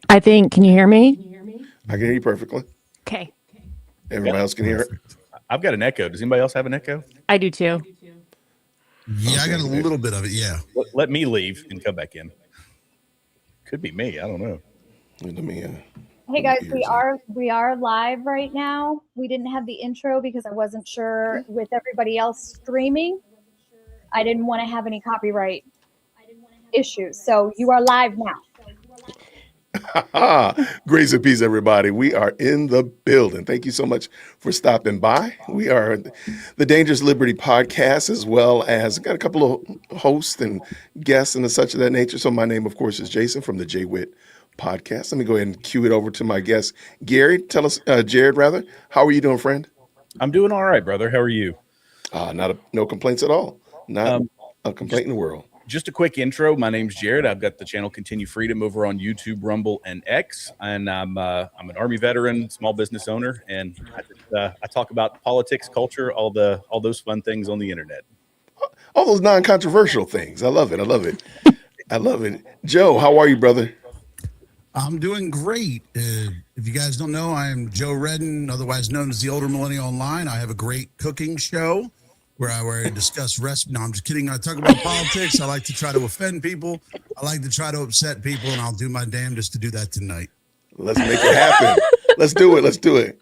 I think. Can you hear me? I can hear you perfectly. Okay. Everybody else can hear it. Perfect. I've got an echo. Does anybody else have an echo? I do too. Yeah, I got Okay. a little bit of it. Yeah. Let me leave and come back in. Could be me. I don't know. Let me Hey put my guys, we ears in. are we are live right now. We didn't have the intro because I wasn't sure with everybody else streaming. I didn't want to have any copyright issues. So you are live now. Grace and peace, everybody. We are in the building. Thank you so much for stopping by. We are the Dangerous Liberty podcast, as well as got a couple of hosts and guests and such of that nature. So my name, of course, is Jason from the JWhit podcast. Let me go ahead and cue it over to my guest, Gary. Tell us, Jared, rather. How are you doing, friend? I'm doing all right, brother. How are you? No complaints at all. Not a complaint in the world. Just a quick intro. My name's Jared. I've got the channel Continue Freedom over on YouTube, Rumble, and X. And I'm an Army veteran, small business owner, and I talk about politics, culture, all those fun things on the internet. All those non-controversial things. I love it. I love it. I love it. Joe, how are you, brother? I'm doing great. If you guys don't know, I am Joe Redden, otherwise known as the Older Millennial Online. I have a great cooking show where I discuss recipe. No, I'm just kidding. I talk about politics. I like to try to offend people. I like to try to upset people, and I'll do my damnedest to do that tonight. Let's make it happen. Let's do it. Let's do it.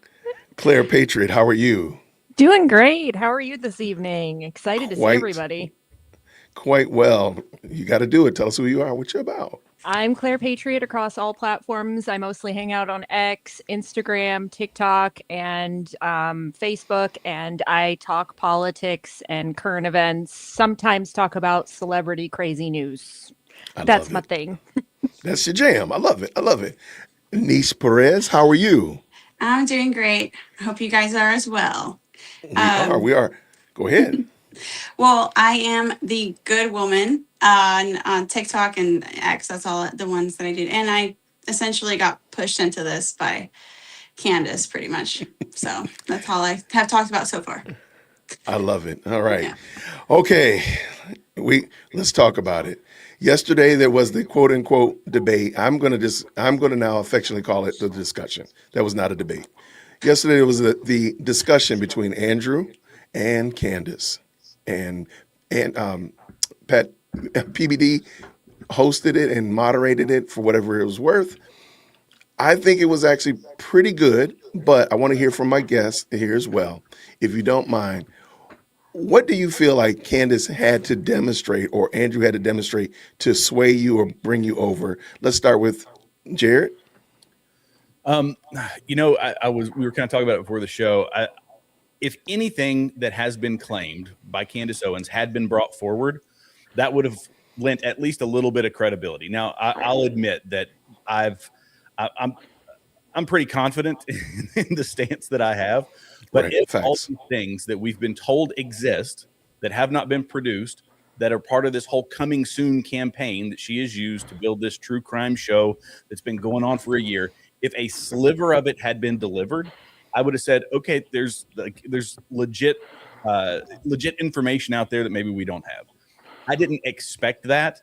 Clerpatriot, how are you? Doing great. How are you this evening? Excited to see Quite, everybody. quite well. You got to do it. Tell us who you are, what you're about. I'm Claire Patriot across all platforms. I mostly hang out on X, Instagram, TikTok, and Facebook, and I talk politics and current events. Sometimes talk about celebrity crazy news. That's my thing. That's your jam. I love it. I love it. Nish Perez, how are you? I'm doing great. I hope you guys are as well. We are. Go ahead. Well, I am the good woman on TikTok and X. That's all the ones that I did. And I essentially got pushed into this by Candace pretty much. So that's all I have talked about so far. I love it. All right. Yeah. Okay. Let's talk about it. Yesterday there was the quote unquote debate. I'm gonna now affectionately call it the discussion. That was not a debate. Yesterday there was the discussion between Andrew and Candace. And Pat PBD hosted it and moderated it for whatever it was worth. I think it was actually pretty good, but I want to hear from my guests here as well. If you don't mind, what do you feel like Candace had to demonstrate or Andrew had to demonstrate to sway you or bring you over? Let's start with Jared. We were kind of talking about it before the show. If anything that has been claimed by Candace Owens had been brought forward, that would have lent at least a little bit of credibility. Now, I'll admit that I'm pretty confident in the stance that I have, but Right, if all facts. these things that we've been told exist that have not been produced, that are part of this whole coming soon campaign that she has used to build this true crime show that's been going on for a year, if a sliver of it had been delivered, I would have said, okay, there's legit information out there that maybe we don't have. I didn't expect that.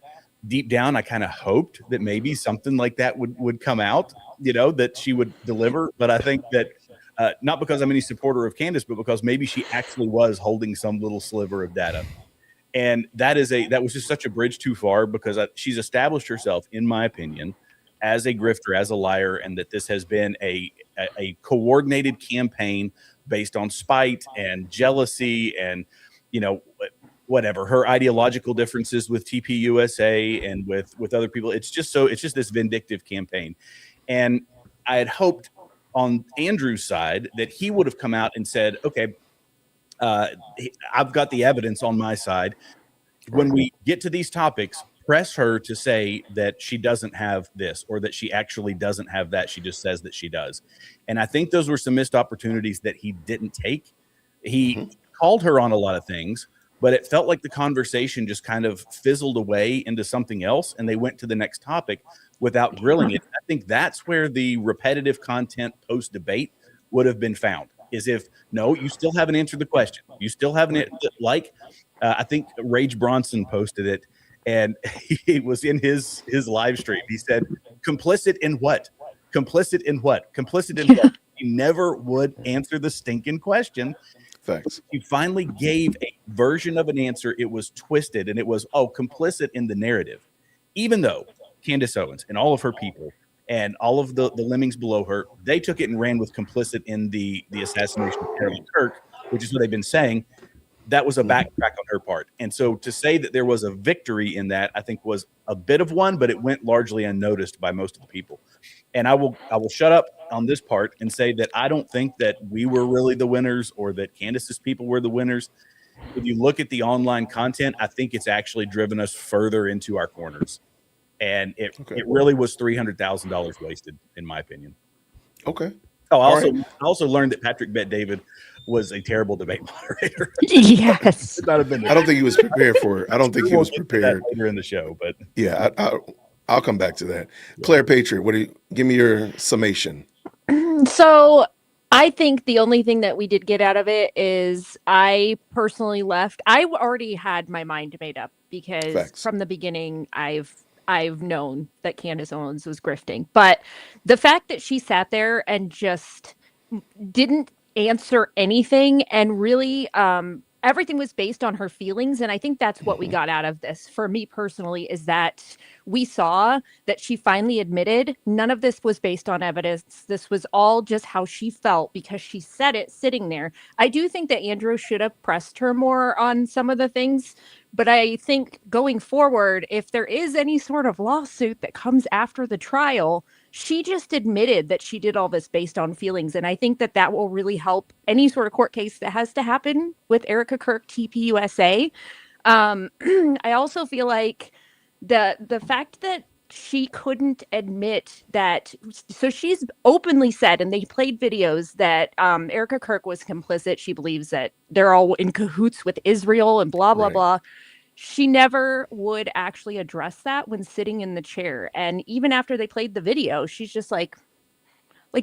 Deep down, I kind of hoped that maybe something like that would come out, that she would deliver. But I think that not because I'm any supporter of Candace, but because maybe she actually was holding some little sliver of data. And that was just such a bridge too far, because she's established herself, in my opinion, as a grifter, as a liar, and that this has been a coordinated campaign based on spite and jealousy and, whatever her ideological differences with TPUSA and with other people. It's just this vindictive campaign. And I had hoped on Andrew's side that he would have come out and said, okay, I've got the evidence on my side. When we get to these topics, press her to say that she doesn't have this or that she actually doesn't have that. She just says that she does. And I think those were some missed opportunities that he didn't take. He called her on a lot of things, but it felt like the conversation just kind of fizzled away into something else, and they went to the next topic without grilling it. I think that's where the repetitive content post-debate would have been found, is if, no, you still haven't answered the question. You still haven't, I think Rage Bronson posted it, And he was in his live stream. He said, complicit in what? Complicit in what? Complicit in what? He never would answer the stinking question. Facts. He finally gave a version of an answer. It was twisted, and it was, complicit in the narrative. Even though Candace Owens and all of her people and all of the lemmings below her, they took it and ran with complicit in the assassination of Charlie Kirk, which is what they've been saying. That was a backtrack on her part. And so to say that there was a victory in that, I think was a bit of one, but it went largely unnoticed by most of the people. And I will shut up on this part and say that I don't think that we were really the winners or that Candace's people were the winners. If you look at the online content, I think it's actually driven us further into our corners. And it really was $300,000 wasted, in my opinion. Okay. Oh, I also learned that Patrick Bet David was a terrible debate moderator. Yes. I don't think he was prepared for it. I don't think he was prepared later in the show, but yeah, I'll come back to that. Clerpatriot, give me your summation. So I think the only thing that we did get out of it is I personally left. I already had my mind made up because Facts. From the beginning, I've known that Candace Owens was grifting. But the fact that she sat there and just didn't answer anything and really everything was based on her feelings. And I think that's what we got out of this for me personally, is that we saw that she finally admitted none of this was based on evidence. This was all just how she felt because she said it sitting there. I do think that Andrew should have pressed her more on some of the things. But I think going forward, if there is any sort of lawsuit that comes after the trial, she just admitted that she did all this based on feelings. And I think that that will really help any sort of court case that has to happen with Erica Kirk, TPUSA. I also feel like the fact that she couldn't admit that, so she's openly said, and they played videos, that Erica Kirk was complicit. She believes that they're all in cahoots with Israel and blah, blah, blah. She never would actually address that when sitting in the chair. And even after they played the video, she's just like,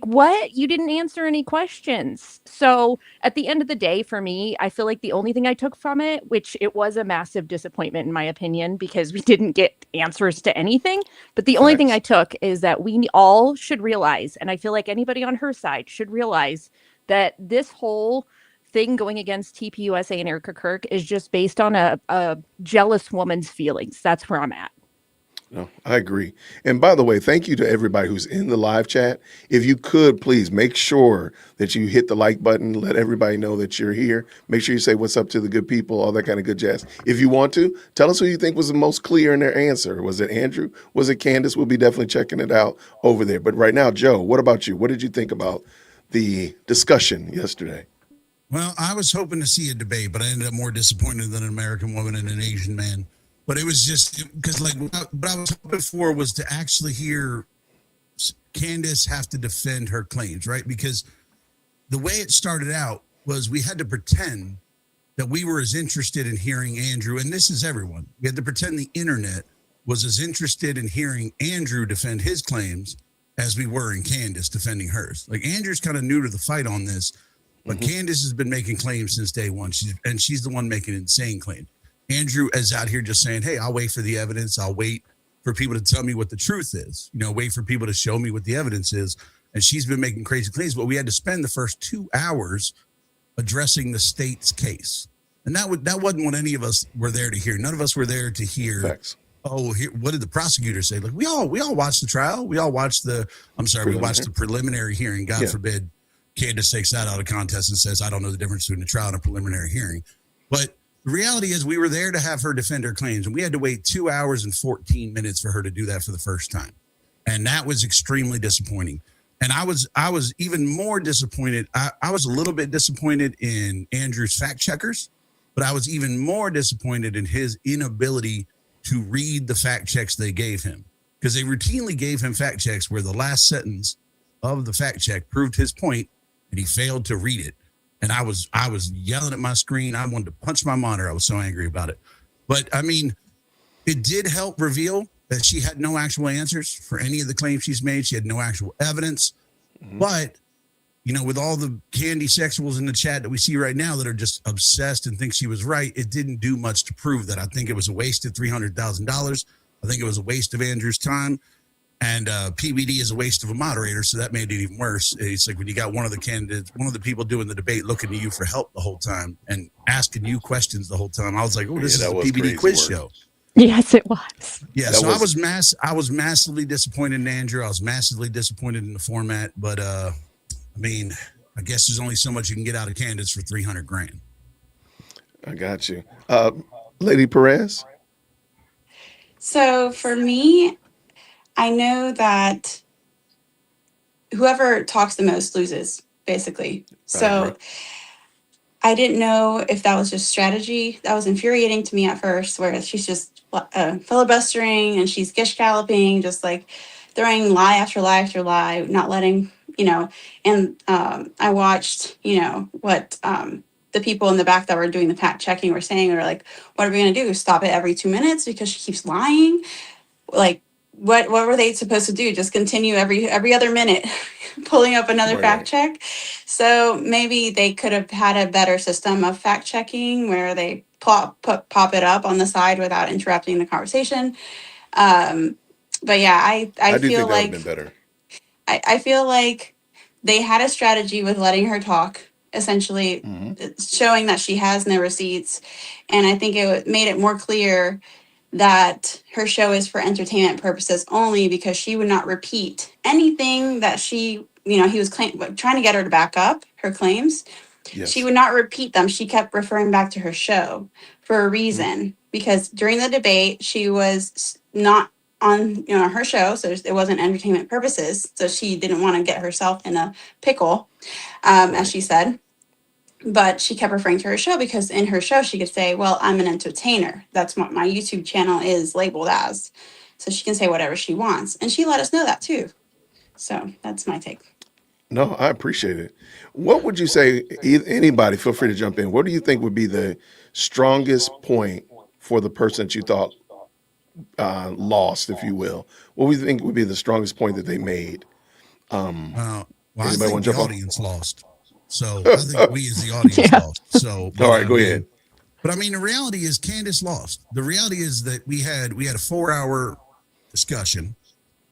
what? You didn't answer any questions. So at the end of the day, for me, I feel like the only thing I took from it, which it was a massive disappointment in my opinion, because we didn't get answers to anything. But the only thing I took is that we all should realize, and I feel like anybody on her side should realize, that this whole thing going against TPUSA and Erica Kirk is just based on a jealous woman's feelings. That's where I'm at. No, I agree. And by the way, thank you to everybody who's in the live chat. If you could, please make sure that you hit the like button. Let everybody know that you're here. Make sure you say what's up to the good people, all that kind of good jazz. If you want to, tell us who you think was the most clear in their answer. Was it Andrew? Was it Candace? We'll be definitely checking it out over there. But right now, Joe, what about you? What did you think about the discussion yesterday? Well, I was hoping to see a debate, but I ended up more disappointed than an American woman and an Asian man. But it was just because, like, what I was hoping for was to actually hear Candace have to defend her claims, right? Because the way it started out was we had to pretend that we were as interested in hearing Andrew, and this is everyone. We had to pretend the internet was as interested in hearing Andrew defend his claims as we were in Candace defending hers. Like, Andrew's kind of new to the fight on this, but Candace has been making claims since day one. She's the one making insane claims. Andrew is out here just saying, hey, I'll wait for the evidence. I'll wait for people to tell me what the truth is. You know, wait for people to show me what the evidence is. And she's been making crazy claims, but we had to spend the first 2 hours addressing the state's case. And that wasn't what any of us were there to hear. None of us were there to hear. Facts. Oh, what did the prosecutor say? Like, we all watched the trial. We all watched we watched the preliminary hearing. God forbid Candace takes that out of contest and says, I don't know the difference between a trial and a preliminary hearing. But the reality is we were there to have her defend her claims, and we had to wait 2 hours and 14 minutes for her to do that for the first time. And that was extremely disappointing. And I was even more disappointed. I was a little bit disappointed in Andrew's fact checkers, but I was even more disappointed in his inability to read the fact checks they gave him, because they routinely gave him fact checks where the last sentence of the fact check proved his point and he failed to read it. And I was yelling at my screen. I wanted to punch my monitor. I was so angry about it. But I mean, it did help reveal that she had no actual answers for any of the claims she's made. She had no actual evidence. But with all the candy sexuals in the chat that we see right now that are just obsessed and think she was right, it didn't do much to prove that. I think it was a waste of $300,000. I think it was a waste of Andrew's time. And PBD is a waste of a moderator, so that made it even worse. It's like when you got one of the candidates, one of the people doing the debate looking to you for help the whole time and asking you questions the whole time. I was like, oh, this is a PBD quiz show. Yes, it was. Yeah, so I was massively disappointed in Andrew. I was massively disappointed in the format, but I mean, I guess there's only so much you can get out of Candace for $300,000. I got you. Lady Perez? So for me, I know that whoever talks the most loses, basically. So I didn't know if that was just strategy. That was infuriating to me at first, where she's just filibustering and she's gish galloping, just like throwing lie after lie after lie, not letting, and I watched, what the people in the back that were doing the fact checking were saying, or like, what are we going to do? Stop it every 2 minutes because she keeps lying? Like, what were they supposed to do? Just continue every other minute pulling up another fact check? So maybe they could have had a better system of fact checking where they pop it up on the side without interrupting the conversation. But yeah, I do feel think that would like have been better. I feel like they had a strategy with letting her talk, essentially showing that she has no receipts. And I think it made it more clear that her show is for entertainment purposes only, because she would not repeat anything that she, he was trying to get her to back up her claims. Yes. She would not repeat them. She kept referring back to her show for a reason, because during the debate, she was not on her show, so it wasn't entertainment purposes. So she didn't want to get herself in a pickle, as she said. But she kept referring to her show because in her show, she could say, well, I'm an entertainer. That's what my YouTube channel is labeled as. So she can say whatever she wants. And she let us know that too. So that's my take. No, I appreciate it. What would you say, anybody, feel free to jump in. What do you think would be the strongest point for the person that you thought lost, if you will? What would you think would be the strongest point that they made? Well, I think the audience lost. So I think we as the audience lost. So all right, go ahead. But I mean, the reality is Candace lost. The reality is that we had a 4-hour discussion,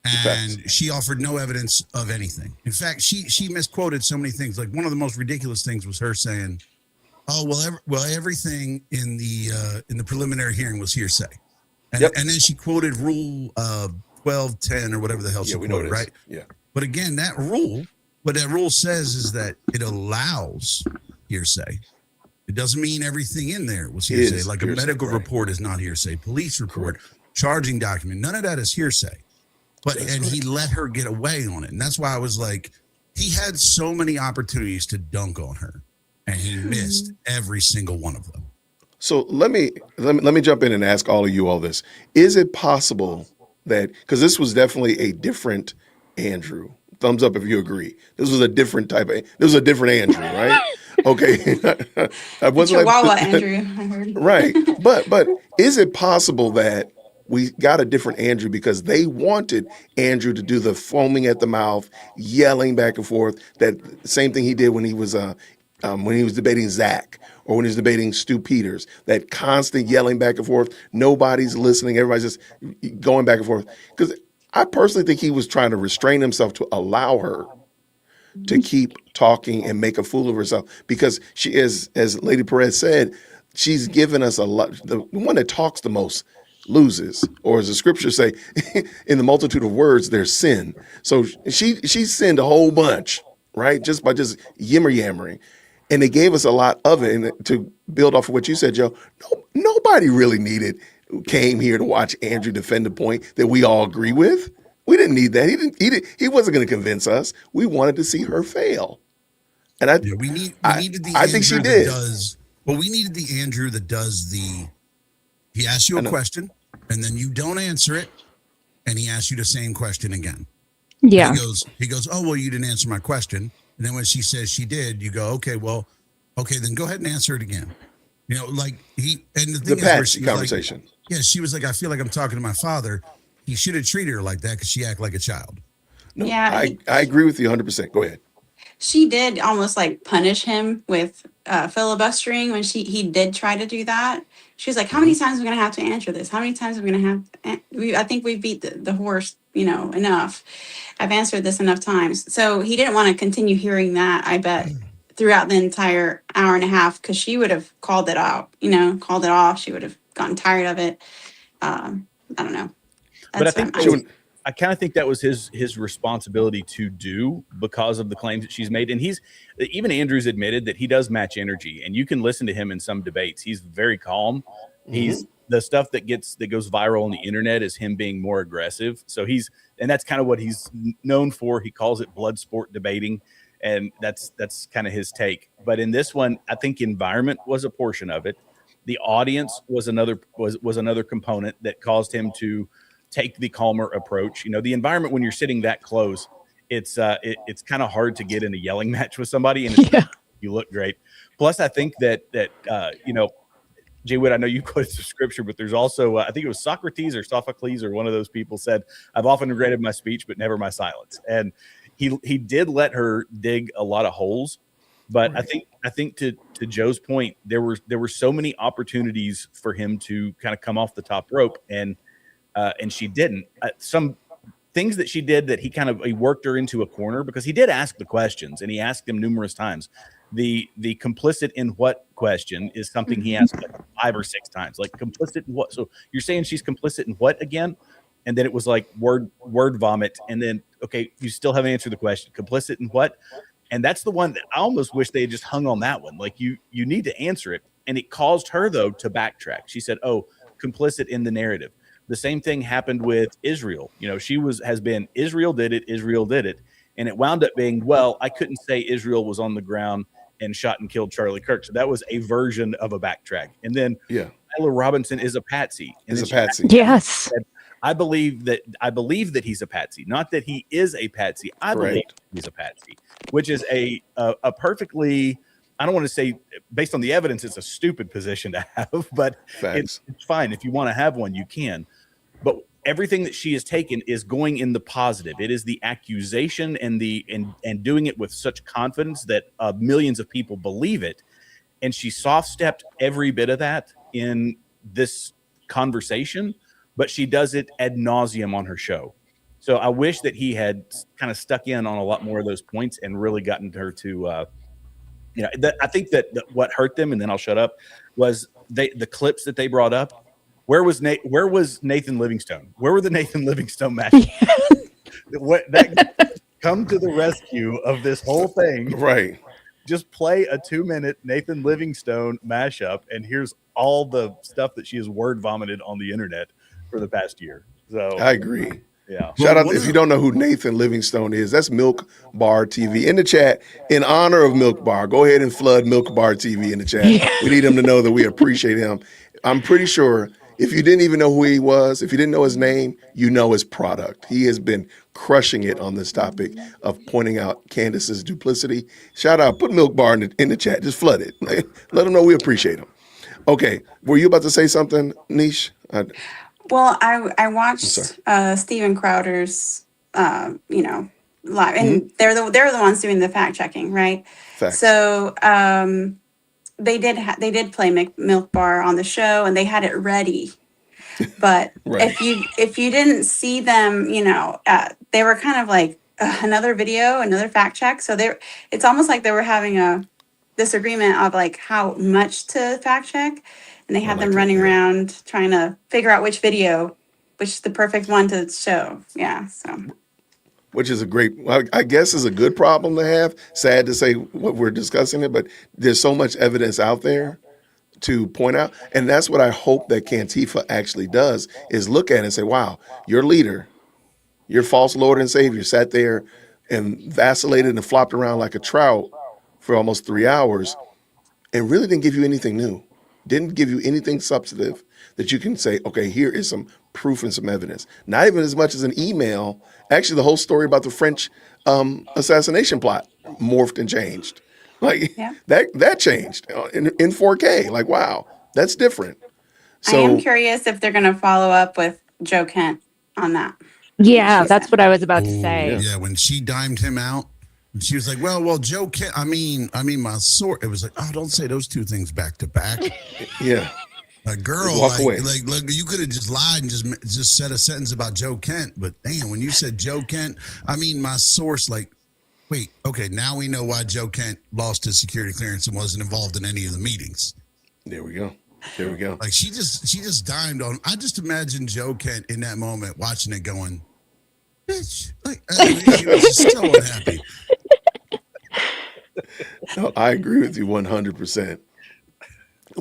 and she offered no evidence of anything. In fact, she misquoted so many things. Like one of the most ridiculous things was her saying, "Oh well, everything in the preliminary hearing was hearsay," and then she quoted Rule 1210 or whatever the hell she quoted, right? Yeah. But again, what that rule says is that it allows hearsay. It doesn't mean everything in there was hearsay. Like a medical report is not hearsay. Police report, charging document, none of that is hearsay. And he let her get away on it. And that's why I was like, he had so many opportunities to dunk on her, and he missed every single one of them. So let me jump in and ask all of you all this. Is it possible that, because this was definitely a different Andrew, thumbs up if you agree. This was a different Andrew, right? Okay. I wasn't Chihuahua Andrew, I heard. Right. But is it possible that we got a different Andrew because they wanted Andrew to do the foaming at the mouth, yelling back and forth, that same thing he did when he was debating Zach, or when he was debating Stu Peters, that constant yelling back and forth, nobody's listening, everybody's just going back and forth. Because I personally think he was trying to restrain himself to allow her to keep talking and make a fool of herself, because she is, as Lady Perez said, she's given us a lot. The one that talks the most loses, or as the scriptures say, in the multitude of words, there's sin. So she sinned a whole bunch, right? Just by just yammering. And they gave us a lot of it. And to build off of what you said, Joe, nobody really came here to watch Andrew defend a point that we all agree with. We didn't need that. He wasn't going to convince us. We wanted to see her fail. And we needed the I think she did. We needed the Andrew that does he asks you a question and then you don't answer it, and he asks you the same question again. Yeah. He goes, oh, well, you didn't answer my question. And then when she says she did, you go, okay, then go ahead and answer it again. Like the conversation. Like, she was like, I feel like I'm talking to my father. He should have treated her like that because she acted like a child. No, I agree with you 100%. Go ahead. she did almost like punish him with filibustering when he did try to do that. She was like, "How many times are we gonna have to answer this? How many times are we gonna have? I think we beat the horse, enough. I've answered this enough times." So he didn't want to continue hearing that, I bet, throughout the entire hour and a half, because she would have called it out, called it off. She would have gotten tired of it. I don't know. But I That's think I kind of think that was his responsibility to do because of the claims that she's made. And even Andrews admitted that he does match energy, and you can listen to him in some debates. He's very calm. He's the stuff that goes viral on the internet is him being more aggressive. So and that's kind of what he's known for. He calls it blood sport debating, and that's kind of his take. But in this one, I think environment was a portion of it. The audience was another component that caused him to take the calmer approach. The environment when you're sitting that close, it's kind of hard to get in a yelling match with somebody, and you look great. Plus, I think that JWhit, I know you quoted the scripture, but there's also I think it was Socrates or Sophocles or one of those people said, "I've often regretted my speech, but never my silence." And he did let her dig a lot of holes, but right. I think to Joe's point, there were so many opportunities for him to kind of come off the top rope, and she didn't. Some things that she did that he worked her into a corner, because he did ask the questions, and he asked them numerous times. The complicit in what question is something he asked like 5 or 6 times. Like, complicit in what? So you're saying she's complicit in what again? And then it was like word vomit. And then, okay, you still haven't answered the question. Complicit in what? And that's the one that I almost wish they had just hung on that one. Like, you need to answer it. And it caused her, though, to backtrack. She said, "Oh, complicit in the narrative." The same thing happened with Israel. She has been, Israel did it. And it wound up being, well, I couldn't say Israel was on the ground and shot and killed Charlie Kirk. So that was a version of a backtrack. And then Tyler Robinson is a patsy. Yes. I believe that he's a patsy, not that he is a patsy. I believe he's a patsy, which is a perfectly, I don't want to say based on the evidence, it's a stupid position to have, but it's fine. If you want to have one, you can. But everything that she has taken is going in the positive. It is the accusation and doing it with such confidence that millions of people believe it. And she soft-stepped every bit of that in this conversation, but she does it ad nauseum on her show. So I wish that he had kind of stuck in on a lot more of those points and really gotten her to, I think that what hurt them, and then I'll shut up, was the clips that they brought up. Where was Nathan Livingstone? Where were the Nathan Livingstone matches? Come to the rescue of this whole thing. Right. Just play a 2-minute Nathan Livingstone mashup, and here's all the stuff that she has word vomited on the internet for the past year. So I agree. Yeah. Shout out, if you don't know who Nathan Livingstone is, that's Milk Bar TV. In the chat, in honor of Milk Bar, go ahead and flood Milk Bar TV in the chat. We need him to know that we appreciate him. I'm pretty sure if you didn't even know who he was, if you didn't know his name, you know his product. He has been crushing it on this topic of pointing out Candace's duplicity. Shout out, put Milk Bar in the chat. Just flood it. Let him know we appreciate him. Okay, were you about to say something, Nish? Well, I watched Steven Crowder's, live, and they're the ones doing the fact checking, right? Facts. So they did play Milk Bar on the show, and they had it ready. But if you didn't see them, they were kind of like another video, another fact check. So it's almost like they were having a disagreement of like how much to fact check. And they had them running around trying to figure out which is the perfect one to show. Yeah. So. Which is I guess is a good problem to have. Sad to say what we're discussing it, but there's so much evidence out there to point out. And that's what I hope that Cantifa actually does, is look at it and say, wow, your leader, your false Lord and Savior sat there and vacillated and flopped around like a trout for almost 3 hours and really didn't give you anything new. Didn't give you anything substantive that you can say, okay, here is some proof and some evidence. Not even as much as an email. Actually, the whole story about the French assassination plot morphed and changed. That changed in 4K. Like, wow, that's different. So, I am curious if they're going to follow up with Joe Kent on that. Yeah, that's what I was about to say. Yeah, when she dimed him out, And she was like, well, Joe can't. I mean, my source. It was like, oh, don't say those two things back to back. Yeah. A girl, Just walk away. like, you could have just lied and just said a sentence about Joe Kent. But damn, when you said Joe Kent, I mean, my source, like, wait, okay, now we know why Joe Kent lost his security clearance and wasn't involved in any of the meetings. There we go. There we go. Like she just dimed on. I just imagine Joe Kent in that moment watching it, going, "Bitch!" Like he was just so unhappy. No, I agree with you 100%.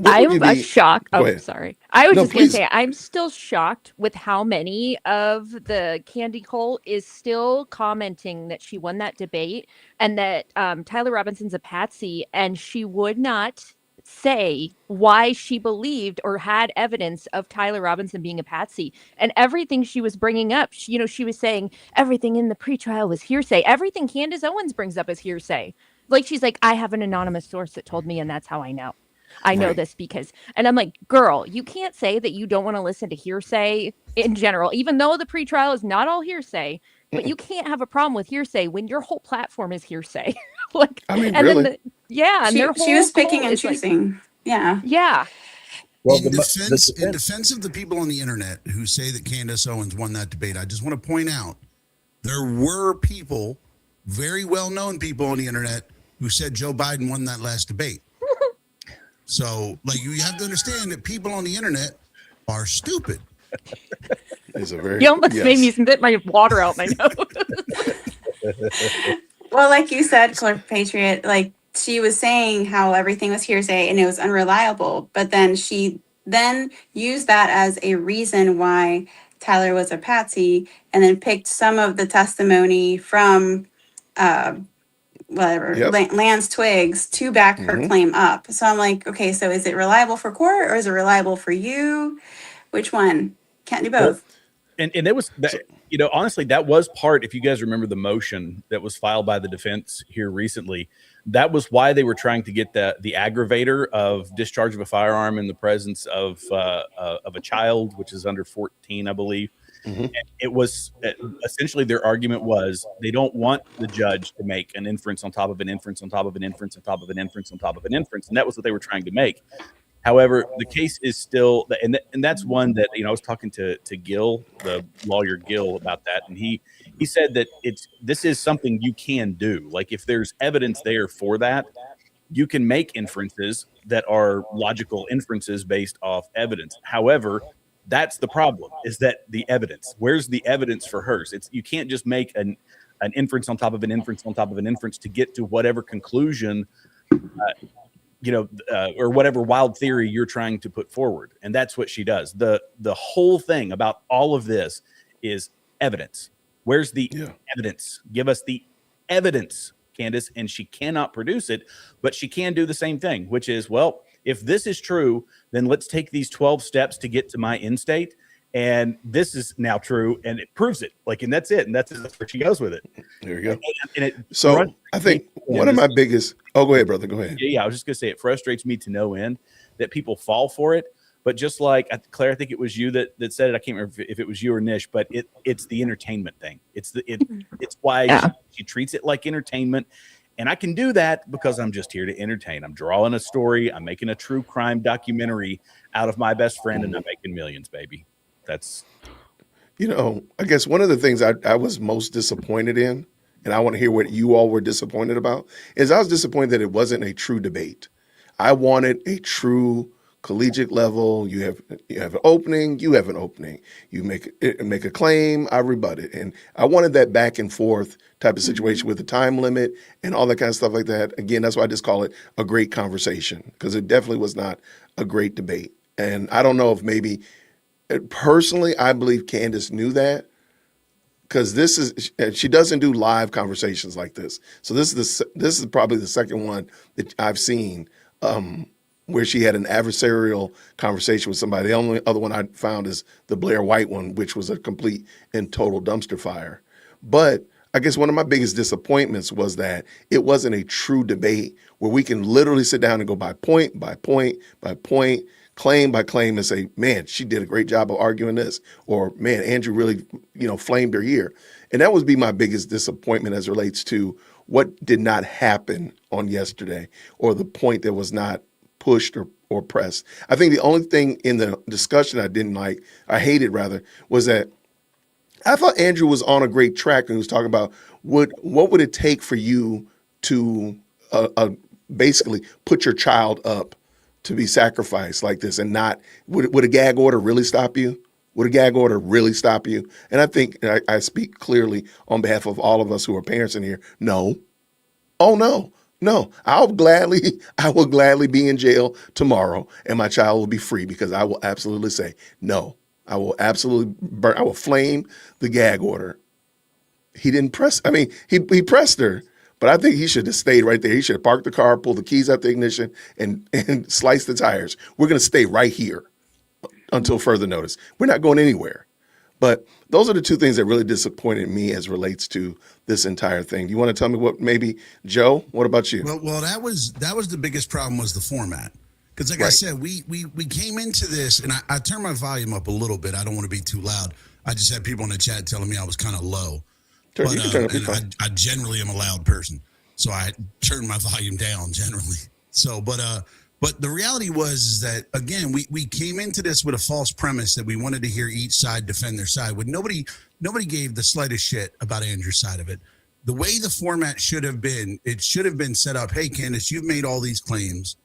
I'm shocked. Go Oh, ahead. sorry. I was No, just going to please. say, I'm still shocked with how many of the Candy Cole is still commenting that she won that debate and that Tyler Robinson's a patsy, and she would not say why she believed or had evidence of Tyler Robinson being a patsy. And everything she was bringing up, she was saying everything in the pretrial was hearsay. Everything Candace Owens brings up is hearsay. Like, she's like, I have an anonymous source that told me, and that's how I know. I know Right. this because, and I'm like, girl, you can't say that you don't want to listen to hearsay in general, even though the pretrial is not all hearsay, but you can't have a problem with hearsay when your whole platform is hearsay. Like, I mean, and really? then and She, their she was whole picking goal and is like, choosing. Yeah. yeah, Well, In defense of the people on the internet who say that Candace Owens won that debate, I just want to point out there were people, very well-known people on the internet, who said Joe Biden won that last debate. So, like, you have to understand that people on the internet are stupid. It's a very you almost made me yes. spit my water out my nose. Well, like you said, Clerpatriot, like she was saying how everything was hearsay and it was unreliable, but then she then used that as a reason why Tyler was a patsy, and then picked some of the testimony from whatever Yep. Lance Twigs to back her Hmm. claim up. So I'm like, okay, so is it reliable for court or is it reliable for you? Which one? Can't do both. And it was that, So- honestly, that was part, if you guys remember the motion that was filed by the defense here recently, that was why they were trying to get the aggravator of discharge of a firearm in the presence of a child, which is under 14, I believe. Mhm. It was essentially their argument was they don't want the judge to make an inference on top of an inference on top of an inference on top of an inference on top of an inference, and that was what they were trying to make. However, the case is still, and that's one that I was talking to Gil, the lawyer Gil, about that, and he said that this is something you can do. Like, if there's evidence there for that, you can make inferences that are logical inferences based off evidence. However, that's the problem, is that the evidence. Where's the evidence for hers? You can't just make an inference on top of an inference on top of an inference to get to whatever conclusion, or whatever wild theory you're trying to put forward. And that's what she does. The whole thing about all of this is evidence. Where's the evidence? Give us the evidence, Candace. And she cannot produce it, but she can do the same thing, which is, well, if this is true, then let's take these 12 steps to get to my end state. And this is now true, and it proves it. Like, and that's it. And that's where she goes with it. There you go. And So I think one of my biggest. Oh, go ahead, brother. Go ahead. Yeah, I was just gonna say it frustrates me to no end that people fall for it. But just like Claire, I think it was you that said it. I can't remember if it was you or Nish, but it's the entertainment thing. It's why she treats it like entertainment. And I can do that because I'm just here to entertain. I'm drawing a story. I'm making a true crime documentary out of my best friend, and I'm making millions, baby. That's, I guess one of the things I was most disappointed in, and I want to hear what you all were disappointed about, is I was disappointed that it wasn't a true debate. I wanted a true collegiate level. You have an opening, you have an opening. You make a claim, I rebut it. And I wanted that back and forth type of situation with a time limit and all that kind of stuff like that. Again, that's why I just call it a great conversation, because it definitely was not a great debate. And I don't know if maybe personally, I believe Candace knew that, because she doesn't do live conversations like this. So this is probably the second one that I've seen where she had an adversarial conversation with somebody. The only other one I found is the Blair White one, which was a complete and total dumpster fire. But I guess one of my biggest disappointments was that it wasn't a true debate where we can literally sit down and go by point by point by point, claim by claim and say, man, she did a great job of arguing this, or man, Andrew really, flamed her here. And that would be my biggest disappointment as it relates to what did not happen on yesterday, or the point that was not pushed or pressed. I think the only thing in the discussion I hated rather, was that I thought Andrew was on a great track and he was talking about what would it take for you to basically put your child up to be sacrificed like this, and not, would a gag order really stop you? Would a gag order really stop you? And I think I speak clearly on behalf of all of us who are parents in here. No. Oh, no. I will gladly be in jail tomorrow and my child will be free, because I will absolutely say no. I will absolutely I will flame the gag order. He didn't press. I mean, he pressed her, but I think he should have stayed right there. He should have parked the car, pulled the keys out the ignition, and sliced the tires. We're going to stay right here until further notice. We're not going anywhere. But those are the two things that really disappointed me as relates to this entire thing. You want to tell me what, maybe Joe? What about you? Well, that was the biggest problem, was the format. Because like I said, we came into this, and I turned my volume up a little bit. I don't want to be too loud. I just had people in the chat telling me I was kind of low. But, and I generally am a loud person, so I turned my volume down generally. So, but the reality was that, again, we came into this with a false premise that we wanted to hear each side defend their side. When nobody gave the slightest shit about Andrew's side of it. The way the format should have been, it should have been set up. Hey, Candace, you've made all these claims.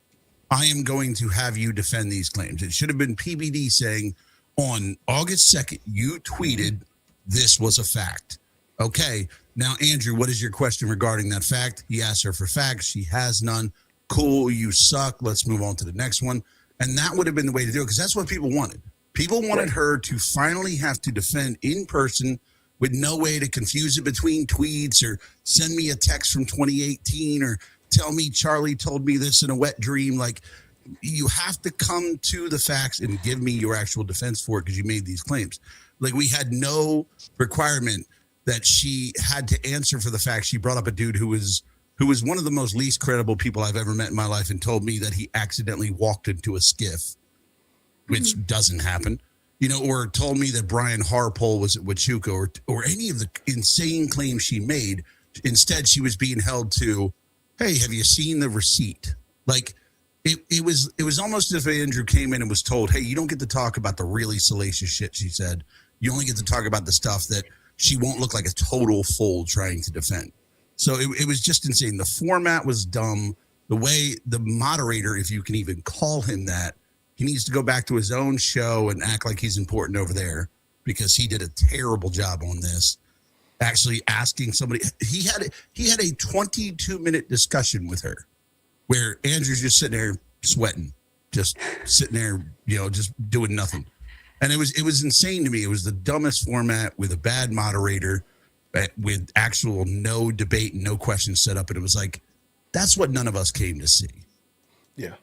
I am going to have you defend these claims. It should have been PBD saying, on August 2nd, you tweeted this was a fact. Okay, now, Andrew, what is your question regarding that fact? He asked her for facts. She has none. Cool, you suck. Let's move on to the next one. And that would have been the way to do it, because that's what people wanted. People wanted her to finally have to defend in person with no way to confuse it between tweets or send me a text from 2018 or tell me Charlie told me this in a wet dream. Like, you have to come to the facts and give me your actual defense for it, because you made these claims. Like, we had no requirement that she had to answer for the fact she brought up a dude who was one of the most least credible people I've ever met in my life, and told me that he accidentally walked into a skiff, which doesn't happen, or told me that Brian Harpole was at Huachuca, or any of the insane claims she made. Instead, she was being held to, hey, have you seen the receipt? Like, it was almost as if Andrew came in and was told, hey, you don't get to talk about the really salacious shit she said. You only get to talk about the stuff that she won't look like a total fool trying to defend. So it was just insane. The format was dumb. The way the moderator, if you can even call him that, he needs to go back to his own show and act like he's important over there, because he did a terrible job on this. Actually asking somebody, he had a 22-minute discussion with her where Andrew's just sitting there sweating, just sitting there, just doing nothing. And it was insane to me. It was the dumbest format with a bad moderator, with actual no debate and no questions set up. And it was like, that's what none of us came to see. Yeah.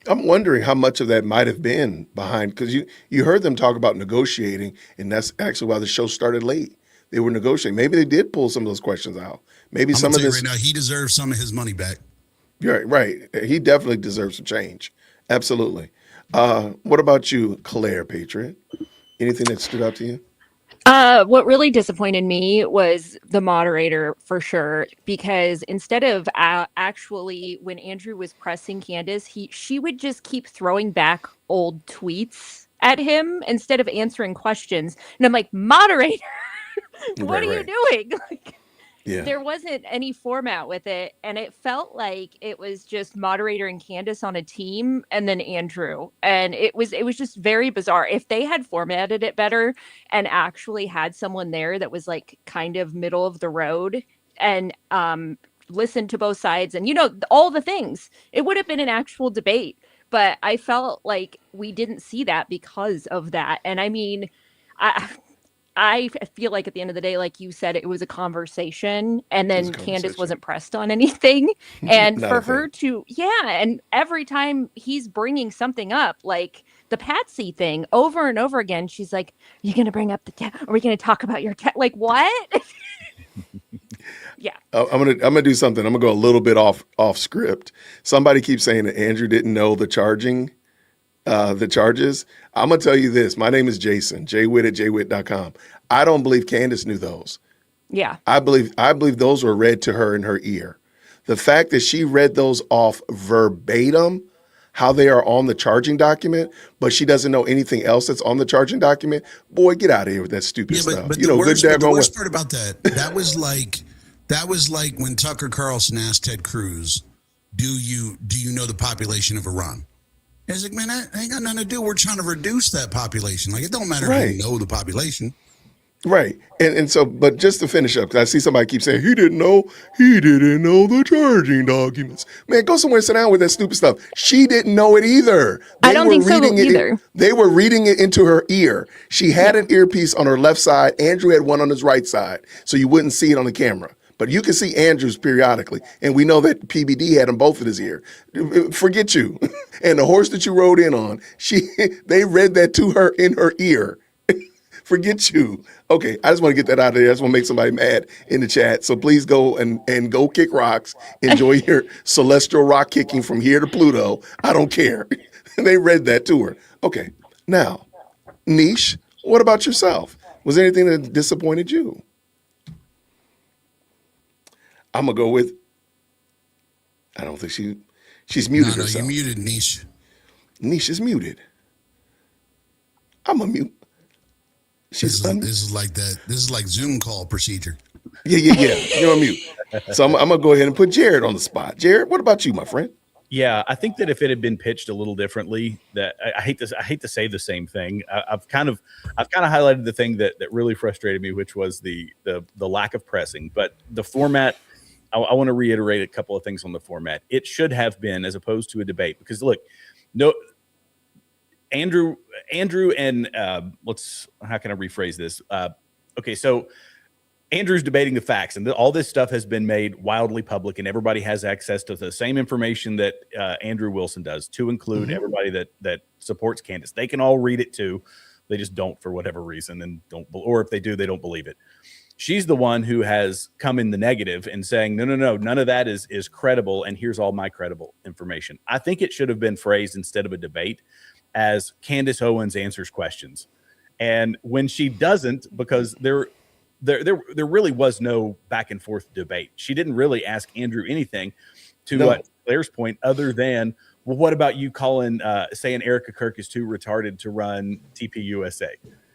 I'm wondering how much of that might have been behind, because you heard them talk about negotiating, and that's actually why the show started late. They were negotiating. Maybe they did pull some of those questions out. Maybe some of this. Right now, he deserves some of his money back. Right. He definitely deserves some change. Absolutely. What about you, Clerpatriot? Anything that stood out to you? What really disappointed me was the moderator, for sure, because instead of actually, when Andrew was pressing Candace, she would just keep throwing back old tweets at him instead of answering questions. And I'm like, moderator, what are you doing? Yeah. There wasn't any format with it, and it felt like it was just moderator and Candace on a team, and then Andrew, and it was just very bizarre. If they had formatted it better and actually had someone there that was like kind of middle of the road and listened to both sides and all the things, it would have been an actual debate. But I felt like we didn't see that because of that. And I mean, I feel like at the end of the day, like you said, it was a conversation, and then Candace wasn't pressed on anything. And for her to, and every time he's bringing something up, like the Patsy thing over and over again, she's like, "Are you going to bring up the Are we going to talk about your Like, what?" Yeah. I'm gonna do something. I'm gonna go a little bit off script. Somebody keeps saying that Andrew didn't know the charging the charges. I'm gonna tell you this. My name is Jason, JWhit at JWhit.com. I don't believe Candace knew those. Yeah. I believe those were read to her in her ear. The fact that she read those off verbatim, how they are on the charging document, but she doesn't know anything else that's on the charging document. Boy, get out of here with that stupid stuff. But You the know, worst, good but the daggone worst well. part about that was like when Tucker Carlson asked Ted Cruz, do you know the population of Iran? And it's like, man, that ain't got nothing to do. We're trying to reduce that population. Like, it don't matter if you know the population. Right. And so, but just to finish up, because I see somebody keep saying, he didn't know the charging documents. Man, go somewhere and sit down with that stupid stuff. She didn't know it either. I don't think so either. They were reading it into her ear. She had an earpiece on her left side. Andrew had one on his right side, so you wouldn't see it on the camera. But you can see Andrew's periodically. And we know that PBD had them both in his ear. Forget you. And the horse that you rode in on, they read that to her in her ear. Forget you. Okay, I just want to get that out of there. I just want to make somebody mad in the chat. So please go and go kick rocks. Enjoy your celestial rock kicking from here to Pluto. I don't care. They read that to her. Okay, now, Nish, what about yourself? Was there anything that disappointed you? I'm going to go with, I don't think she's muted herself. You muted Nish. Nish is muted. I'm a mute. This is like that. This is like Zoom call procedure. Yeah. You're on mute. So I'm going to go ahead and put Jared on the spot. Jared, what about you, my friend? Yeah, I think that if it had been pitched a little differently, that I hate to say the same thing. I've kind of highlighted the thing that really frustrated me, which was the lack of pressing. But the format, I want to reiterate a couple of things on the format. It should have been, as opposed to a debate, because look, no. Andrew and how can I rephrase this? Okay, so Andrew's debating the facts, and all this stuff has been made wildly public, and everybody has access to the same information that Andrew Wilson does, to include everybody that supports Candace. They can all read it too. They just don't for whatever reason, and don't, or if they do, they don't believe it. She's the one who has come in the negative and saying, no, none of that is credible, and here's all my credible information. I think it should have been phrased, instead of a debate, as Candace Owens answers questions. And when she doesn't, because there really was no back and forth debate. She didn't really ask Andrew anything, to Claire's point, other than, well, what about you saying Erica Kirk is too retarded to run TPUSA?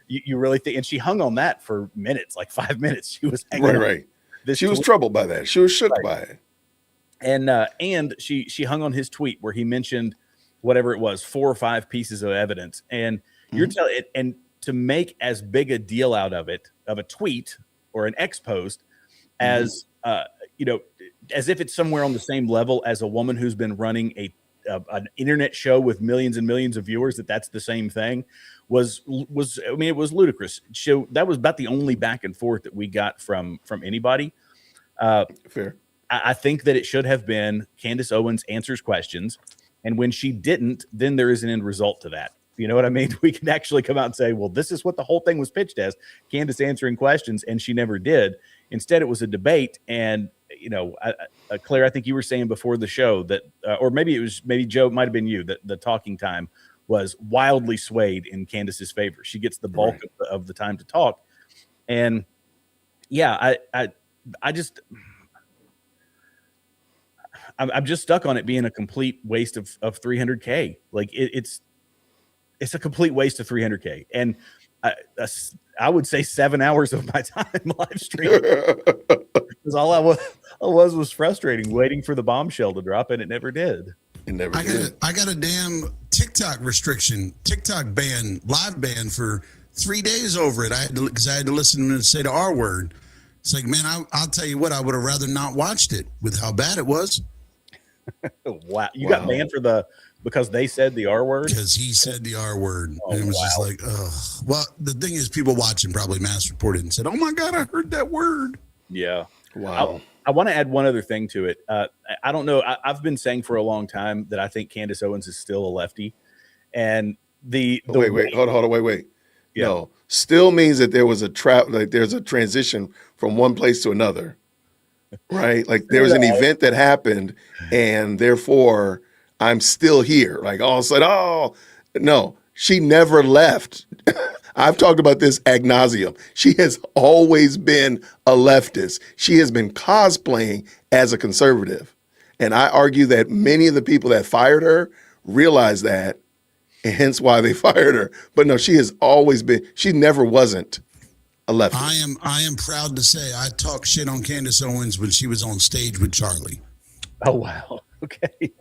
You really think? And she hung on that for minutes, like 5 minutes. She was hanging right. She was troubled by that. She was shook by it. And she hung on his tweet where he mentioned whatever it was, 4 or 5 pieces of evidence. And you're telling it, and to make as big a deal out of it, of a tweet or an X post, as as if it's somewhere on the same level as a woman who's been running an internet show with millions and millions of viewers, that's the same thing, was it was ludicrous. So that was about the only back and forth that we got from anybody. Fair. I think that it should have been Candace Owens answers questions, and when she didn't, then there is an end result to that. You know what I mean? We can actually come out and say, well, this is what the whole thing was pitched as, Candace answering questions, and she never did. Instead, it was a debate. And, Claire, I think you were saying before the show that, or maybe Joe, it might have been you, that the talking time was wildly swayed in Candace's favor. She gets the bulk of the time to talk. And yeah, I'm just stuck on it being a complete waste of $300K. Like it's a complete waste of $300K. And I would say 7 hours of my time live streaming, because all I was frustrating, waiting for the bombshell to drop, and it never did. It never did. I got a damn TikTok restriction, TikTok ban, live ban for 3 days over it. Because I had to listen to them say the R word. It's like, man, I'll tell you what, I would have rather not watched it with how bad it was. Wow. You got banned because they said the R word? Because he said the R word. Oh, and it was just like, ugh. Well, the thing is, people watching probably mass reported and said, oh my God, I heard that word. Yeah. Wow. I want to add one other thing to it. I don't know. I've been saying for a long time that I think Candace Owens is still a lefty. And wait. Hold on. Wait. Yeah. No, still means that there was there's a transition from one place to another, right? Like there was an event that happened, and therefore I'm still here. Like all of a sudden, No, she never left. I've talked about this ad nauseum. She has always been a leftist. She has been cosplaying as a conservative. And I argue that many of the people that fired her realized that, and hence why they fired her. But no, she has always been, she never wasn't a leftist. I am proud to say I talked shit on Candace Owens when she was on stage with Charlie. Oh wow. Okay.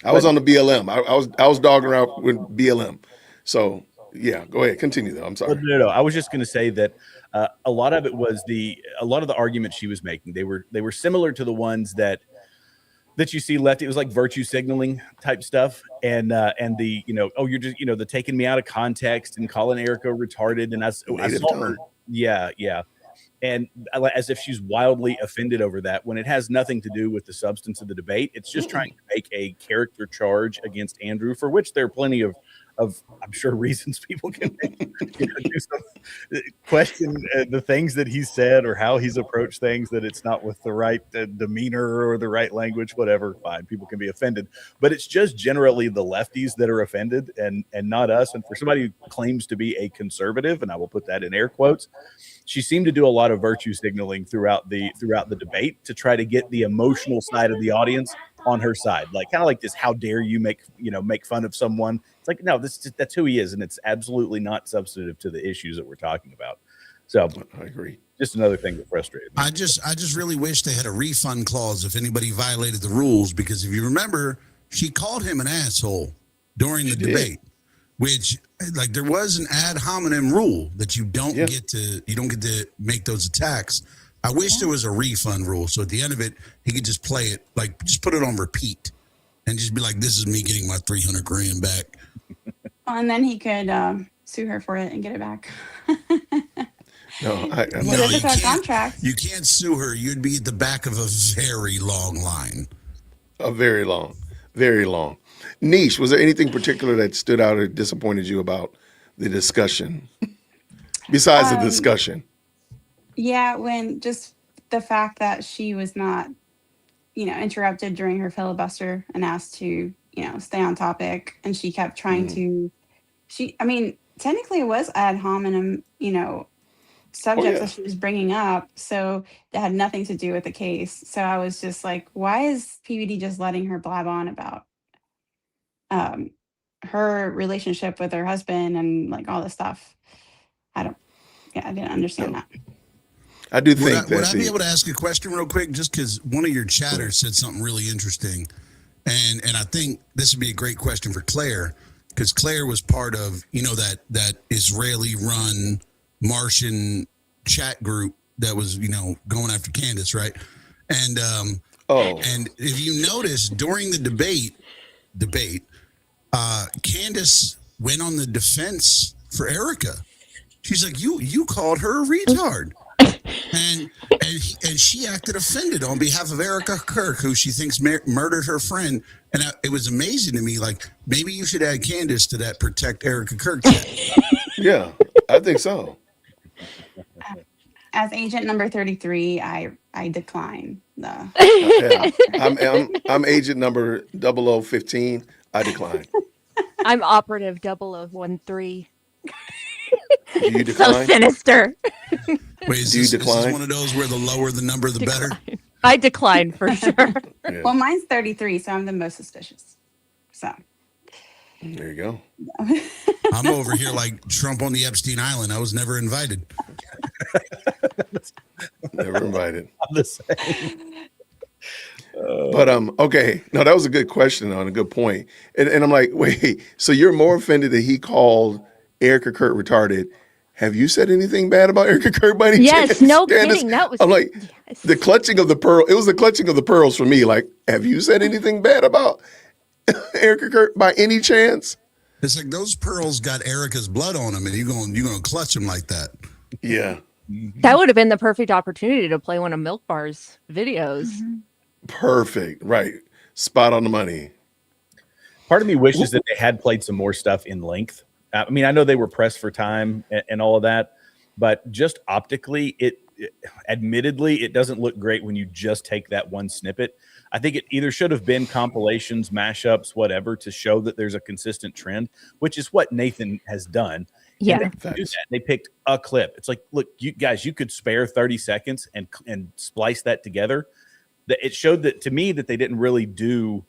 I was on the BLM. I was dogging around with BLM. So yeah, go ahead. Continue though. I'm sorry. Well, no. I was just going to say that a lot of it was a lot of the arguments she was making. They were similar to the ones that you see left. It was like virtue signaling type stuff, and the you're just the taking me out of context and calling Erica retarded, and I saw her. Yeah. And as if she's wildly offended over that when it has nothing to do with the substance of the debate. It's just trying to make a character charge against Andrew, for which there are plenty of I'm sure reasons people can question the things that he said or how he's approached things, that it's not with the right demeanor or the right language, whatever. Fine, people can be offended, but it's just generally the lefties that are offended and not us. And for somebody who claims to be a conservative, and I will put that in air quotes, she seemed to do a lot of virtue signaling throughout the debate to try to get the emotional side of the audience on her side, like kind of like this, how dare you make fun of someone. It's like, no, that's who he is, and it's absolutely not substantive to the issues that we're talking about. So I agree. Just another thing that frustrated me. I just really wish they had a refund clause if anybody violated the rules, because if you remember, she called him an asshole during the debate, which, like, there was an ad hominem rule that you don't get to make those attacks. I wish there was a refund rule, so at the end of it, he could just play it, like, just put it on repeat and just be like, this is me getting my $300,000 back. And then he could sue her for it and get it back. No, you can't sue her. You'd be at the back of a very long line. A very long, very long. Nish, was there anything particular that stood out or disappointed you about the discussion? Besides the discussion. Yeah, when just the fact that she was not, interrupted during her filibuster and asked to, stay on topic, and she kept trying to. Technically it was ad hominem, subjects that she was bringing up, so that had nothing to do with the case. So I was just like, why is PBD just letting her blab on about her relationship with her husband and like all this stuff? I didn't understand that. I do think would I be able to ask a question real quick, just because one of your chatters said something really interesting, and I think this would be a great question for Claire, because Claire was part of that Israeli run Martian chat group that was going after Candace, right? And and if you notice during the debate, Candace went on the defense for Erica. She's like, you called her a retard. And she acted offended on behalf of Erica Kirk, who she thinks murdered her friend. And it was amazing to me. Like, maybe you should add Candace to that Protect Erica Kirk chat. Yeah, I think so. As agent number 33, I decline the. I'm agent number 0015. I decline. I'm operative 0013. Do you decline? So sinister. Wait, is this one of those where the lower the number, the better? I decline for sure. Yeah. Well, mine's 33, so I'm the most suspicious. So. There you go. I'm over here like Trump on the Epstein Island. I was never invited. Never invited. I'm the same. But okay. No, that was a good question on a good point. And I'm like, wait, so you're more offended that he called Erica Kirk retarded. Have you said anything bad about Erica Kirk by any chance? Yes, no Candace? kidding. That was I'm like, the clutching of the pearl. It was the clutching of the pearls for me. Like, have you said anything bad about Erica Kirk by any chance? It's like those pearls got Erica's blood on them, and you're gonna clutch them like that. Yeah. That would have been the perfect opportunity to play one of Milk Bar's videos. Mm-hmm. Perfect. Right. Spot on the money. Part of me wishes that they had played some more stuff in length. I mean, I know they were pressed for time and all of that, but just optically, admittedly, it doesn't look great when you just take that one snippet. I think it either should have been compilations, mashups, whatever, to show that there's a consistent trend, which is what Nathan has done. Yeah. And they do that. They picked a clip. It's like, look, you guys, you could spare 30 seconds and splice that together. That it showed that to me that they didn't really do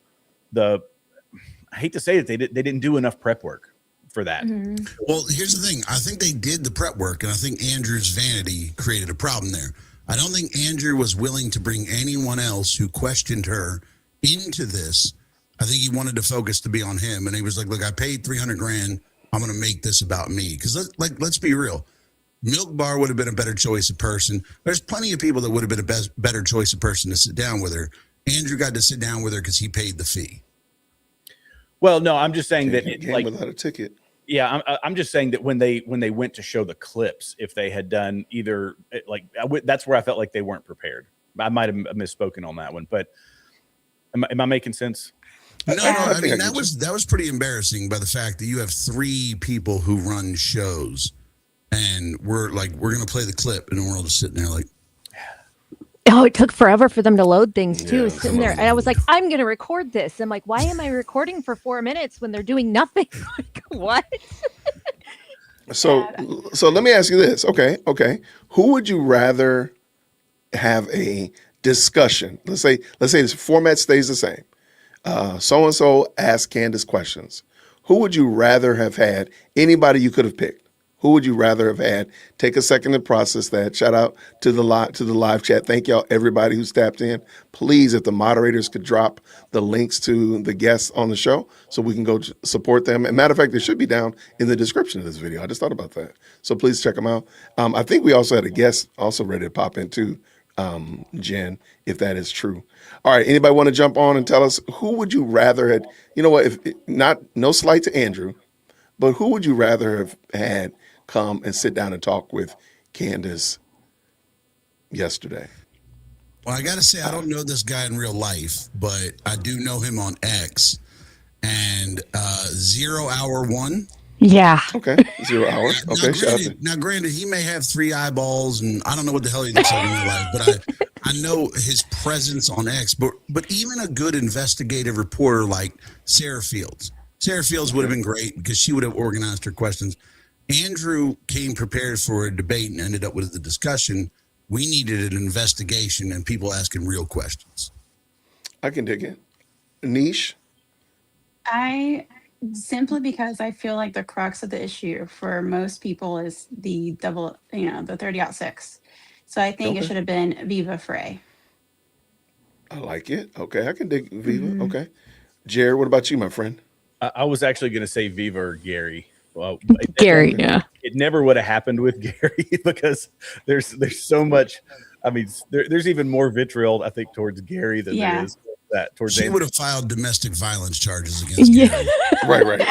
I hate to say it, they didn't do enough prep work for that. Mm-hmm. Well, here's the thing. I think they did the prep work, and I think Andrew's vanity created a problem there. I don't think Andrew was willing to bring anyone else who questioned her into this. I think he wanted the focus to be on him, and he was like, look, I paid $300,000. I'm going to make this about me. Because let's be real. Milk Bar would have been a better choice of person. There's plenty of people that would have been a better choice of person to sit down with her. Andrew got to sit down with her because he paid the fee. Well, no, I'm just saying that Came without a ticket. Yeah, I'm just saying that when they went to show the clips, if they had done either that's where I felt like they weren't prepared. I might have misspoken on that one, but am I making sense? No, I mean that was pretty embarrassing by the fact that you have 3 people who run shows, and we're gonna play the clip, and we're all just sitting there like. Oh, it took forever for them to load things too. Yeah, Sitting there, and I was like, "I'm going to record this." I'm like, "Why am I recording for 4 minutes when they're doing nothing?" Like, what? So let me ask you this. Okay. Who would you rather have a discussion? Let's say this format stays the same. So and so asked Candace questions. Who would you rather have had? Anybody you could have picked. Who would you rather have had? Take a second to process that. Shout out to the live chat. Thank y'all, everybody who's tapped in. Please, if the moderators could drop the links to the guests on the show so we can go support them. And matter of fact, they should be down in the description of this video. I just thought about that. So please check them out. I think we also had a guest also ready to pop in too, Jen, if that is true. All right, anybody want to jump on and tell us who would you rather had? You know what? No slight to Andrew, but who would you rather have had come and sit down and talk with Candace yesterday? Well, I got to say, I don't know this guy in real life, but I do know him on X. And 0 Hour 1. Yeah. Okay, 0 Hour. Okay, now, granted, he may have 3 eyeballs, and I don't know what the hell he looks like in real life, but I know his presence on X. But even a good investigative reporter like Sarah Fields would have been great because she would have organized her questions. Andrew came prepared for a debate and ended up with the discussion. We needed an investigation and people asking real questions. I can dig it. Nish? Simply because I feel like the crux of the issue for most people is the the 30-06. So I think it should have been Viva Frey. I like it. Okay, I can dig Viva. Mm-hmm. Okay. Jared, what about you, my friend? I was actually going to say Viva or Gary. Well, Gary, yeah. It never would have happened with Gary because there's so much. I mean, there's even more vitriol, I think, towards Gary than there is that towards. She would have filed domestic violence charges against Gary. Right.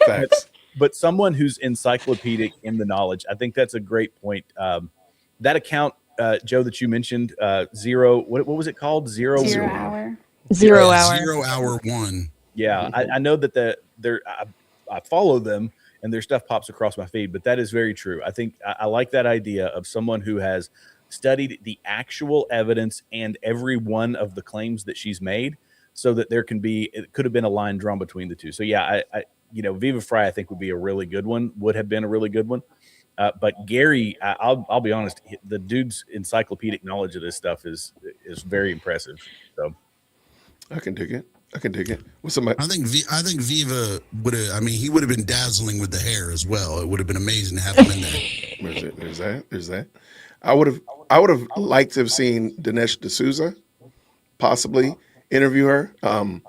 Facts. But someone who's encyclopedic in the knowledge, I think that's a great point. That account, Joe, that you mentioned, zero. What was it called? Zero Hour. 0 Hour. 0 Hour 1. Yeah, I know that I follow them and their stuff pops across my feed, but that is very true. I think I like that idea of someone who has studied the actual evidence and every one of the claims that she's made so that it could have been a line drawn between the two. So yeah, I Viva Frey, I think would have been a really good one. But Gary, I'll be honest, the dude's encyclopedic knowledge of this stuff is very impressive. So I can dig it. I think Viva would have. I mean, he would have been dazzling with the hair as well. It would have been amazing to have him in there. There's that. I would have liked to have seen Dinesh D'Souza possibly interview her. And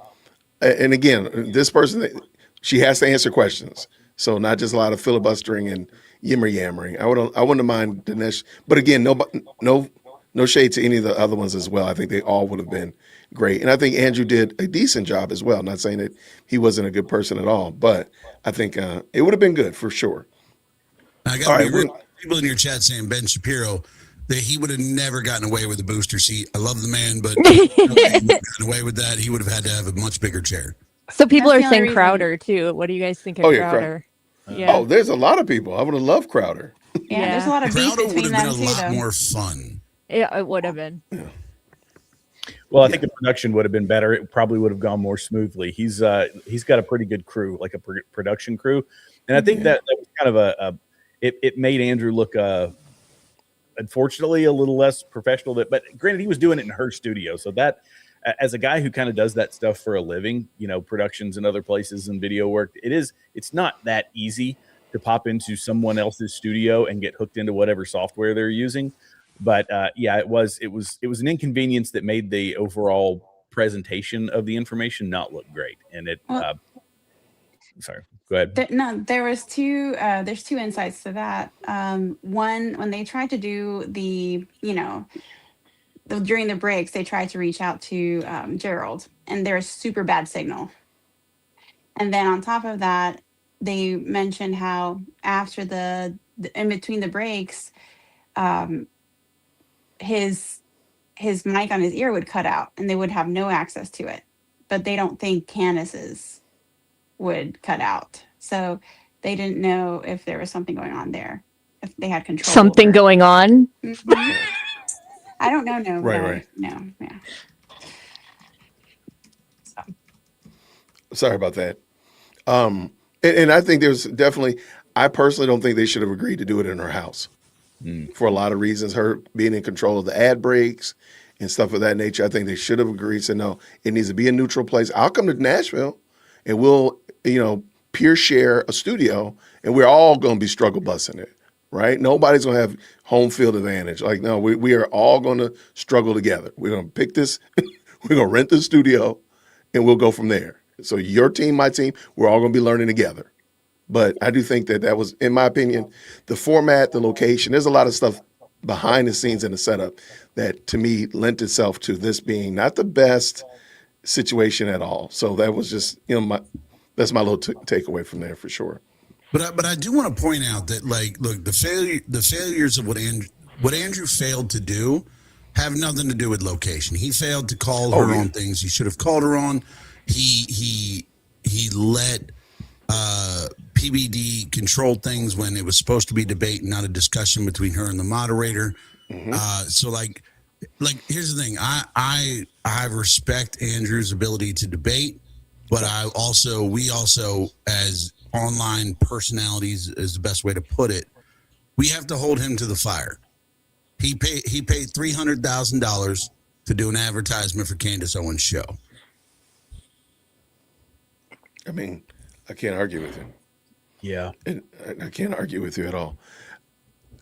again, this person, she has to answer questions, so not just a lot of filibustering and yammering. I wouldn't mind Dinesh, but again, no shade to any of the other ones as well. I think they all would have been great. And I think Andrew did a decent job as well. Not saying that he wasn't a good person at all, but I think it would have been good for sure. I got people in your chat saying Ben Shapiro, that he would have never gotten away with a booster seat. I love the man, but he would have gotten away with that. He would have had to have a much bigger chair. So people are saying Crowder too. What do you guys think of Crowder? Yeah. Oh, there's a lot of people. I would have loved Crowder. Yeah, there's a lot of beef Crowder would between have been them a too, lot though. more fun. It would have been. Well, I think the production would have been better. It probably would have gone more smoothly. He's got a pretty good crew, like a production crew, and I think that was kind of it made Andrew look unfortunately a little less professional. But granted, he was doing it in her studio, so that as a guy who kind of does that stuff for a living, productions in other places and video work, it's not that easy to pop into someone else's studio and get hooked into whatever software they're using. But it was an inconvenience that made the overall presentation of the information not look great. And it, sorry, go ahead. There's two insights to that. One, when they tried to do during the breaks, they tried to reach out to Gerald, and there's super bad signal. And then on top of that, they mentioned how after the in between the breaks, his mic on his ear would cut out and they would have no access to it. But they don't think Candace's would cut out. So they didn't know if there was something going on there, if they had control. Something going on? Mm-hmm. I don't know. No. Right. No. Yeah. So. Sorry about that. And I think there's definitely, I personally don't think they should have agreed to do it in her house for a lot of reasons. Her being in control of the ad breaks and stuff of that nature. I think they should have agreed, said, no, it needs to be a neutral place. I'll come to Nashville and we'll, peer share a studio and we're all going to be struggle busing it, right? Nobody's going to have home field advantage. Like, no, we are all going to struggle together. We're going to pick this, we're going to rent the studio and we'll go from there. So your team, my team, we're all going to be learning together. But I do think that was, in my opinion, the format, the location, there's a lot of stuff behind the scenes in the setup that to me lent itself to this being not the best situation at all. So that was just, that's my little takeaway from there for sure. But I do want to point out that, like, look, the failures of what Andrew failed to do have nothing to do with location. He failed to call her on things he should have called her on. He let PBD control things when it was supposed to be debate, not a discussion between her and the moderator. So like here's the thing. I respect Andrew's ability to debate, but we also as online personalities is the best way to put it. We have to hold him to the fire. He paid $300,000 to do an advertisement for Candace Owens' show. I mean, I can't argue with him. Yeah. I can't argue with you at all.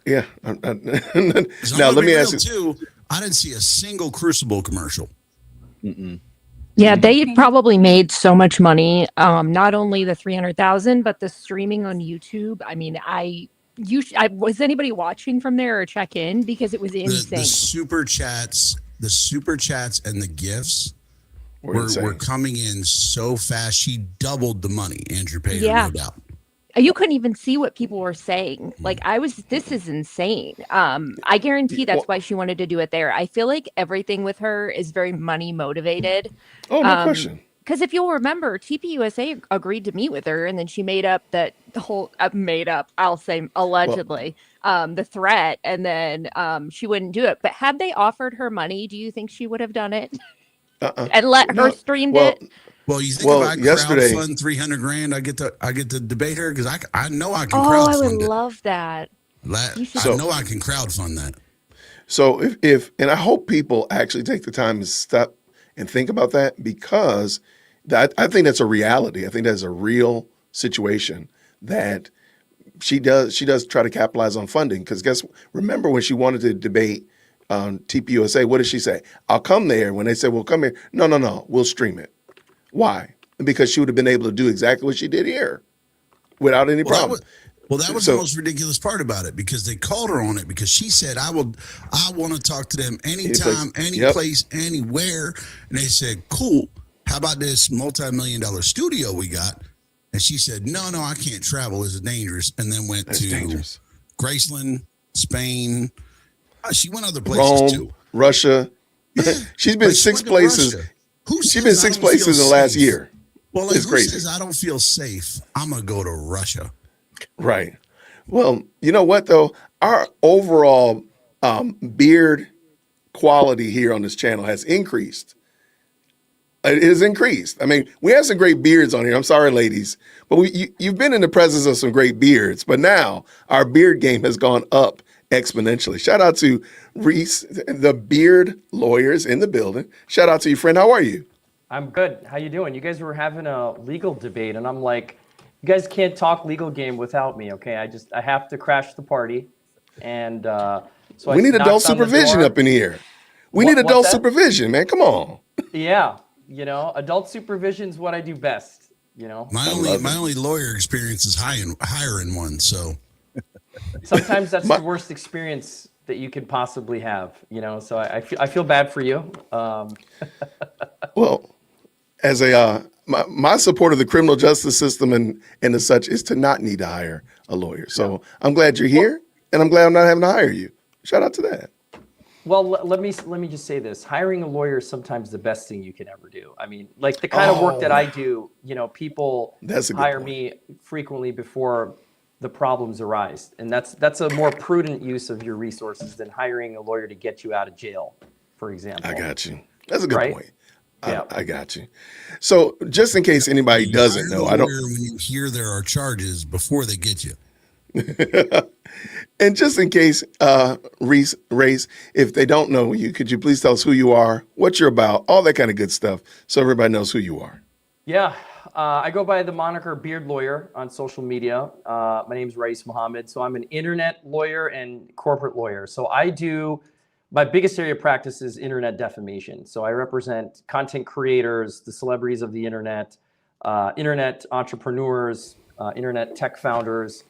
Yeah. Now, let me ask you. Too, I didn't see a single Crucible commercial. Yeah, they probably made so much money. Not only the 300,000, but the streaming on YouTube. I mean, was anybody watching from there or check in? Because it was insane. The super chats and the gifts were coming in so fast. She doubled the money Andrew paid her, no doubt. You couldn't even see what people were saying. Like, this is insane. I guarantee that's why she wanted to do it there. I feel like everything with her is very money motivated. Oh, no question. Because if you'll remember, TPUSA agreed to meet with her, and then she made up the whole I'll say allegedly, the threat, and then she wouldn't do it. But had they offered her money, do you think she would have done it? And let her streamed it? Well, you think if I crowdfund $300,000, I get to debate her because I know I can crowdfund it. I would love that. I know I can crowdfund that. So and I hope people actually take the time to stop and think about that, because I think that's a reality. I think that's a real situation that she does try to capitalize on funding. Because remember when she wanted to debate TPUSA, what did she say? I'll come there. When they said, well, come here. No, we'll stream it. Why? Because she would have been able to do exactly what she did here without any problem. That was the most ridiculous part about it, because they called her on it because she said, I want to talk to them anytime, any place, anywhere. And they said, cool. How about this multi-million-dollar studio we got? And she said, no, I can't travel. It's dangerous. And then went to Graceland, Spain. She went other places Rome, too. Russia. Yeah. She's been six places. She's been six places in the last year. Well, it's crazy. Says I don't feel safe, I'm gonna go to Russia. Right. Well, you know what though? Our overall beard quality here on this channel has increased. It has increased. I mean, we have some great beards on here. I'm sorry, ladies, but you've been in the presence of some great beards. But now our beard game has gone up exponentially. Shout out to Reese, the beard lawyers in the building. Shout out to you, friend. How are you? I'm good. How you doing? You guys were having a legal debate, and I'm like, you guys can't talk legal game without me, okay? I have to crash the party, and so we need adult knocked on the supervision door. up in here. We What- need adult what's that? supervision, man. Come on. Yeah, adult supervision is what I do best. My only lawyer experience is hiring one. So Sometimes that's the worst experience that you could possibly have. So I feel bad for you. Well, as my support of the criminal justice system and as such is to not need to hire a lawyer. So I'm glad you're here, and I'm glad I'm not having to hire you. Shout out to that. Well, let me just say this: hiring a lawyer is sometimes the best thing you can ever do. I mean, like the kind of work that I do, people That's a good hire point. me frequently before the problems arise, and that's a more prudent use of your resources than hiring a lawyer to get you out of jail, for example. I got you. That's a good Right? point. Yeah. I got you. So just in case anybody doesn't know, I don't. When you hear there are charges before they get you. And just in case, Reese, if they don't know you, could you please tell us who you are, what you're about, all that kind of good stuff, so everybody knows who you are. Yeah, I go by the moniker Beard Lawyer on social media. My name's Rais Mohammed. So I'm an internet lawyer and corporate lawyer. So my biggest area of practice is internet defamation. So I represent content creators, the celebrities of the internet, internet entrepreneurs, internet tech founders.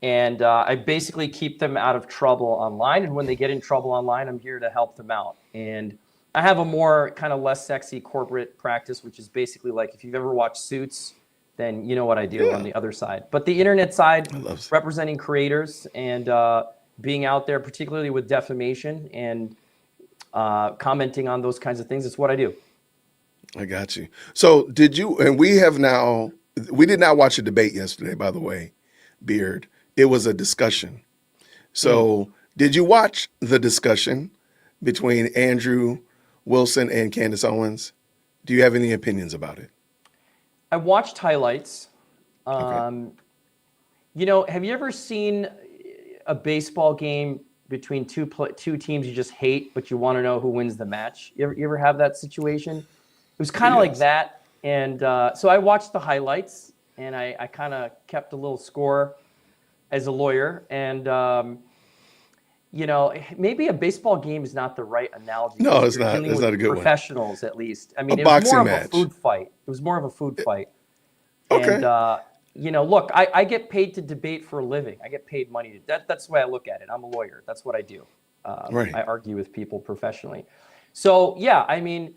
And I basically keep them out of trouble online. And when they get in trouble online, I'm here to help them out. And I have a more kind of less sexy corporate practice, which is basically like if you've ever watched Suits, then you know what I do on the other side. But the internet side, representing creators and being out there, particularly with defamation and commenting on those kinds of things, is what I do. I got you. So did you, and we did not watch a debate yesterday, by the way, Beard. It was a discussion. So did you watch the discussion between Andrew Wilson and Candace Owens? Do you have any opinions about it? I watched highlights. Okay. Have you ever seen a baseball game between two teams you just hate, but you want to know who wins the match? You ever have that situation? It was kind of like that. And so I watched the highlights, and I kind of kept a little score as a lawyer. And, maybe a baseball game is not the right analogy. No, it's You're not. dealing It's with not a good one. professionals, at least. I mean, A it was boxing more of match. a food fight. It was more of a food fight. Okay. And, look, I get paid to debate for a living. I get paid money. That's the way I look at it. I'm a lawyer. That's what I do. Right. I argue with people professionally. So, yeah, I mean,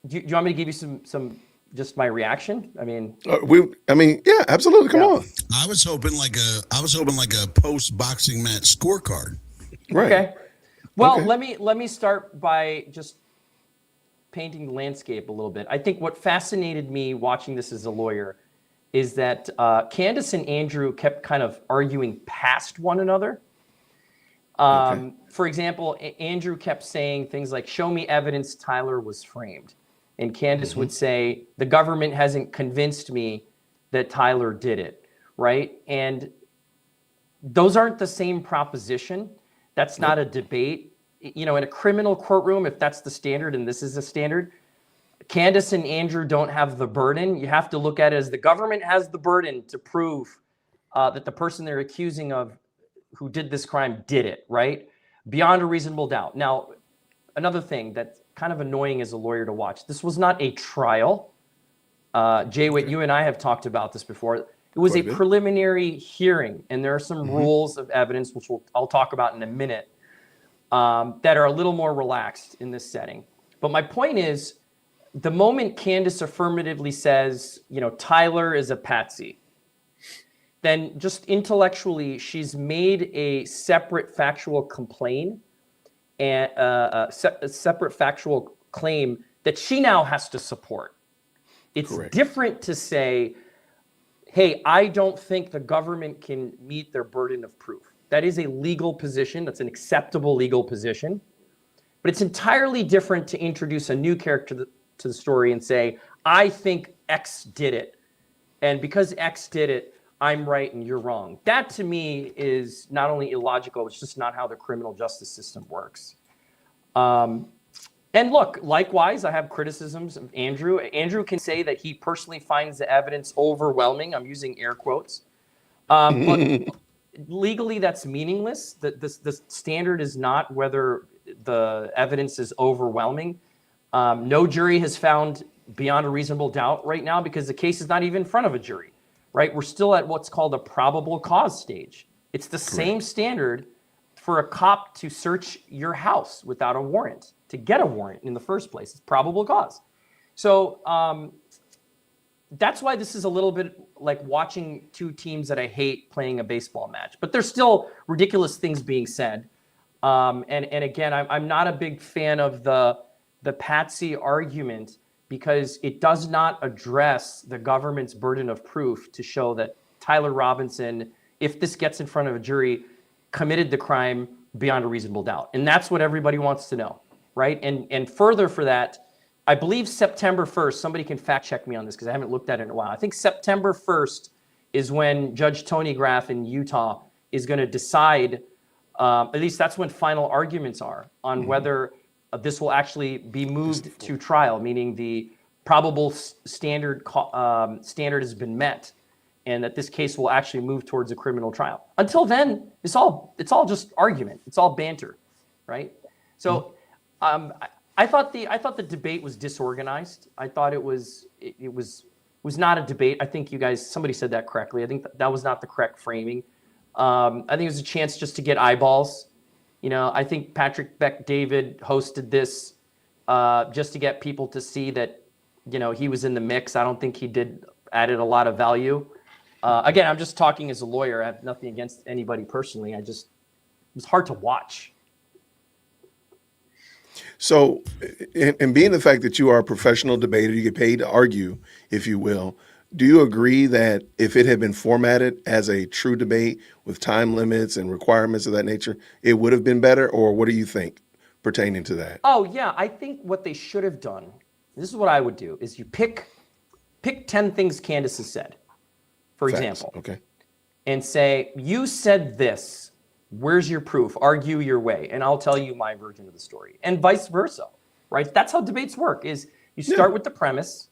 do you want me to give you some just my reaction? I mean, yeah, absolutely. Come on. I was hoping like a post boxing match scorecard. Right. okay. Well, Okay. let me start by just painting the landscape a little bit. I think what fascinated me watching this as a lawyer is that Candace and Andrew kept kind of arguing past one another. For example, Andrew kept saying things like, "Show me evidence Tyler was framed." And Candace would say, "The government hasn't convinced me that Tyler did it," right? And those aren't the same proposition. That's not a debate. In a criminal courtroom, if that's the standard and this is the standard, Candace and Andrew don't have the burden. You have to look at it as the government has the burden to prove that the person they're accusing of who did this crime did it, right? Beyond a reasonable doubt. Now, another thing that's kind of annoying as a lawyer to watch, this was not a trial. JWhit, you and I have talked about this before. It was a preliminary hearing, and there are some rules of evidence, which I'll talk about in a minute, that are a little more relaxed in this setting. But my point is, the moment Candace affirmatively says, Tyler is a patsy, then just intellectually, she's made a separate factual claim and a separate factual claim that she now has to support. It's Correct. different to say, hey, I don't think the government can meet their burden of proof. That is a legal position. That's an acceptable legal position. But it's entirely different to introduce a new character to the story and say, I think X did it. And because X did it, I'm right and you're wrong. That to me is not only illogical, it's just not how the criminal justice system works. And look, likewise, I have criticisms of Andrew. Andrew can say that he personally finds the evidence overwhelming. I'm using air quotes. But legally, that's meaningless. The standard is not whether the evidence is overwhelming. No jury has found beyond a reasonable doubt right now because the case is not even in front of a jury, right? We're still at what's called a probable cause stage. It's the same standard for a cop to search your house without a warrant, to get a warrant in the first place. It's probable cause. So that's why this is a little bit like watching two teams that I hate playing a baseball match. But there's still ridiculous things being said. And again, I'm not a big fan of the patsy argument because it does not address the government's burden of proof to show that Tyler Robinson, if this gets in front of a jury, committed the crime beyond a reasonable doubt. And that's what everybody wants to know, right? And further for that, I believe September 1st, somebody can fact check me on this because I haven't looked at it in a while. I think September 1st is when Judge Tony Graff in Utah is going to decide, at least that's when final arguments are on whether this will actually be moved to trial, meaning the probable standard has been met and that this case will actually move towards a criminal trial. Until then, it's all just argument. It's all banter, right? So I thought the debate was disorganized. I thought it was not a debate. I think you guys, somebody said that correctly. I think that was not the correct framing. I think it was a chance just to get eyeballs. You know, I think Patrick Beck-David hosted this just to get people to see that, you know, he was in the mix. I don't think he added a lot of value. Again, I'm just talking as a lawyer. I have nothing against anybody personally. It was hard to watch. So, and being the fact that you are a professional debater, you get paid to argue, if you will, do you agree that if it had been formatted as a true debate with time limits and requirements of that nature, it would have been better? Or what do you think pertaining to that? Oh, yeah. I think what they should have done, this is what I would do, is you pick 10 things Candace has said, for example. Okay. And say, you said this. Where's your proof? Argue your way, and I'll tell you my version of the story. And vice versa, right? That's how debates work, is you start with the premise,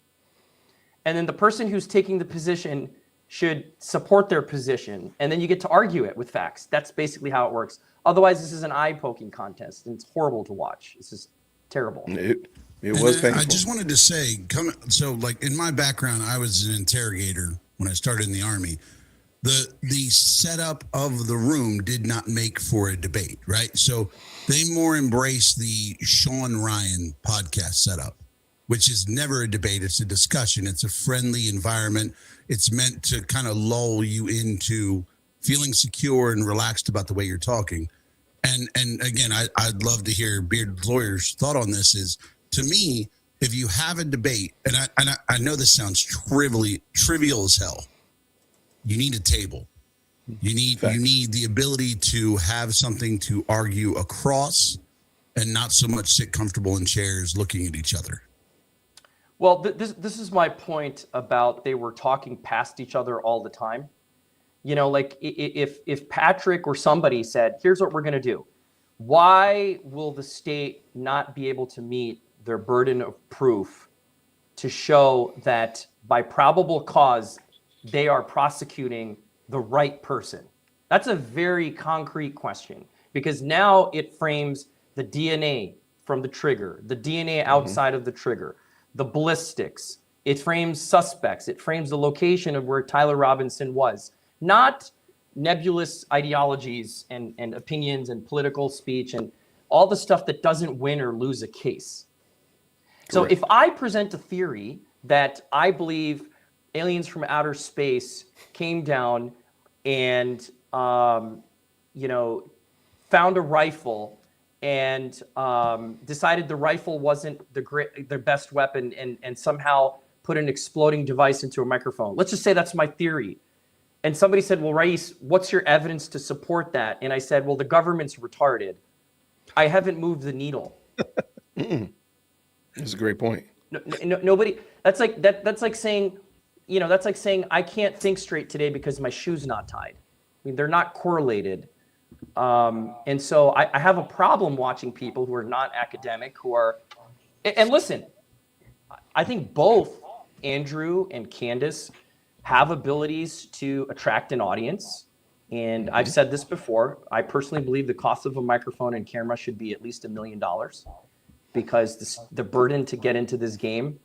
and then the person who's taking the position should support their position, and then you get to argue it with facts. That's basically how it works. Otherwise, this is an eye-poking contest, and it's horrible to watch. This is terrible. It was painful. I just wanted to say, so like in my background, I was an interrogator when I started in the Army. The setup of the room did not make for a debate, right? So they more embrace the Sean Ryan podcast setup, which is never a debate. It's a discussion. It's a friendly environment. It's meant to kind of lull you into feeling secure and relaxed about the way you're talking. And again, I'd love to hear Bearded Lawyer's thought on this. Is, to me, if you have a debate, and I know this sounds trivial as hell, you need a table. You need the ability to have something to argue across and not so much sit comfortable in chairs looking at each other. Well, this is my point about they were talking past each other all the time. You know, like if Patrick or somebody said, here's what we're going to do. Why will the state not be able to meet their burden of proof to show that by probable cause they are prosecuting the right person? That's a very concrete question, because now it frames the DNA from the trigger, the DNA outside of the trigger, the ballistics. It frames suspects. It frames the location of where Tyler Robinson was, not nebulous ideologies and opinions and political speech and all the stuff that doesn't win or lose a case. So if I present a theory that I believe aliens from outer space came down and, you know, found a rifle and decided the rifle wasn't the best weapon and somehow put an exploding device into a microphone. Let's just say that's my theory. And somebody said, well, Rais, what's your evidence to support that? And I said, well, the government's retarded. I haven't moved the needle. That's a great point. Nobody, that's like saying, that's like saying I can't think straight today because my shoe's not tied. I mean, they're not correlated. And so I have a problem watching people who are not academic, who are, and listen, I think both Andrew and Candace have abilities to attract an audience. And I've said this before, I personally believe the cost of a microphone and camera should be at least $1 million, because the burden to get into this game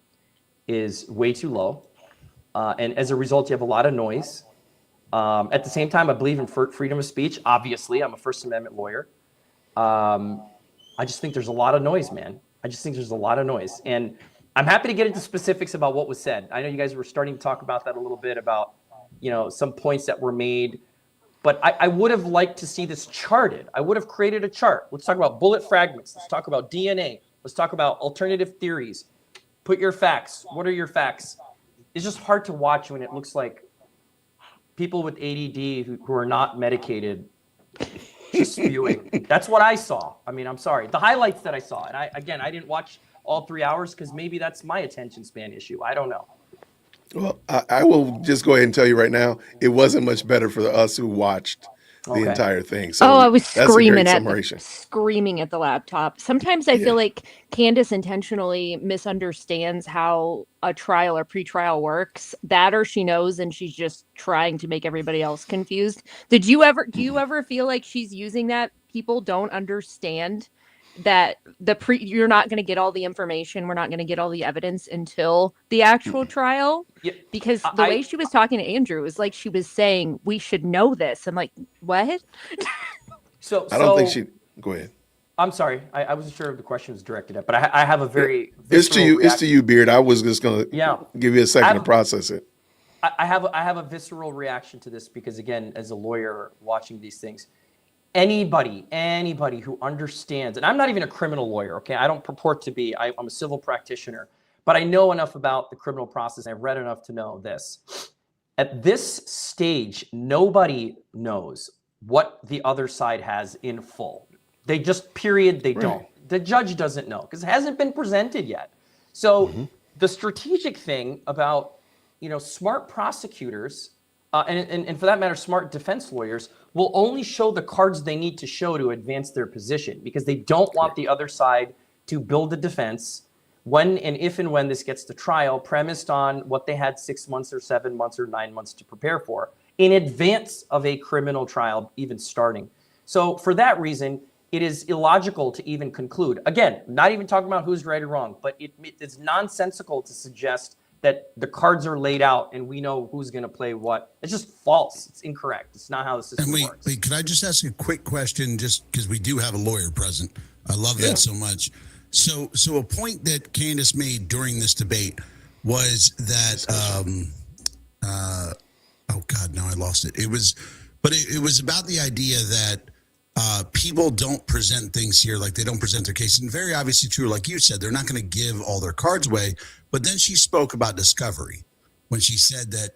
is way too low. And as a result, you have a lot of noise. At the same time, I believe in freedom of speech. Obviously, I'm a First Amendment lawyer. I just think there's a lot of noise, man. I just think there's a lot of noise. And I'm happy to get into specifics about what was said. I know you guys were starting to talk about that a little bit, about some points that were made. But I would have liked to see this charted. I would have created a chart. Let's talk about bullet fragments. Let's talk about DNA. Let's talk about alternative theories. Put your facts. What are your facts? It's just hard to watch when it looks like people with ADD who are not medicated just spewing. That's what I saw. I mean, I'm sorry. The highlights that I saw. And I didn't watch all 3 hours because maybe that's my attention span issue. I don't know. Well, I will just go ahead and tell you right now, it wasn't much better for us who watched the entire thing. So I was screaming screaming at the laptop. Sometimes I feel like Candace intentionally misunderstands how a trial or pretrial works. That, or she knows and she's just trying to make everybody else confused. Do you ever feel like she's using that? People don't understand that you're not going to get all the information. We're not going to get all the evidence until the actual trial. Yeah, because the way she was talking to Andrew was like she was saying we should know this. I'm like, what? So I don't think she. Go ahead. I'm sorry. I wasn't sure if the question was directed at, but I have a very it's to you. It's to you, Beard. I was just going to give you a second to process it. I have a visceral reaction to this because, again, as a lawyer watching these things, anybody who understands, and I'm not even a criminal lawyer, okay? I don't purport to be. I'm a civil practitioner, but I know enough about the criminal process. I've read enough to know this. At this stage, nobody knows what the other side has in full. They just, period, they don't. The judge doesn't know because it hasn't been presented yet. So the strategic thing about, smart prosecutors, and for that matter, smart defense lawyers will only show the cards they need to show to advance their position because they don't want the other side to build a defense when and if and when this gets to trial premised on what they had 6 months or 7 months or 9 months to prepare for in advance of a criminal trial even starting. So for that reason, it is illogical to even conclude. Again, not even talking about who's right or wrong, but it's nonsensical to suggest that the cards are laid out and we know who's going to play what. It's just false. It's incorrect. It's not how the system works. Wait, could I just ask a quick question, just because we do have a lawyer present? I love that so much. So a point that Candace made during this debate was that, oh God, now I lost it. It was about the idea that people don't present things here like they don't present their case. And very obviously true, like you said, they're not going to give all their cards away. But then she spoke about discovery when she said that,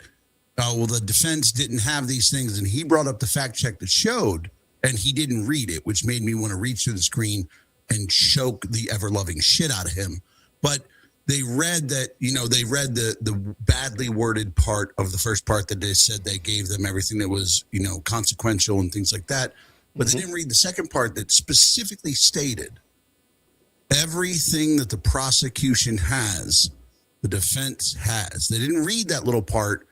the defense didn't have these things. And he brought up the fact check that showed, and he didn't read it, which made me want to reach through the screen and choke the ever-loving shit out of him. But they read that, they read the badly worded part of the first part that they said they gave them everything that was, consequential and things like that. But they didn't read the second part that specifically stated everything that the prosecution has, the defense has. They didn't read that little part.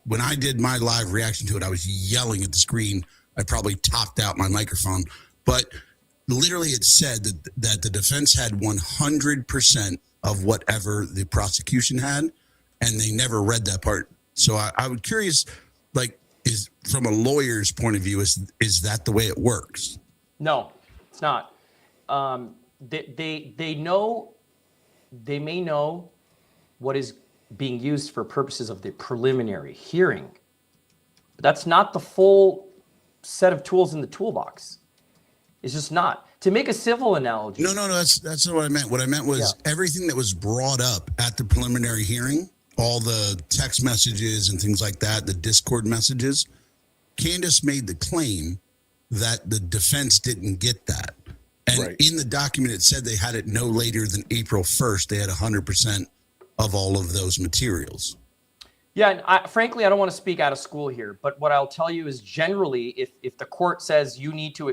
When I did my live reaction to it, I was yelling at the screen. I probably topped out my microphone, but literally it said that the defense had 100% of whatever the prosecution had, and they never read that part. So I was curious, is from a lawyer's point of view, is that the way it works? No, it's not. They may know what is being used for purposes of the preliminary hearing, but that's not the full set of tools in the toolbox. It's just not. To make a civil analogy. No. That's not what I meant. What I meant was everything that was brought up at the preliminary hearing, all the text messages and things like that, the Discord messages. Candace made the claim that the defense didn't get that. And in the document, it said they had it no later than April 1st. They had 100% of all of those materials. Yeah, and frankly, I don't want to speak out of school here, but what I'll tell you is generally, if the court says you need to,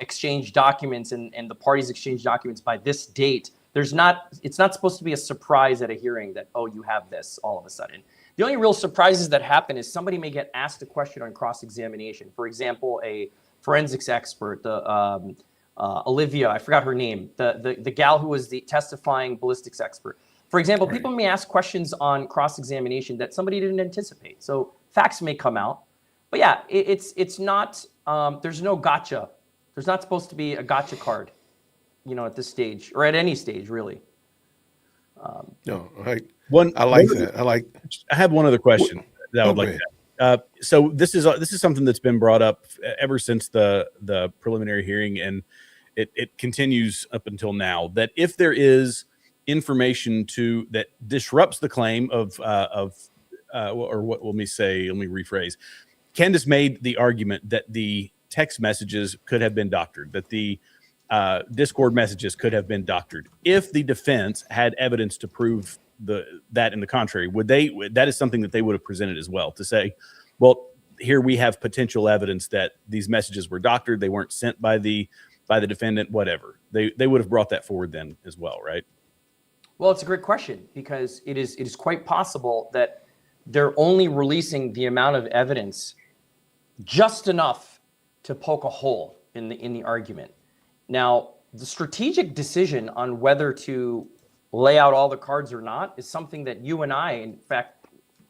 exchange documents and the parties exchange documents by this date, it's not supposed to be a surprise at a hearing that, oh, you have this all of a sudden. The only real surprises that happen is somebody may get asked a question on cross-examination. For example, a forensics expert, Olivia, I forgot her name, the gal who was the testifying ballistics expert. For example, people may ask questions on cross-examination that somebody didn't anticipate. So facts may come out. But yeah, it's not, there's no gotcha. There's not supposed to be a gotcha card, at this stage or at any stage, really. No, I like that. I have one other question that I would like to ask. So this is something that's been brought up ever since the preliminary hearing, and it continues up until now, that if there is information that disrupts the claim or what let me rephrase. Candace made the argument that the text messages could have been doctored, that the Discord messages could have been doctored. If the defense had evidence to prove that in the contrary, that is something that they would have presented as well, to say, well, here we have potential evidence that these messages were doctored, they weren't sent by the defendant, whatever. They would have brought that forward then as well, right? Well, it's a great question, because it is quite possible that they're only releasing the amount of evidence just enough to poke a hole in the argument. Now, the strategic decision on whether to lay out all the cards or not is something that you and I, in fact,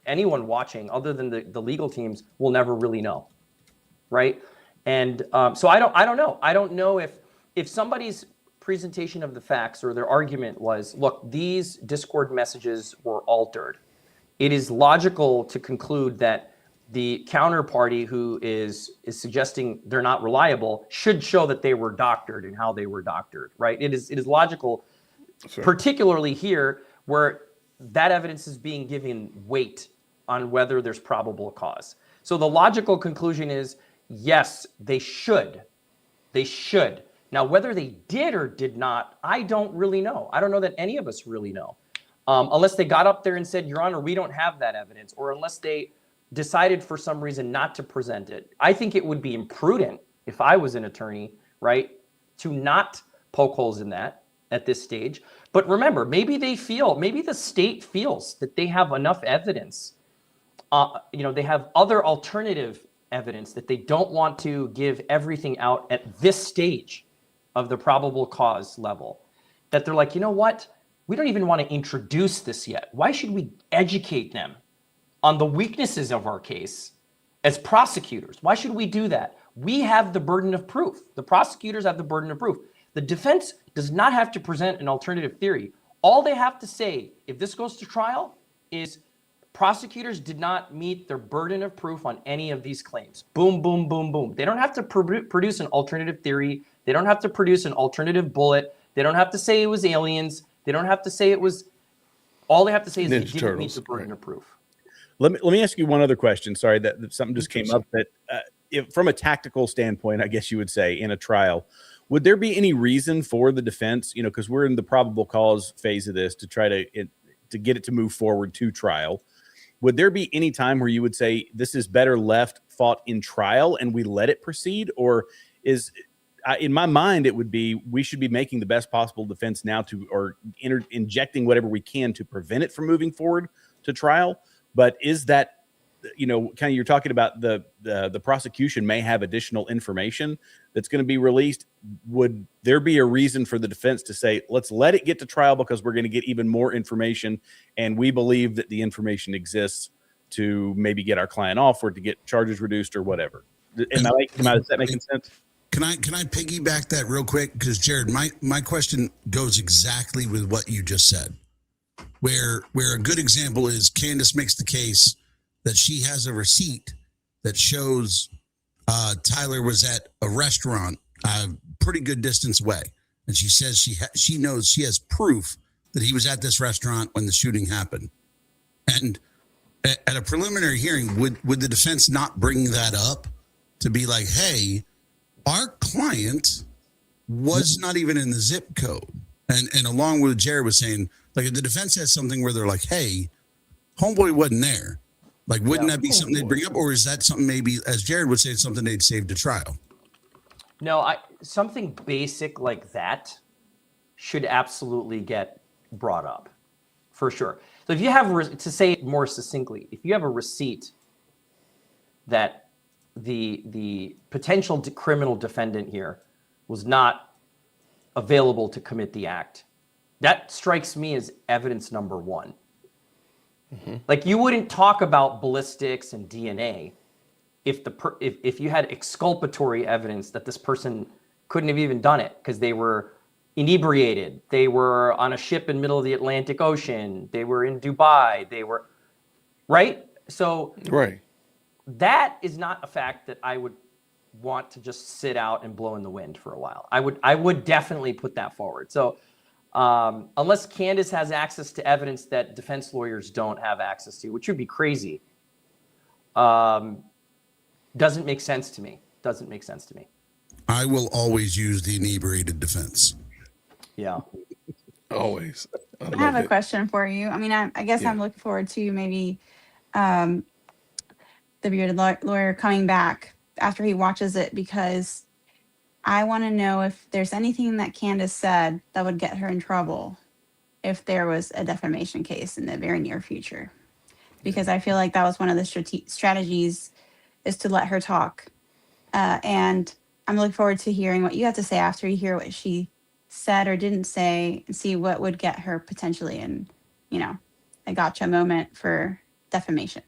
anyone watching other than the legal teams, will never really know, right? And so I don't know. I don't know if somebody's presentation of the facts or their argument was, look, these Discord messages were altered. It is logical to conclude that the counterparty who is suggesting they're not reliable should show that they were doctored and how they were doctored, right? It is logical, particularly here where that evidence is being given weight on whether there's probable cause. So the logical conclusion is, yes, they should. They should. Now, whether they did or did not, I don't really know. I don't know that any of us really know. Unless they got up there and said, Your Honor, we don't have that evidence, or unless they decided for some reason not to present it. I think it would be imprudent if I was an attorney, right, to not poke holes in that at this stage. But remember, maybe the state feels that they have enough evidence. They have other alternative evidence that they don't want to give everything out at this stage of the probable cause level, that they're like, you know what? We don't even want to introduce this yet. Why should we educate them on the weaknesses of our case as prosecutors? Why should we do that? We have the burden of proof. The prosecutors have the burden of proof. The defense does not have to present an alternative theory. All they have to say, if this goes to trial, is prosecutors did not meet their burden of proof on any of these claims. Boom, boom, boom, boom. They don't have to produce an alternative theory. They don't have to produce an alternative bullet. They don't have to say it was aliens. They don't have to say it was. All they have to say is they didn't meet the burden of proof. Let me ask you one other question. Sorry that something just came up. That if, from a tactical standpoint, I guess you would say, in a trial, would there be any reason for the defense, because we're in the probable cause phase of this, to try to get it to move forward to trial? Would there be any time where you would say this is better fought in trial and we let it proceed? Or in my mind, it would be, we should be making the best possible defense now or injecting whatever we can to prevent it from moving forward to trial. But is that, kind of, you're talking about the prosecution may have additional information that's going to be released. Would there be a reason for the defense to say, let's let it get to trial because we're going to get even more information, and we believe that the information exists to maybe get our client off or to get charges reduced or whatever? Is that making sense? Can I piggyback that real quick? Because Jared, my question goes exactly with what you just said. Where a good example is Candace makes the case that she has a receipt that shows Tyler was at a restaurant pretty good distance away. And she says she knows she has proof that he was at this restaurant when the shooting happened. And at a preliminary hearing, would the defense not bring that up to be like, hey, our client was not even in the zip code? And along with Jared was saying, like, if the defense has something where they're like, hey, homeboy wasn't there, like, wouldn't that be something they'd bring up? Or is that something maybe, as Jared would say, it's something they'd save to trial? No, something basic like that should absolutely get brought up, for sure. So if you have, to say it more succinctly, if you have a receipt that the potential criminal defendant here was not available to commit the act, that strikes me as evidence number one. Mm-hmm. Like, you wouldn't talk about ballistics and DNA if you had exculpatory evidence that this person couldn't have even done it because they were inebriated, they were on a ship in the middle of the Atlantic Ocean, they were in Dubai, they were, right? So right. That is not a fact that I would want to just sit out and blow in the wind for a while. I would definitely put that forward. So unless Candace has access to evidence that defense lawyers don't have access to, which would be crazy, doesn't make sense to me. Doesn't make sense to me. I will always use the inebriated defense. Yeah. Always. I have a question for you. I mean, I guess I'm looking forward to maybe the bearded lawyer coming back after he watches it, because I want to know if there's anything that Candace said that would get her in trouble if there was a defamation case in the very near future. Because I feel like that was one of the strategies, is to let her talk. And I'm looking forward to hearing what you have to say after you hear what she said or didn't say, and see what would get her potentially in, a gotcha moment for defamation.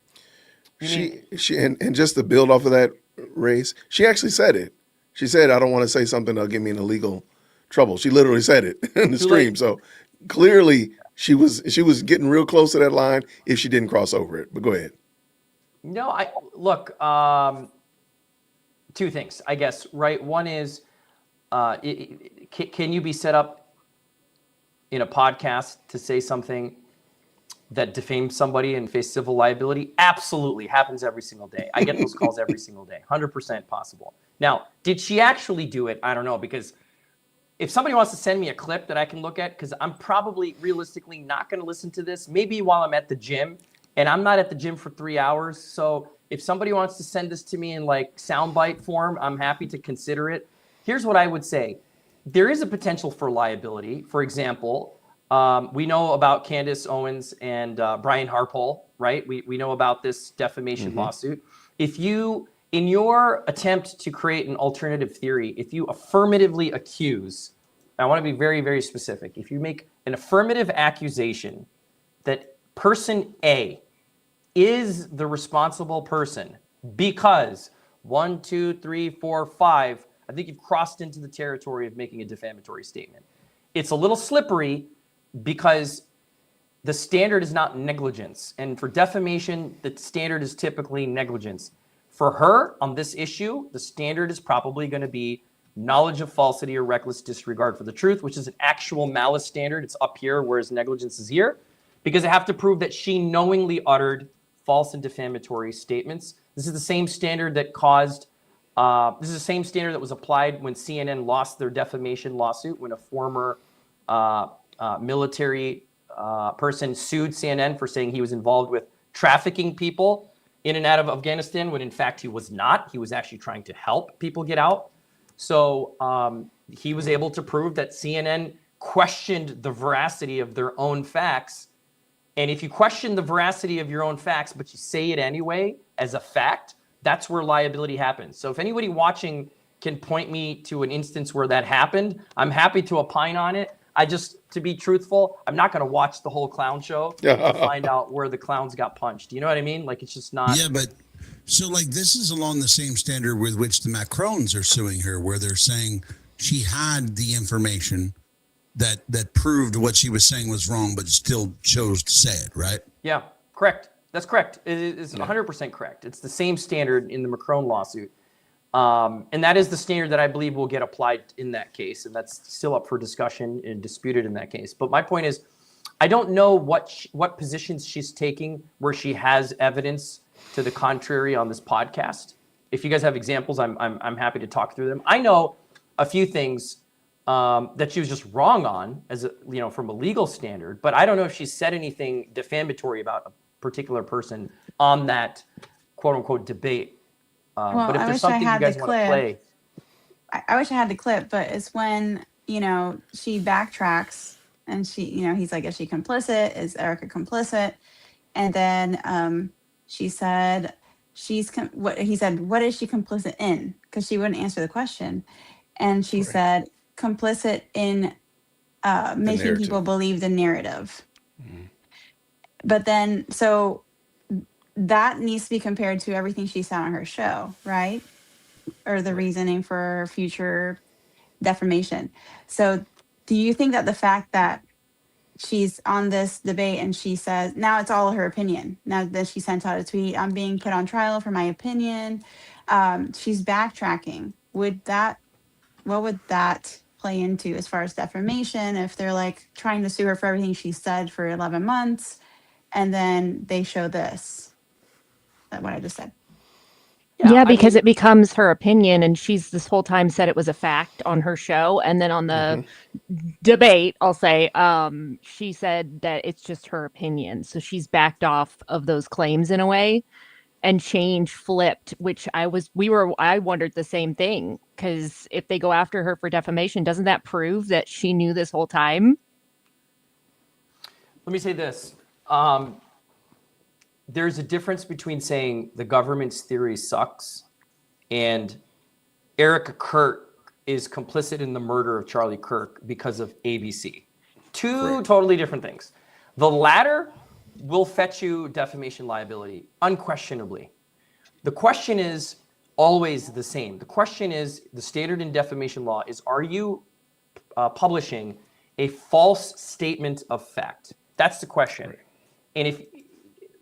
She and just to build off of that, Race, she actually said it. She said, I don't want to say something that'll get me in illegal trouble. She literally said it in the stream. So clearly she was getting real close to that line if she didn't cross over it. But go ahead. No, look, two things, I guess, right? One is, can you be set up in a podcast to say something that defames somebody and face civil liability? Absolutely. Happens every single day. I get those calls every single day. 100% possible. Now, did she actually do it? I don't know, because if somebody wants to send me a clip that I can look at, because I'm probably realistically not going to listen to this, maybe while I'm at the gym, and I'm not at the gym for 3 hours. So if somebody wants to send this to me in like soundbite form, I'm happy to consider it. Here's what I would say. There is a potential for liability. For example, we know about Candace Owens and Brian Harpole, right? We know about this defamation lawsuit. If you, in your attempt to create an alternative theory, if you affirmatively accuse, I want to be very, very specific. If you make an affirmative accusation that person A is the responsible person because 1, 2, 3, 4, 5, I think you've crossed into the territory of making a defamatory statement. It's a little slippery because the standard is not negligence. And for defamation, the standard is typically negligence. For her, on this issue, the standard is probably going to be knowledge of falsity or reckless disregard for the truth, which is an actual malice standard. It's up here, whereas negligence is here, because I have to prove that she knowingly uttered false and defamatory statements. This is the same standard that caused, this is the same standard that was applied when CNN lost their defamation lawsuit, when a former military person sued CNN for saying he was involved with trafficking people in and out of Afghanistan, when in fact he was not. He was actually trying to help people get out. So he was able to prove that CNN questioned the veracity of their own facts. And if you question the veracity of your own facts, but you say it anyway as a fact, that's where liability happens. So if anybody watching can point me to an instance where that happened, I'm happy to opine on it. I just, to be truthful, I'm not going to watch the whole clown show to find out where the clowns got punched. You know what I mean? Like, it's just not. Yeah, but so like this is along the same standard with which the Macrons are suing her, where they're saying she had the information that proved what she was saying was wrong, but still chose to say it, right? Yeah, correct. That's correct. It's 100% correct. It's the same standard in the Macron lawsuit. And that is the standard that I believe will get applied in that case. And that's still up for discussion and disputed in that case. But my point is, I don't know what positions she's taking where she has evidence to the contrary on this podcast. If you guys have examples, I'm happy to talk through them. I know a few things that she was just wrong on, as from a legal standard. But I don't know if she said anything defamatory about a particular person on that quote unquote debate. But if there's something you guys want to play, I wish I had the clip. But it's when she backtracks and he's like, is she complicit? Is Erica complicit? And then she said what he said. What is she complicit in? Because she wouldn't answer the question, and she said complicit in making people believe the narrative. Mm-hmm. But then that needs to be compared to everything she said on her show, right? Or the reasoning for future defamation. So do you think that the fact that she's on this debate and she says, now it's all her opinion. Now that she sent out a tweet, I'm being put on trial for my opinion. She's backtracking. What would that play into as far as defamation? If they're like trying to sue her for everything she said for 11 months and then they show this, what I just said. Yeah, because it becomes her opinion, and she's this whole time said it was a fact on her show, and then on the debate, I'll say, she said that it's just her opinion. So she's backed off of those claims in a way, and flipped, which I wondered the same thing, because if they go after her for defamation, doesn't that prove that she knew this whole time? Let me say this. There's a difference between saying the government's theory sucks and Erica Kirk is complicit in the murder of Charlie Kirk because of ABC. Two totally different things. The latter will fetch you defamation liability, unquestionably. The question is always the same. The question is, the standard in defamation law is, are you publishing a false statement of fact? That's the question. And if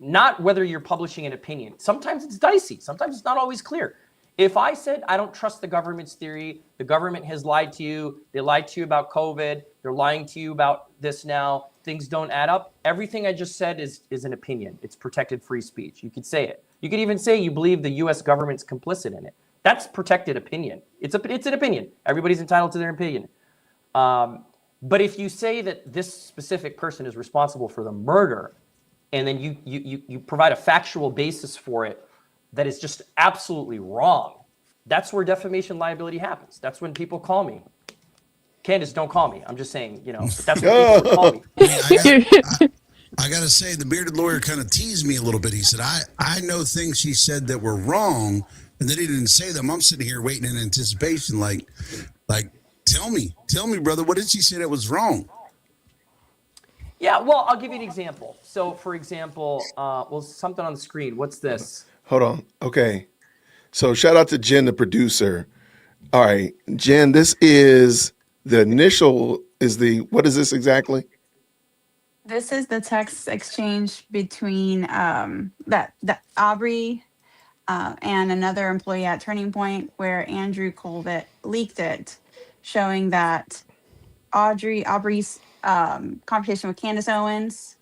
not whether you're publishing an opinion. Sometimes it's dicey. Sometimes it's not always clear. If I said, I don't trust the government's theory, the government has lied to you, they lied to you about COVID, they're lying to you about this now, things don't add up. Everything I just said is an opinion. It's protected free speech. You could say it. You could even say you believe the US government's complicit in it. That's protected opinion. It's an opinion. Everybody's entitled to their opinion. But if you say that this specific person is responsible for the murder, and then you provide a factual basis for it that is just absolutely wrong, that's where defamation liability happens. That's when people call me. Candace, don't call me. I'm just saying, that's when people call me. I got to say, the bearded lawyer kind of teased me a little bit. He said, I know things she said that were wrong, and then he didn't say them. I'm sitting here waiting in anticipation, like, tell me, brother, what did she say that was wrong? Yeah, well, I'll give you an example. So, for example, something on the screen. What's this? Hold on. Okay. So shout out to Jen, the producer. All right, Jen, this is the initial, what is this exactly? This is the text exchange between that Aubrey and another employee at Turning Point, where Andrew Colvett leaked it, showing that Aubrey's conversation with Candace Owens.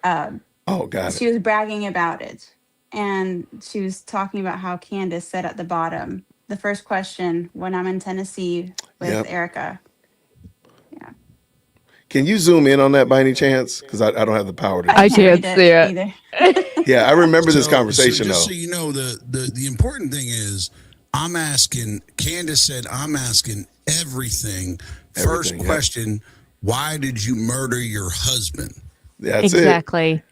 Got it. She was bragging about it. And she was talking about how Candace said at the bottom, the first question, when I'm in Tennessee with Erica. Yeah. Can you zoom in on that by any chance? Because I don't have the power to. I can't see it either. Yeah, I remember this conversation just though. So you know, the important thing is, I'm asking, Candace said, I'm asking everything. First question, why did you murder your husband? That's exactly.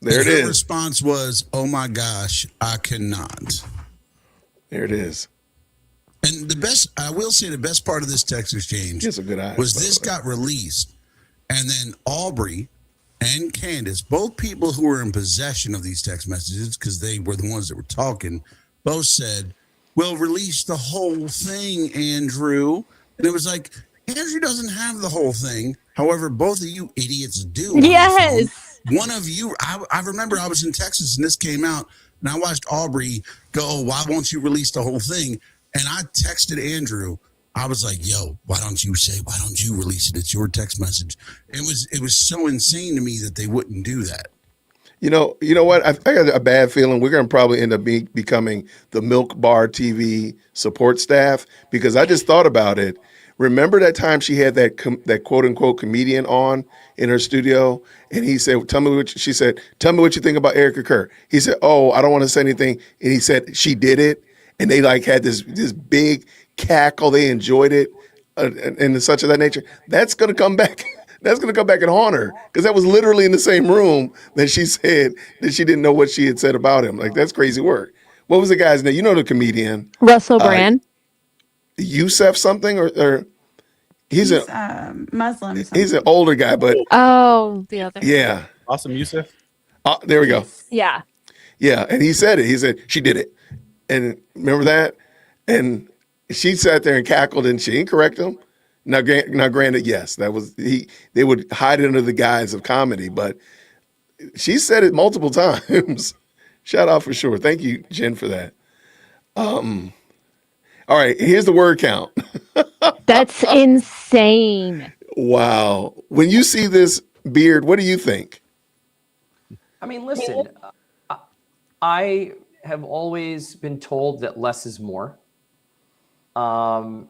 There it is. Her response was, oh my gosh, I cannot. There it is. And I will say the best part of this text exchange was this got released. And then Aubrey and Candace, both people who were in possession of these text messages, because they were the ones that were talking, both said, well, release the whole thing, Andrew. And it was like, Andrew doesn't have the whole thing. However, both of you idiots do. Yes. One of you, I remember I was in Texas and this came out. And I watched Aubrey go, oh, why won't you release the whole thing? And I texted Andrew. I was like, yo, why don't you release it? It's your text message. It was so insane to me that they wouldn't do that. You know what? I got a bad feeling we're going to probably end up becoming the Milk Bar TV support staff, because I just thought about it. Remember that time she had that quote unquote comedian on in her studio, and he said, she said, tell me what you think about Erica Kerr. He said, oh, I don't want to say anything. And he said, she did it. And they like had this big cackle. They enjoyed it and such of that nature. That's going to come back. That's going to come back and haunt her, because that was literally in the same room that she said that she didn't know what she had said about him. Like, that's crazy work. What was the guy's name? You know, the comedian. Russell Brand. Yusef something or he's a Muslim. He's an older guy, but the other. yeah. Awesome, Yusuf. There we go. Yeah. Yeah, and he said it. He said she did it, and remember that. And she sat there and cackled, and she didn't correct him. Now, granted, yes, that was they would hide it under the guise of comedy, but she said it multiple times. Shout out for sure. Thank you, Jen, for that. All right, here's the word count. That's insane. Wow. When you see this beard, what do you think? I mean, listen, I have always been told that less is more. I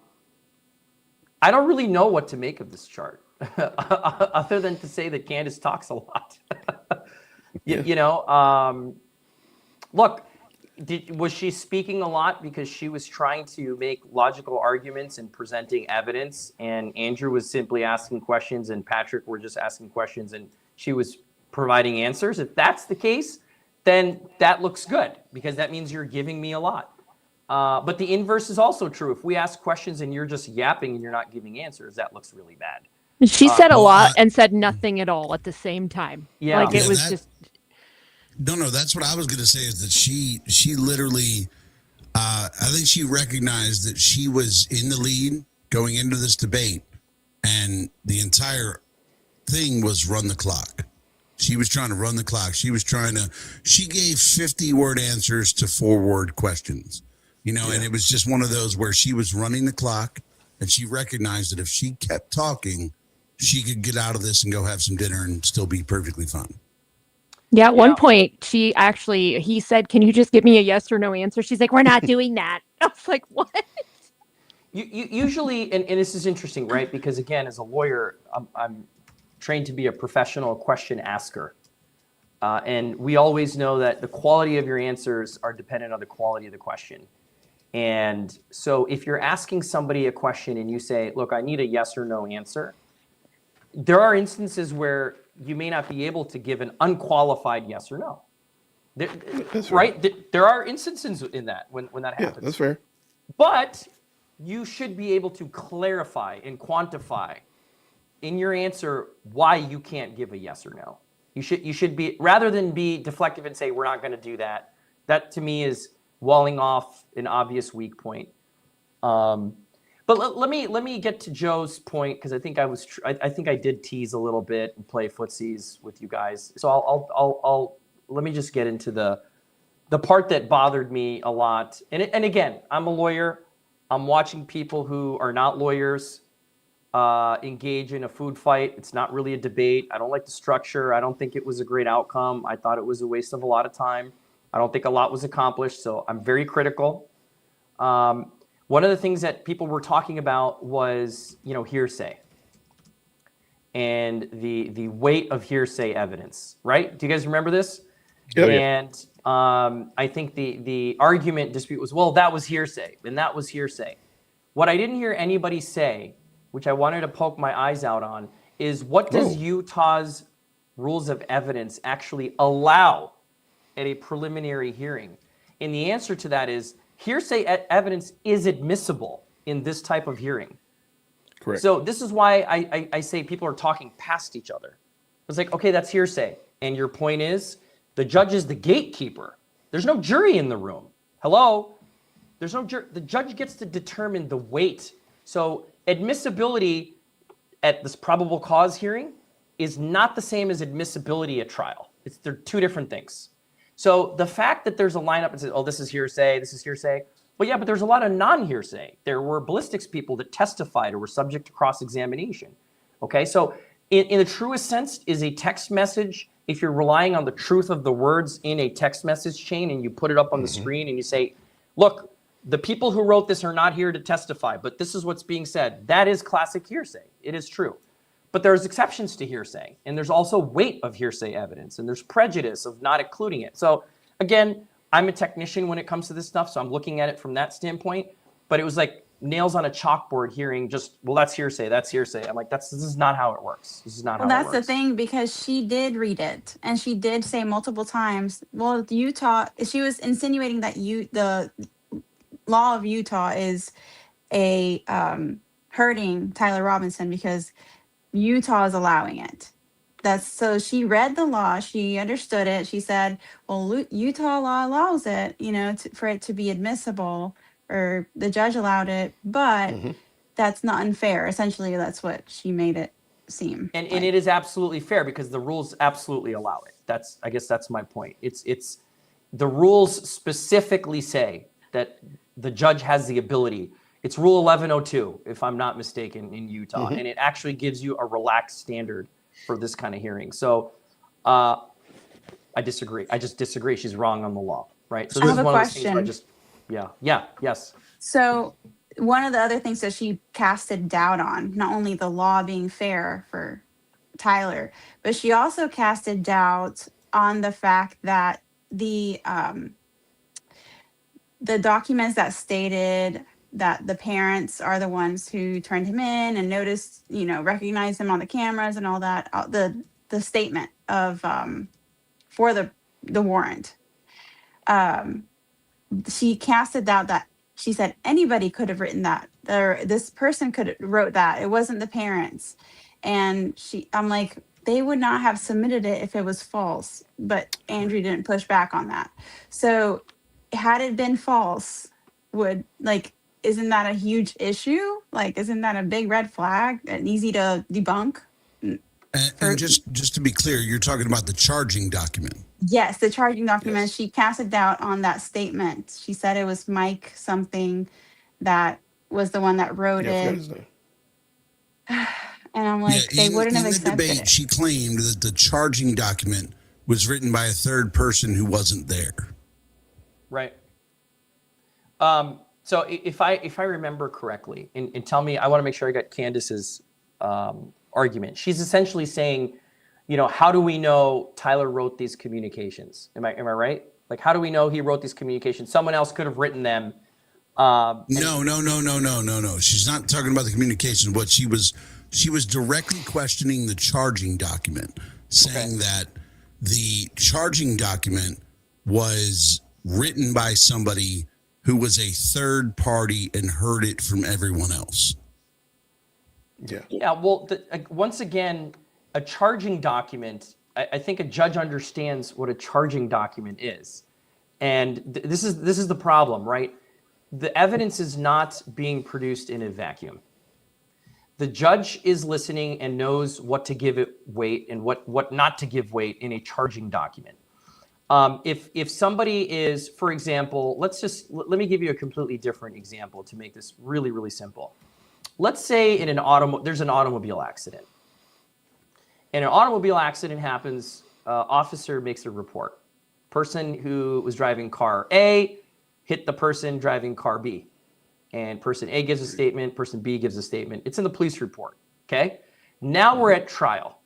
don't really know what to make of this chart, other than to say that Candace talks a lot. Look, was she speaking a lot because she was trying to make logical arguments and presenting evidence, and Andrew was simply asking questions and Patrick were just asking questions and she was providing answers? If that's the case, then that looks good, because that means you're giving me a lot. But the inverse is also true. If we ask questions and you're just yapping and you're not giving answers, that looks really bad. She said a lot and said nothing at all at the same time. Yeah. Like, it was just... No, that's what I was going to say, is that she literally, I think she recognized that she was in the lead going into this debate, and the entire thing was run the clock. She was trying to run the clock. She gave 50-word answers to 4-word questions, and it was just one of those where she was running the clock, and she recognized that if she kept talking, she could get out of this and go have some dinner and still be perfectly fine. Yeah, at one point, he said, can you just give me a yes or no answer? She's like, we're not doing that. I was like, what? You usually, and this is interesting, right? Because again, as a lawyer, I'm trained to be a professional question asker. And we always know that the quality of your answers are dependent on the quality of the question. And so if you're asking somebody a question and you say, look, I need a yes or no answer, there are instances where you may not be able to give an unqualified yes or no. That's right? There are instances in that when that happens. Yeah, that's fair. But you should be able to clarify and quantify in your answer why you can't give a yes or no. You should be, rather than be deflective and say, we're not going to do that. That to me is walling off an obvious weak point. But let me get to Joe's point, because I think I think I did tease a little bit and play footsies with you guys. So I'll let me just get into the part that bothered me a lot. And again, I'm a lawyer. I'm watching people who are not lawyers engage in a food fight. It's not really a debate. I don't like the structure. I don't think it was a great outcome. I thought it was a waste of a lot of time. I don't think a lot was accomplished. So I'm very critical. One of the things that people were talking about was, hearsay and the weight of hearsay evidence, right? Do you guys remember this? Yep. And I think the argument dispute was, well, that was hearsay and that was hearsay. What I didn't hear anybody say, which I wanted to poke my eyes out on, is what does Utah's rules of evidence actually allow at a preliminary hearing? And the answer to that is, hearsay evidence is admissible in this type of hearing. Correct. So this is why I say people are talking past each other. It's like, okay, that's hearsay. And your point is, the judge is the gatekeeper. There's no jury in the room. Hello? There's no jury. The judge gets to determine the weight. So admissibility at this probable cause hearing is not the same as admissibility at trial. They're two different things. So the fact that there's a lineup and says, oh, this is hearsay, this is hearsay. Well, yeah, but there's a lot of non-hearsay. There were ballistics people that testified or were subject to cross-examination. Okay, so in the truest sense, is a text message, if you're relying on the truth of the words in a text message chain and you put it up on the screen and you say, look, the people who wrote this are not here to testify, but this is what's being said. That is classic hearsay. It is true. But there's exceptions to hearsay, and there's also weight of hearsay evidence, and there's prejudice of not including it. So again, I'm a technician when it comes to this stuff, so I'm looking at it from that standpoint. But it was like nails on a chalkboard hearing just, well, that's hearsay, that's hearsay. I'm like, this is not how it works. This is not how it works. Well, that's the thing, because she did read it, and she did say multiple times, well, Utah, she was insinuating that the law of Utah is a hurting Tyler Robinson because Utah is allowing it. So she read the law, she understood it. She said, well, Utah law allows it, for it to be admissible, or the judge allowed it, but that's not unfair. Essentially, that's what she made it seem. And it is absolutely fair because the rules absolutely allow it. I guess that's my point. It's the rules specifically say that the judge has the ability. It's Rule 1102, if I'm not mistaken, in Utah, and it actually gives you a relaxed standard for this kind of hearing. So I disagree. I just disagree. She's wrong on the law, right? So this is one of those things where I just, yes. So one of the other things that she casted doubt on, not only the law being fair for Tyler, but she also casted doubt on the fact that the documents that stated that the parents are the ones who turned him in and noticed, recognized him on the cameras and all that, the statement of for the warrant. She casted doubt that she said anybody could have written that, or this person could have wrote that. It wasn't the parents. And I'm like, they would not have submitted it if it was false, but Andrew didn't push back on that. So had it been false, isn't that a huge issue? Isn't that a big red flag and easy to debunk? And just to be clear, you're talking about the charging document. Yes, the charging document. Yes. She casted doubt on that statement. She said it was Mike something that was the one that wrote I forgot it. his name. And I'm like, they wouldn't have accepted debate, it. she claimed that the charging document was written by a third person who wasn't there. Right. So if I remember correctly, and tell me, I want to make sure I got Candace's argument. She's essentially saying, how do we know Tyler wrote these communications? Am I right? How do we know he wrote these communications? Someone else could have written them. No. She's not talking about the communication. What she was directly questioning the charging document, saying that the charging document was written by somebody who was a third party and heard it from everyone else. Yeah. Well, once again, a charging document, I think a judge understands what a charging document is. And this is the problem, right? The evidence is not being produced in a vacuum. The judge is listening and knows what to give it weight and what not to give weight in a charging document. If somebody is, for example, let me give you a completely different example to make this really, really simple. Let's say there's an automobile accident. And an automobile accident happens, officer makes a report. Person who was driving car A hit the person driving car B. And person A gives a statement, person B gives a statement. It's in the police report, okay? Now we're at trial.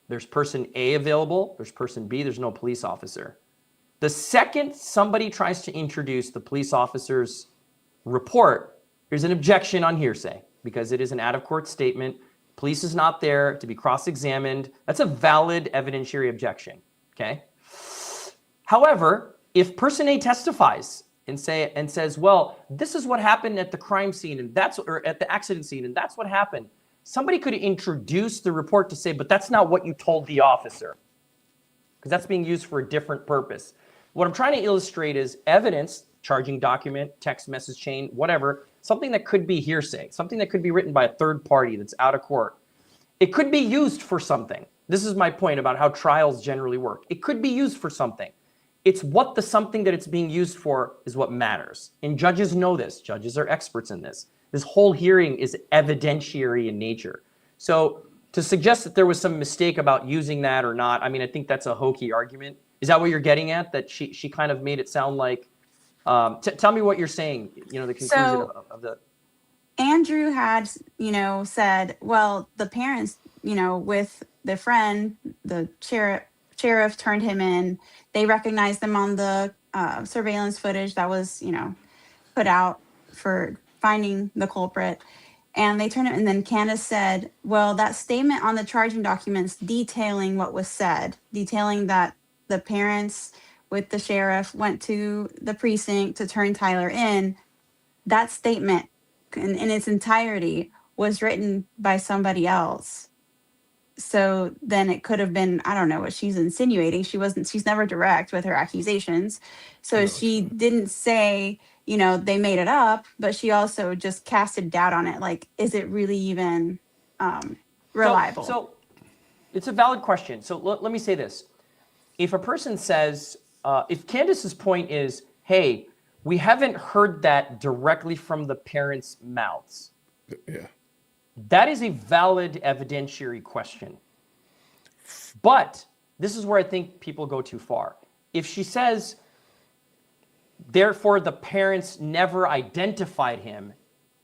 There's person A available, there's person B, there's no police officer. The second somebody tries to introduce the police officer's report, there's an objection on hearsay because it is an out-of-court statement. Police is not there to be cross-examined. That's a valid evidentiary objection, okay? However, if person A testifies and says, well, this is what happened at the crime scene or at the accident scene, and that's what happened, somebody could introduce the report to say, but that's not what you told the officer, because that's being used for a different purpose. What I'm trying to illustrate is evidence, charging document, text message chain, whatever, something that could be hearsay, something that could be written by a third party that's out of court. It could be used for something. This is my point about how trials generally work. It could be used for something. It's what the something that it's being used for is what matters. And judges know this. Judges are experts in this. This whole hearing is evidentiary in nature. So to suggest that there was some mistake about using that or not, I mean, I think that's a hokey argument. Is that what you're getting at? That she kind of made it sound like, tell me what you're saying, the conclusion of the. Andrew had, said, well, the parents, with the friend, the sheriff turned him in. They recognized them on the surveillance footage that was, put out for finding the culprit. And they turned it, and then Candace said, well, that statement on the charging documents detailing what was said, detailing that the parents with the sheriff went to the precinct to turn Tyler in, that statement in its entirety was written by somebody else. So then it could have been, I don't know what she's insinuating. She's never direct with her accusations. So she didn't say, they made it up, but she also just casted doubt on it. Like, is it really even reliable? So it's a valid question. So let me say this. If a person says, if Candace's point is, hey, we haven't heard that directly from the parents' mouths. Yeah. That is a valid evidentiary question. But this is where I think people go too far. If she says, therefore the parents never identified him,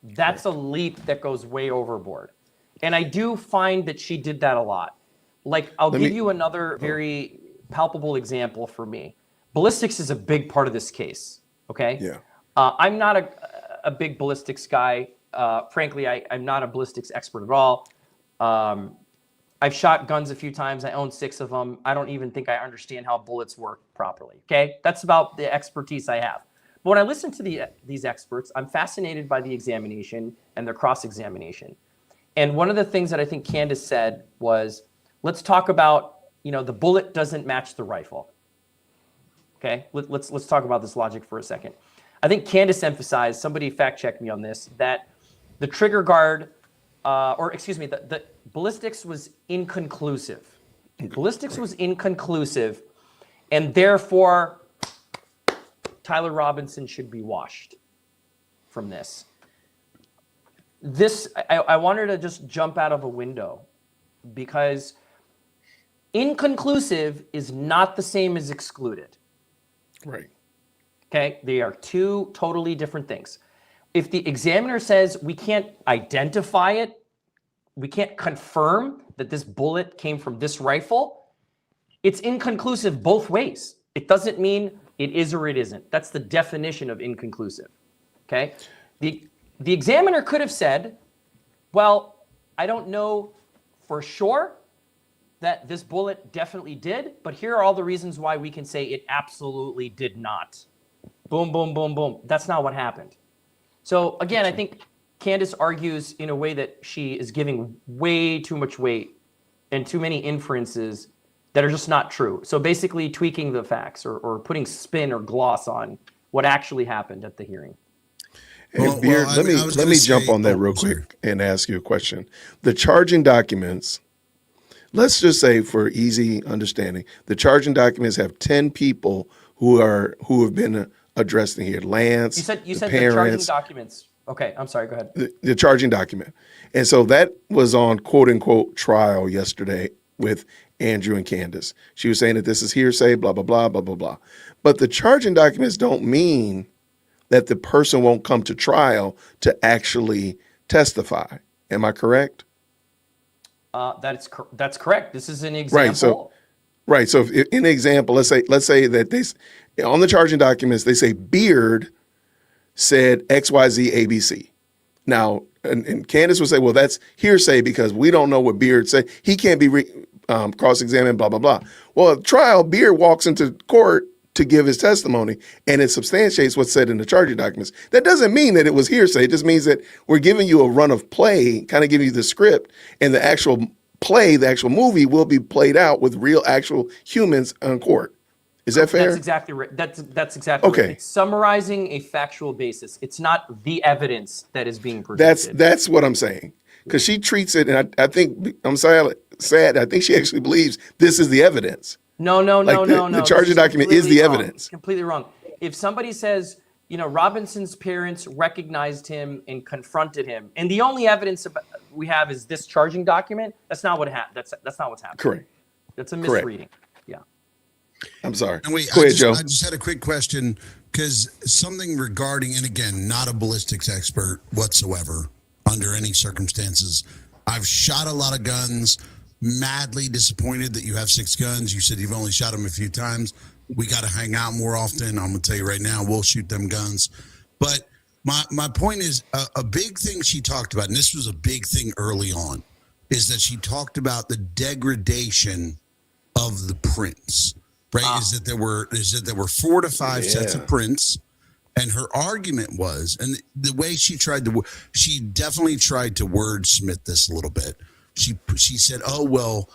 that's a leap that goes way overboard. And I do find that she did that a lot. Like, I'll give you another very palpable example for me. Ballistics is a big part of this case, okay? Yeah. I'm not a big ballistics guy. Frankly, I'm not a ballistics expert at all. I've shot guns a few times. I own 6 of them. I don't even think I understand how bullets work properly, okay? That's about the expertise I have. But when I listen to these experts, I'm fascinated by the examination and their cross-examination. And one of the things that I think Candace said was, let's talk about, the bullet doesn't match the rifle. Okay, let's talk about this logic for a second. I think Candace emphasized, somebody fact check me on this, that the trigger guard, the ballistics was inconclusive. Ballistics was inconclusive, and therefore Tyler Robinson should be washed from this. I wanted to just jump out of a window because inconclusive is not the same as excluded. Right. Okay, they are two totally different things. If the examiner says we can't identify it, we can't confirm that this bullet came from this rifle, it's inconclusive both ways. It doesn't mean it is or it isn't. That's the definition of inconclusive. Okay? The examiner could have said, well, I don't know for sure that this bullet definitely did, but here are all the reasons why we can say it absolutely did not. Boom, boom, boom, boom. That's not what happened. So again, I think Candace argues in a way that she is giving way too much weight and too many inferences that are just not true. So basically tweaking the facts or putting spin or gloss on what actually happened at the hearing. Hey, Beard, let me jump on that real quick and ask you a question. The charging documents, let's just say for easy understanding, the charging documents have 10 people who have been addressed in here. Lance, you said the the parents, charging documents. Okay, I'm sorry, go ahead. The charging document. And so that was on quote unquote trial yesterday with Andrew and Candace. She was saying that this is hearsay, blah, blah, blah, blah, blah, blah. But the charging documents don't mean that the person won't come to trial to actually testify. Am I correct? That's correct. This is an example. Right. So if, in the example, let's say that on the charging documents, they say Beard said XYZ ABC. Now, and Candace would say, well, that's hearsay because we don't know what Beard said. He can't be cross-examined, blah, blah, blah. Well, at trial, Beard walks into court to give his testimony, and it substantiates what's said in the charging documents. That doesn't mean that it was hearsay. It just means that we're giving you a run of play, kind of giving you the script, and the actual play, the actual movie will be played out with real actual humans in court. Is that fair? That's exactly right. That's exactly okay. Right. It's summarizing a factual basis. It's not the evidence that is being presented. That's what I'm saying. because she treats it, and I think I'm sad. I think she actually believes this is the evidence. No. The charging This document is the completely wrong. evidence. It's completely wrong. If somebody says, Robinson's parents recognized him and confronted him, and the only evidence we have is this charging document, that's not what happened. That's not what's happening. Correct. That's a misreading. Yeah. I'm sorry. And wait, Go ahead, Joe. I just had a quick question because something regarding, and again, not a ballistics expert whatsoever under any circumstances. I've shot a lot of guns, madly disappointed that you have 6 guns. You said you've only shot them a few times. We got to hang out more often. I'm going to tell you right now, we'll shoot them guns. But my point is a big thing she talked about, and this was a big thing early on, is that she talked about the degradation of the prints. Right? Is that there were 4 to 5 sets of prints, and her argument was, and the way she definitely tried to wordsmith this a little bit. She said, "Oh well,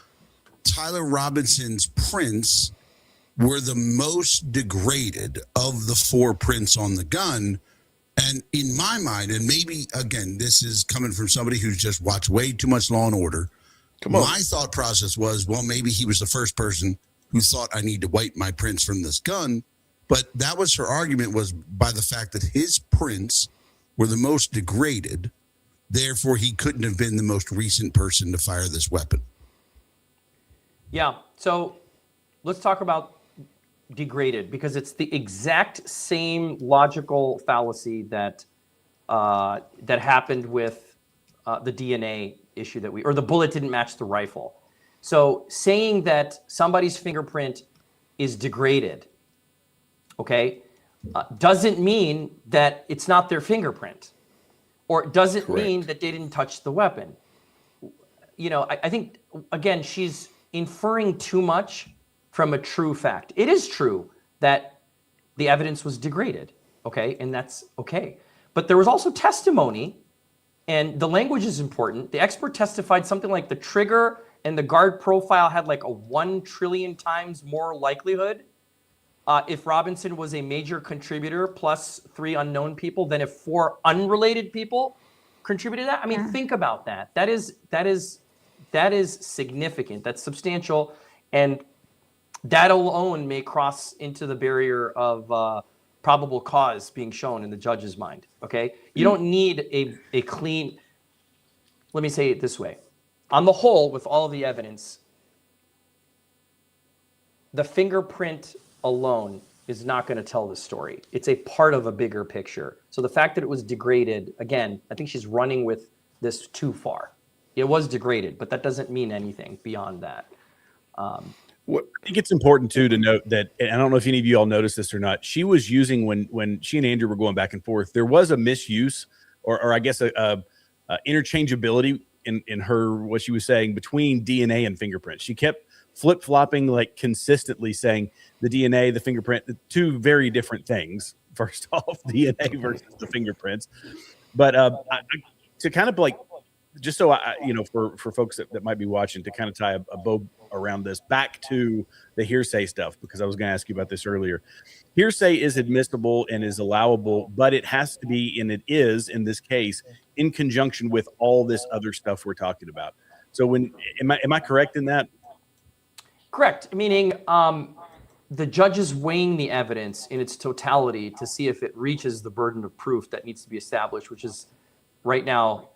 Tyler Robinson's prints were the most degraded of the 4 prints on the gun." And in my mind, and maybe again, this is coming from somebody who's just watched way too much Law and Order. My thought process was, well, maybe he was the first person who thought I need to wipe my prints from this gun. But that was her argument, was by the fact that his prints were the most degraded. Therefore, he couldn't have been the most recent person to fire this weapon. Yeah. So let's talk about degraded, because it's the exact same logical fallacy that that happened with the DNA issue or the bullet didn't match the rifle. So saying that somebody's fingerprint is degraded, okay, doesn't mean that it's not their fingerprint, or it doesn't mean that they didn't touch the weapon. I think, again, she's inferring too much from a true fact. It is true that the evidence was degraded, okay, and that's okay. But there was also testimony, and the language is important. The expert testified something like the trigger and the guard profile had like a 1 trillion times more likelihood if Robinson was a major contributor plus 3 unknown people than if 4 unrelated people contributed that. I mean, think about that. That is significant. That's substantial, and that alone may cross into the barrier of probable cause being shown in the judge's mind. Okay, you don't need a clean. Let me say it this way. On the whole, with all of the evidence, the fingerprint alone is not going to tell the story. It's a part of a bigger picture. So the fact that it was degraded, again, I think she's running with this too far. It was degraded, but that doesn't mean anything beyond that. I think it's important, too, to note that, and I don't know if any of you all noticed this or not, she was using, when she and Andrew were going back and forth, there was a misuse, or I guess a interchangeability in her, what she was saying between DNA and fingerprints. She kept flip-flopping, like consistently saying the DNA, the fingerprint, the 2 very different things. First off, DNA versus the fingerprints. But to kind of like, just so for folks that might be watching, to kind of tie a bow around this, back to the hearsay stuff, because I was going to ask you about this earlier. Hearsay is admissible and is allowable, but it has to be, and it is in this case, in conjunction with all this other stuff we're talking about. So am I correct in that? Correct. Meaning the judge is weighing the evidence in its totality to see if it reaches the burden of proof that needs to be established, which is right now,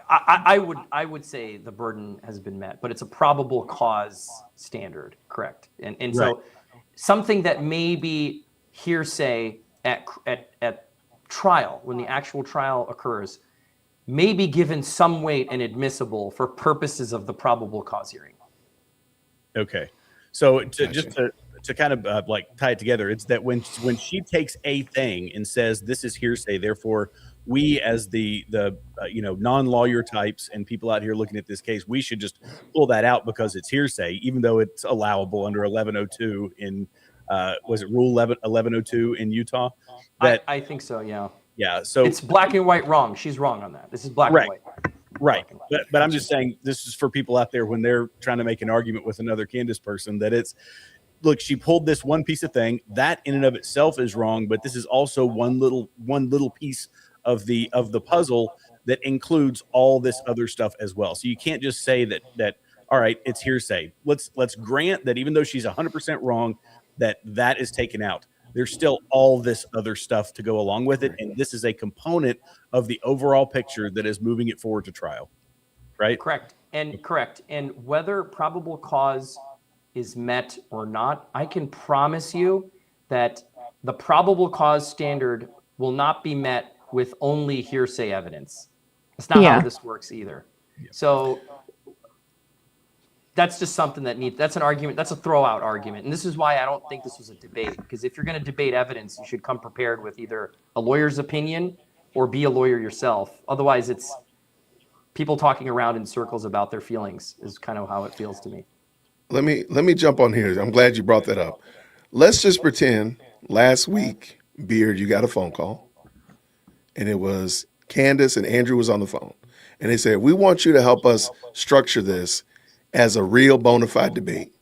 I would say the burden has been met, but it's a probable cause standard, correct? And so something that may be hearsay at trial, when the actual trial occurs, may be given some weight and admissible for purposes of the probable cause hearing. Okay. So just to kind of like tie it together, it's that when she takes a thing and says this is hearsay, therefore we as the non-lawyer types and people out here looking at this case, we should just pull that out because it's hearsay, even though it's allowable under 1102 in was it Rule 1102 in Utah? I think so. Yeah. Yeah. So it's black and white wrong. She's wrong on that. This is black and white. Right. But I'm just saying, this is for people out there when they're trying to make an argument with another Candace person, that it's, look, she pulled this one piece of thing that in and of itself is wrong, but this is also one little piece of the puzzle that includes all this other stuff as well. So you can't just say that all right, it's hearsay. Let's grant that even though she's 100% wrong, that is taken out. There's still all this other stuff to go along with it, and this is a component of the overall picture that is moving it forward to trial. Right? Correct. And whether probable cause is met or not, I can promise you that the probable cause standard will not be met with only hearsay evidence. That's not how this works either. So that's just something that's an argument. That's a throw out argument. And this is why I don't think this was a debate, because if you're going to debate evidence, you should come prepared with either a lawyer's opinion or be a lawyer yourself. Otherwise, it's people talking around in circles about their feelings is kind of how it feels to me. Let me jump on here. I'm glad you brought that up. Let's just pretend last week, Beard, you got a phone call, and it was Candace and Andrew was on the phone, and they said, we want you to help us structure this as a real bona fide debate.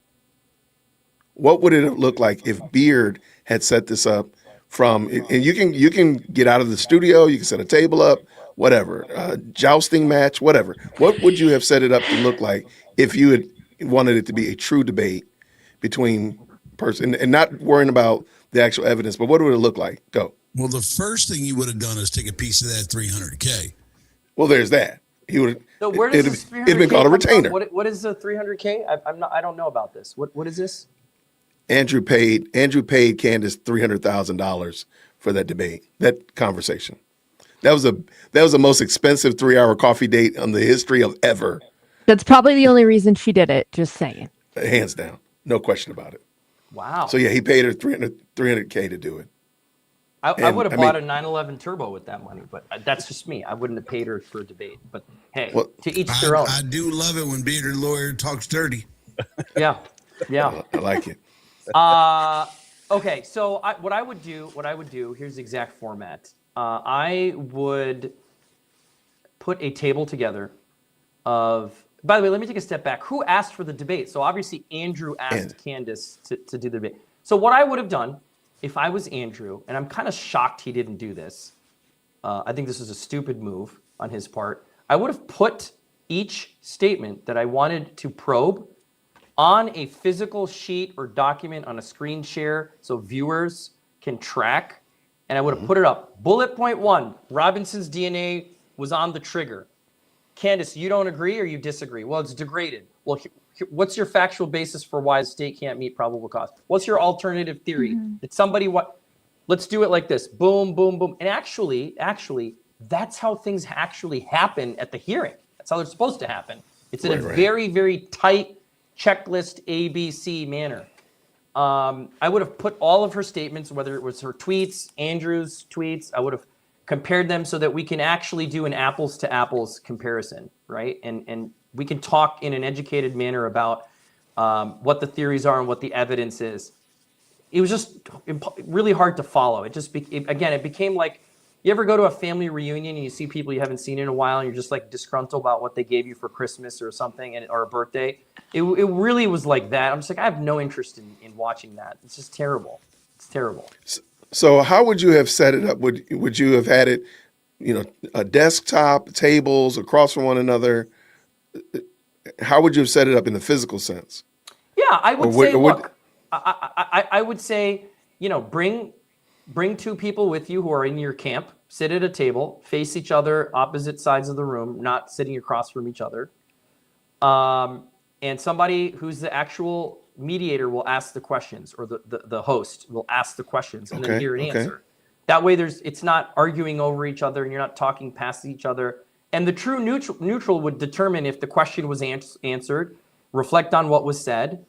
What would it have looked like if Beard had set this up from, and you can get out of the studio, you can set a table up, whatever, jousting match, whatever. What would you have set it up to look like if you had wanted it to be a true debate between person and not worrying about the actual evidence, but what would it look like? Go. Well, the first thing you would have done is take a piece of that $300K. Well, there's that. He would. So where does this 300K it'd been called a come from? retainer. What is the 300K? I don't know about this. What is this? Andrew paid Candace $300,000 for that debate, that conversation. That was the most expensive 3-hour coffee date on the history of ever. That's probably the only reason she did it. Just saying. Hands down, no question about it. Wow. So yeah, he paid her $300K to do it. I would have bought a 911 Turbo with that money, but that's just me. I wouldn't have paid her for a debate. But hey, to each their own. I do love it when Bearded Lawyer talks dirty. Yeah. I like it. Okay, so what I would do, here's the exact format. I would put a table together of, by the way, let me take a step back. Who asked for the debate? So obviously Andrew asked Candace to do the debate. So what I would have done if I was Andrew, and I'm kind of shocked he didn't do this. I think this is a stupid move on his part. I would have put each statement that I wanted to probe on a physical sheet or document on a screen share so viewers can track, and I would have put it up. Bullet point 1, Robinson's DNA was on the trigger. Candace, you don't agree or you disagree? Well, it's degraded. Well, what's your factual basis for why the state can't meet probable cause? What's your alternative theory? Did somebody let's do it like this. Boom, boom, boom. And actually, that's how things actually happen at the hearing. That's how they're supposed to happen. It's in a very, very tight checklist ABC manner. I would have put all of her statements, whether it was her tweets, Andrew's tweets, I would have compared them so that we can actually do an apples to apples comparison, right? And we can talk in an educated manner about what the theories are and what the evidence is. It was just really hard to follow. It just, it became like, you ever go to a family reunion and you see people you haven't seen in a while and you're just like disgruntled about what they gave you for Christmas or something, or a birthday? It really was like that. I'm just like, I have no interest in watching that. It's just terrible. It's terrible. So how would you have set it up? Would you have had it, a desktop, tables across from one another? How would you have set it up in the physical sense? Yeah, I would say, look, I would say, bring two people with you who are in your camp, sit at a table, face each other, opposite sides of the room, not sitting across from each other. And somebody who's the actual mediator will ask the questions, or the host will ask the questions and then hear an answer. That way it's not arguing over each other and you're not talking past each other. And the true neutral would determine if the question was answered, reflect on what was said.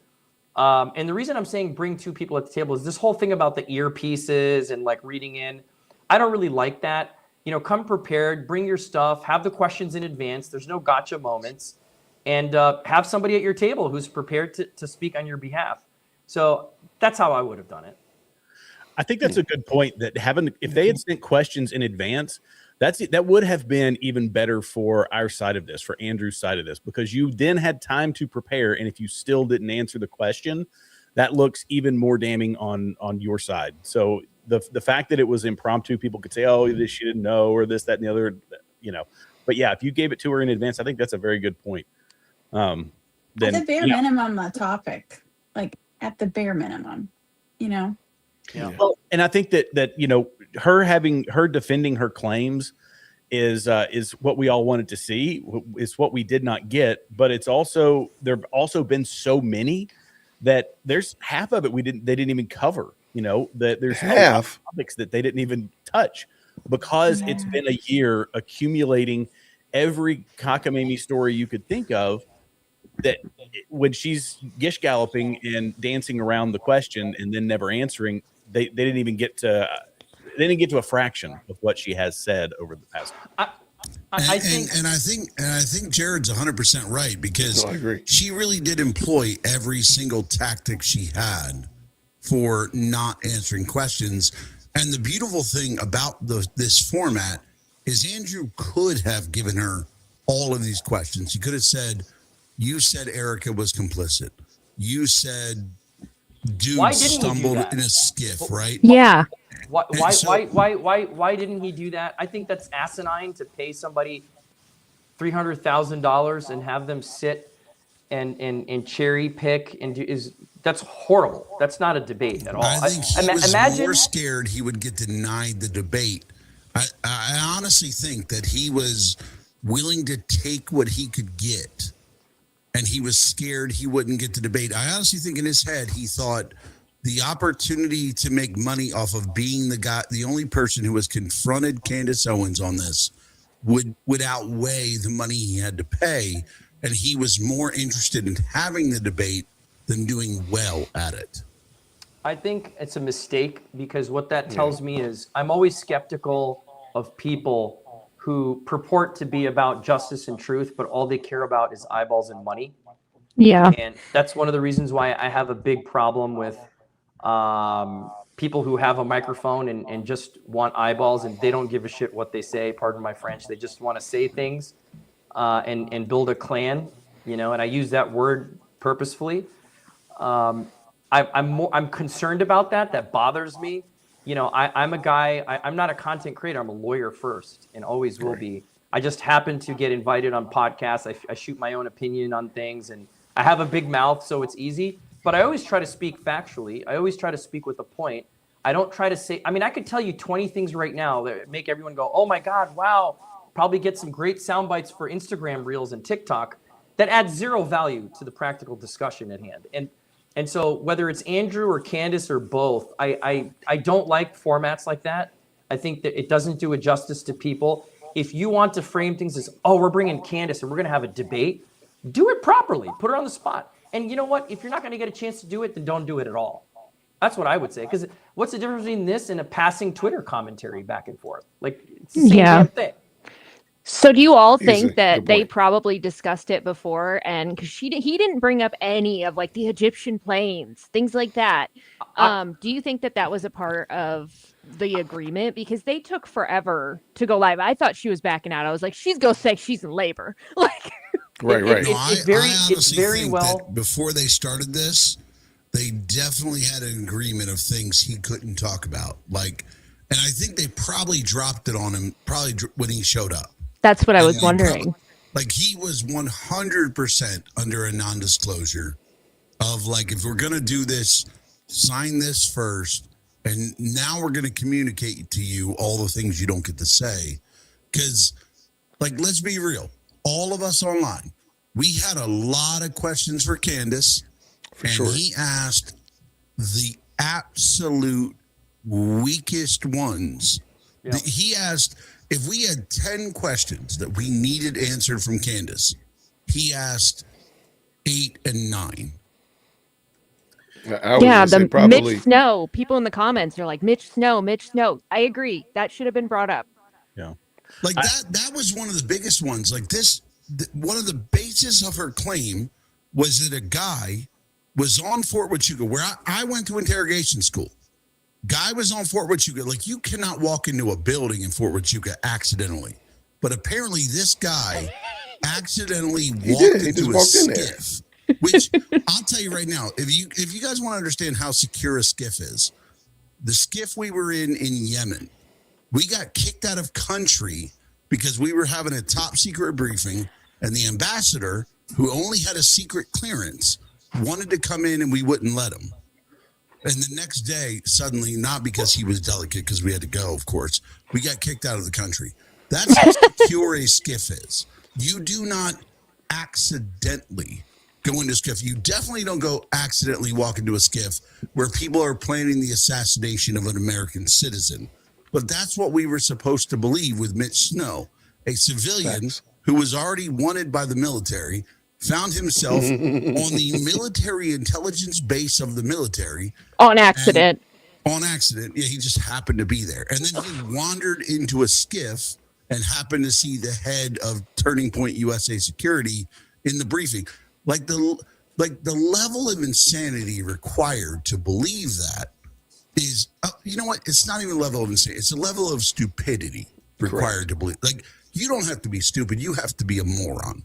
And the reason I'm saying bring two people at the table is this whole thing about the earpieces and like reading in. I don't really like that. Come prepared, bring your stuff, have the questions in advance. There's no gotcha moments, and have somebody at your table who's prepared to speak on your behalf. So that's how I would have done it. I think that's a good point, that if they had sent questions in advance, that would have been even better for our side of this, for Andrew's side of this, because you then had time to prepare. And if you still didn't answer the question, that looks even more damning on your side. So the fact that it was impromptu, people could say, oh, this, you didn't know, or this, that, and the other, But yeah, if you gave it to her in advance, I think that's a very good point. At Then the bare minimum, a topic, like at the bare minimum, you know. Yeah. Well, and I think that you know, her defending her claims is what we all wanted to see. It's what we did not get, but it's also there've also been so many that there's half of it they didn't even cover. You know, that there's Half topics that they didn't even touch because it's been a year accumulating every cockamamie story you could think of. That when she's gish galloping and dancing around the question and then never answering, they didn't even get to a fraction of what she has said over the past. I think Jared's 100% right, because I agree. she really did employ every single tactic she had for not answering questions. And the beautiful thing about this format is Andrew could have given her all of these questions. He could have said, you said Erica was complicit. You said dude stumbled in a skiff, right? Yeah. Why didn't he do that? I think that's asinine to pay somebody $300,000 and have them sit and cherry pick and that's horrible. That's not a debate at all. I think he was more scared he would get denied the debate. I honestly think that he was willing to take what he could get, and he was scared he wouldn't get the debate. I honestly think in his head he thought the opportunity to make money off of being the only person who has confronted Candace Owens on this would outweigh the money he had to pay, and he was more interested in having the debate than doing well at it. I think it's a mistake, because what that tells me is I'm always skeptical of people who purport to be about justice and truth, but all they care about is eyeballs and money. Yeah. And that's one of the reasons why I have a big problem with people who have a microphone and just want eyeballs, and they don't give a shit what they say. Pardon my French. They just want to say things and build a clan, you know, and I use that word purposefully. I'm concerned about that. That bothers me. You know, I'm a guy, I'm not a content creator. I'm a lawyer first and always will be. I just happen to get invited on podcasts. I shoot my own opinion on things, and I have a big mouth, so it's easy. But I always try to speak factually. I always try to speak with a point. I don't try to say, I mean, I could tell you 20 things right now that make everyone go, oh my God, wow. Probably get some great sound bites for Instagram Reels and TikTok that add zero value to the practical discussion at hand. And so whether it's Andrew or Candace or both, I don't like formats like that. I think that it doesn't do a justice to people. If you want to frame things as, oh, we're bringing Candace and we're going to have a debate, do it properly. Put her on the spot. And you know what? If you're not going to get a chance to do it, then don't do it at all. That's what I would say. Because what's the difference between this and a passing Twitter commentary back and forth? Like, it's the same damn thing. So do you all think that they probably discussed it before? And because he didn't bring up any of like the Egyptian planes, things like that. Do you think that was a part of the agreement? Because they took forever to go live. I thought she was backing out. I was like, she's going to say she's in labor. Like, right. It's very well. That before they started this, they definitely had an agreement of things he couldn't talk about. Like, and I think they probably dropped it on him probably when he showed up. That's what I was wondering. Like, he was 100% under a non-disclosure of like, if we're going to do this, sign this first. And now we're going to communicate to you all the things you don't get to say. Because, like, let's be real. All of us online, we had a lot of questions for Candace. He asked the absolute weakest ones. Yep. He asked, if we had 10 questions that we needed answered from Candace, he asked 8 and 9. Mitch Snow. People in the comments are like, Mitch Snow. I agree. That should have been brought up. Yeah. Like that was one of the biggest ones. Like one of the basis of her claim was that a guy was on Fort Huachuca, where I went to interrogation school. Guy was on Fort Huachuca. Like, you cannot walk into a building in Fort Huachuca accidentally. But apparently this guy accidentally walked into a skiff. Which I'll tell you right now, if you guys want to understand how secure a skiff is, the skiff we were in Yemen, we got kicked out of country because we were having a top secret briefing, and the ambassador, who only had a secret clearance, wanted to come in and we wouldn't let him. And the next day, suddenly, not because he was delicate, because we had to go, of course, we got kicked out of the country. That's how secure a skiff is. You do not accidentally go into a skiff. You definitely don't go accidentally walk into a skiff where people are planning the assassination of an American citizen. But that's what we were supposed to believe with Mitch Snow, a civilian who was already wanted by the military, found himself on the military intelligence base of the military. On accident. On accident. Yeah, he just happened to be there. And then he wandered into a skiff and happened to see the head of Turning Point USA Security in the briefing. Like the level of insanity required to believe that is, you know what? It's not even a level of insanity. It's a level of stupidity required to believe. Like, you don't have to be stupid. You have to be a moron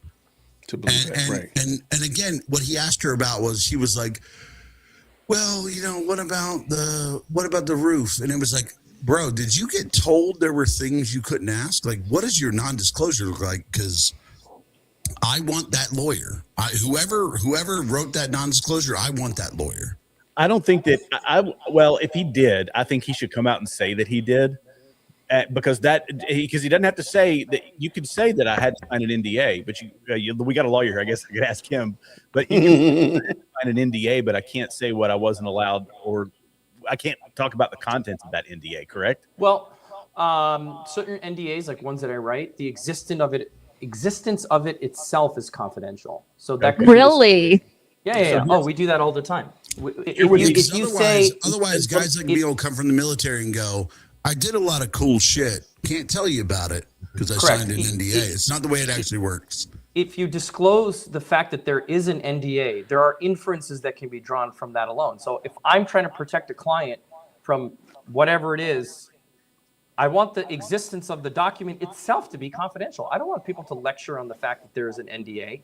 to believe that, right? And again, what he asked her about was, he was like, well, you know, what about the roof? And it was like, bro, did you get told there were things you couldn't ask? Like, what does your non-disclosure look like? Because I want that lawyer. Whoever wrote that non-disclosure, I want that lawyer. I don't think that well, if he did, I think he should come out and say that he did, because he doesn't have to say that. You could say that I had to sign an NDA, but we got a lawyer here. I guess I could ask him. But you can sign an NDA, but I can't say what I wasn't allowed, or I can't talk about the contents of that NDA. Correct? Well, certain NDAs, like ones that I write, the existence of it itself is confidential. So that could Really? Yeah. Oh, we do that all the time. Otherwise, guys like me will come from the military and go, I did a lot of cool shit. Can't tell you about it because I signed an NDA. It's not the way it actually works. If you disclose the fact that there is an NDA, there are inferences that can be drawn from that alone. So if I'm trying to protect a client from whatever it is, I want the existence of the document itself to be confidential. I don't want people to lecture on the fact that there is an NDA.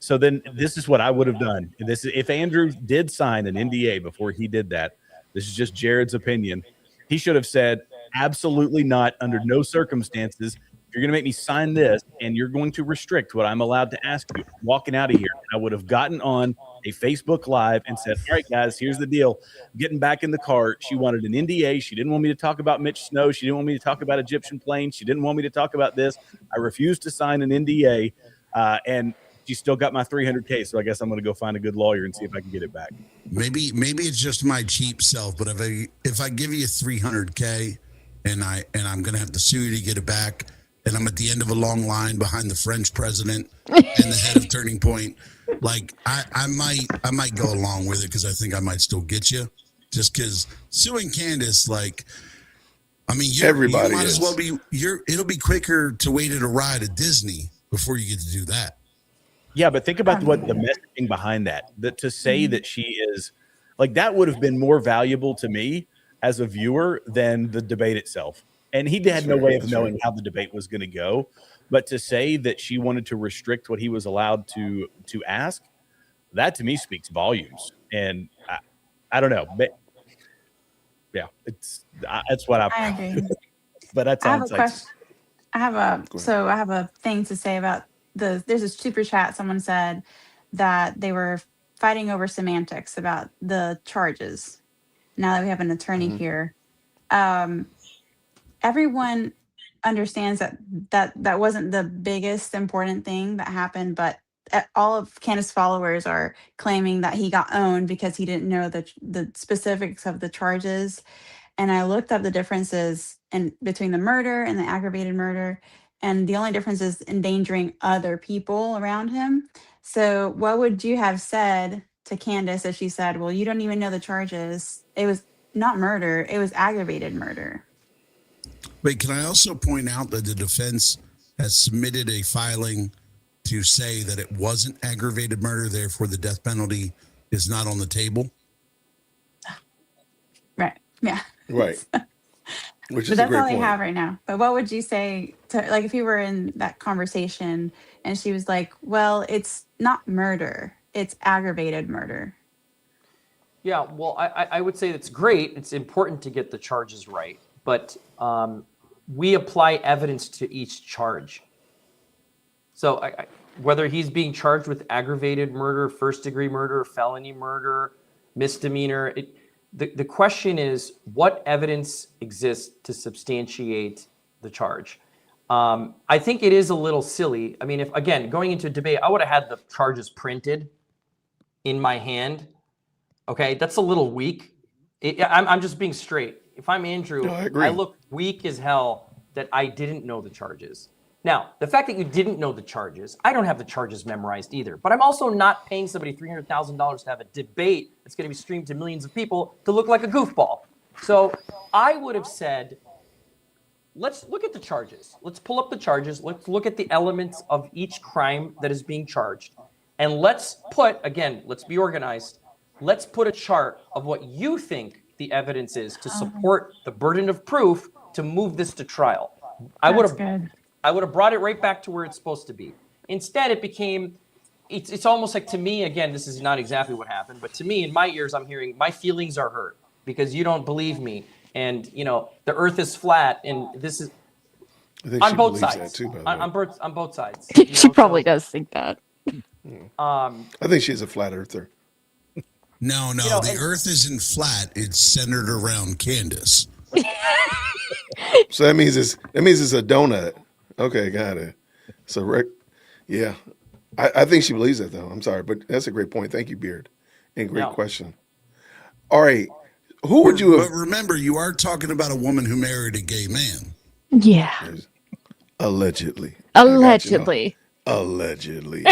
So then this is what I would have done. If Andrew did sign an NDA before he did that, this is just Jared's opinion. He should have said, absolutely not, under no circumstances. You're going to make me sign this, and you're going to restrict what I'm allowed to ask you. I'm walking out of here. I would have gotten on a Facebook Live and said, all right, guys, here's the deal. I'm getting back in the car. She wanted an NDA. She didn't want me to talk about Mitch Snow. She didn't want me to talk about Egyptian planes. She didn't want me to talk about this. I refused to sign an NDA, and she still got my $300K. So I guess I'm going to go find a good lawyer and see if I can get it back. Maybe it's just my cheap self, but if I give you $300K and I'm going to have to sue you to get it back, and I'm at the end of a long line behind the French president and the head of Turning Point, like I might go along with it because I think I might still get you. Just because suing Candace, like, I mean, everybody you might as well be. It'll be quicker to wait at a ride at Disney before you get to do that. Yeah, but think about what the messaging behind that to say that she is like, that would have been more valuable to me as a viewer than the debate itself. And he had no way of knowing how the debate was going to go. But to say that she wanted to restrict what he was allowed to ask, that to me speaks volumes. And I don't know. But yeah, that's what I agree. But that sounds like. I have a thing to say about there's a super chat. Someone said that they were fighting over semantics about the charges. Now that we have an attorney here, everyone understands that wasn't the biggest important thing that happened, but all of Candace's followers are claiming that he got owned because he didn't know the specifics of the charges. And I looked up the differences between the murder and the aggravated murder. And the only difference is endangering other people around him. So what would you have said to Candace if she said, well, you don't even know the charges? It was not murder. It was aggravated murder. Wait, can I also point out that the defense has submitted a filing to say that it wasn't aggravated murder, therefore the death penalty is not on the table? Right. Yeah. Right. Which But is that's a great all point. I have right now. But what would you say to, like, if you were in that conversation and she was like, well, it's not murder, it's aggravated murder? Yeah, well, I would say that's great. It's important to get the charges right. But we apply evidence to each charge. So whether he's being charged with aggravated murder, first-degree murder, felony murder, misdemeanor, the question is, what evidence exists to substantiate the charge? I think it is a little silly. I mean, if, again, going into a debate, I would have had the charges printed in my hand. Okay, that's a little weak. I'm just being straight. If I'm Andrew, No, I agree. I look weak as hell that I didn't know the charges. Now, the fact that you didn't know the charges, I don't have the charges memorized either. But I'm also not paying somebody $300,000 to have a debate that's going to be streamed to millions of people to look like a goofball. So I would have said, let's look at the charges. Let's pull up the charges. Let's look at the elements of each crime that is being charged. And let's put, again, let's be organized. Let's put a chart of what you think the evidence is to support the burden of proof to move this to trial. I would have brought it right back to where it's supposed to be. Instead, it became, it's almost like, to me, again, this is not exactly what happened, but to me, in my ears, I'm hearing, my feelings are hurt because you don't believe me. And, you know, the earth is flat, and this is on both sides. Too, by the way. On both sides. She probably does think that. I think she's a flat earther. No, the earth isn't flat. It's centered around Candace. So that means it's a donut. Okay, got it. So, yeah. I think she believes it, though. I'm sorry, but that's a great point. Thank you, Beard. And great question. All right. Who would you have? But remember, you are talking about a woman who married a gay man. Yeah. Allegedly. Allegedly. Allegedly.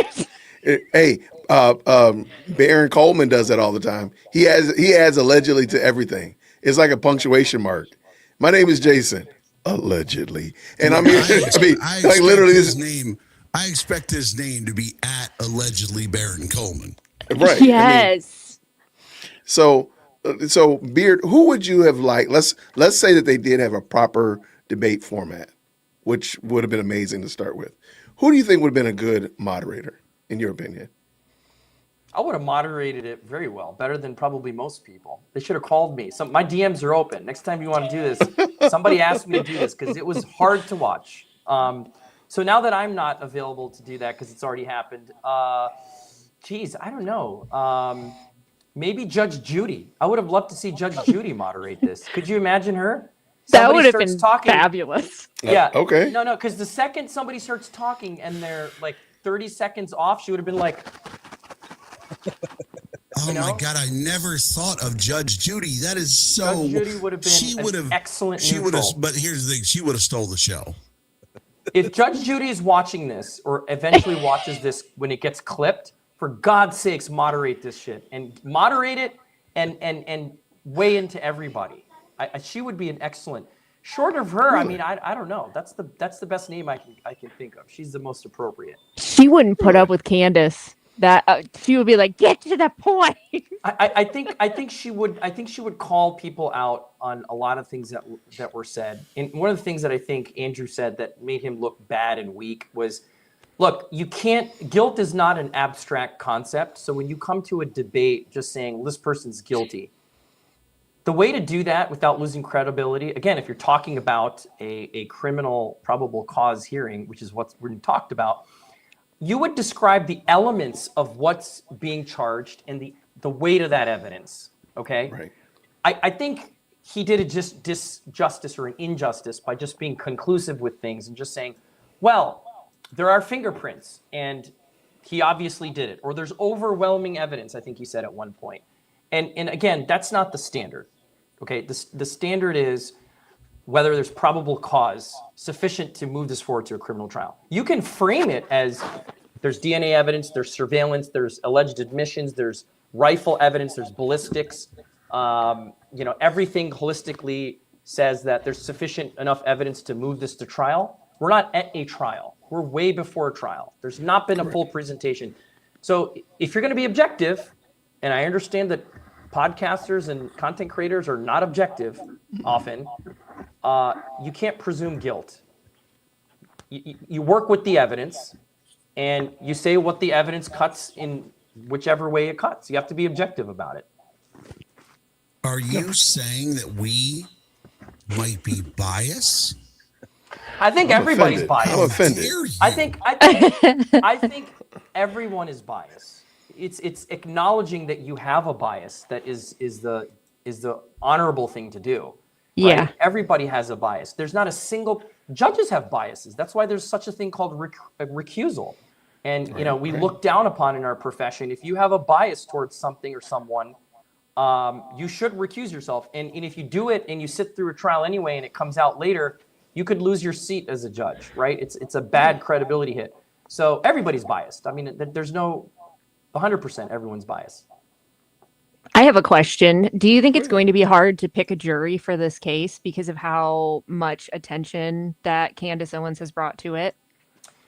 Hey, Baron Coleman does that all the time. He adds allegedly to everything. It's like a punctuation mark. My name is Jason. Allegedly. And I literally his name. I expect his name to be at allegedly Baron Coleman. Right. Yes. So Beard, who would you have liked? Let's say that they did have a proper debate format, which would have been amazing to start with. Who do you think would have been a good moderator, in your opinion? I would have moderated it very well, better than probably most people. They should have called me. My DMs are open. Next time you want to do this, somebody asked me to do this because it was hard to watch. So now that I'm not available to do that because it's already happened, geez, I don't know. Maybe Judge Judy. I would have loved to see Judge Judy moderate this. Could you imagine her? That would have been fabulous. Yeah. Okay. No, because the second somebody starts talking and they're like 30 seconds off, she would have been like, oh my God! I never thought of Judge Judy. That is so. Judge Judy would have been excellent. She would have, but here's the thing: she would have stole the show. If Judge Judy is watching this, or eventually watches this when it gets clipped, for God's sakes, moderate this shit and moderate it and weigh into everybody. She would be an excellent. Short of her, I mean, I don't know. That's the best name I can think of. She's the most appropriate. She wouldn't put up with Candace. That she would be like, get to the point. I think she would call people out on a lot of things that were said. And one of the things that I think Andrew said that made him look bad and weak was, look, guilt is not an abstract concept. So when you come to a debate just saying, well, this person's guilty, the way to do that without losing credibility, again, if you're talking about a criminal probable cause hearing, which is what's been talked about, you would describe the elements of what's being charged and the weight of that evidence, okay? Right. I think he did a disjustice or an injustice by just being conclusive with things and just saying, well, there are fingerprints and he obviously did it. Or there's overwhelming evidence, I think he said at one point. And again, that's not the standard, okay? The standard is whether there's probable cause sufficient to move this forward to a criminal trial. You can frame it as there's DNA evidence, there's surveillance, there's alleged admissions, there's rifle evidence, there's ballistics. Everything holistically says that there's sufficient enough evidence to move this to trial. We're not at a trial. We're way before a trial. There's not been a full presentation. So if you're going to be objective, and I understand that podcasters and content creators are not objective often, you can't presume guilt. You work with the evidence and you say what the evidence cuts in whichever way it cuts. You have to be objective about it. Are you saying that we might be biased? I think I'm everybody's offended. I'm biased. offended. Dare you? I think everyone is biased. It's acknowledging that you have a bias that is the honorable thing to do. Right? Yeah. Everybody has a bias. There's not a single judges have biases. That's why there's such a thing called recusal. And you know, we look down upon in our profession. If you have a bias towards something or someone, you should recuse yourself. And if you do it and you sit through a trial anyway and it comes out later, you could lose your seat as a judge, right? It's a bad credibility hit. So everybody's biased. I mean, there's no 100% everyone's biased. I have a question. Do you think it's going to be hard to pick a jury for this case because of how much attention that Candace Owens has brought to it?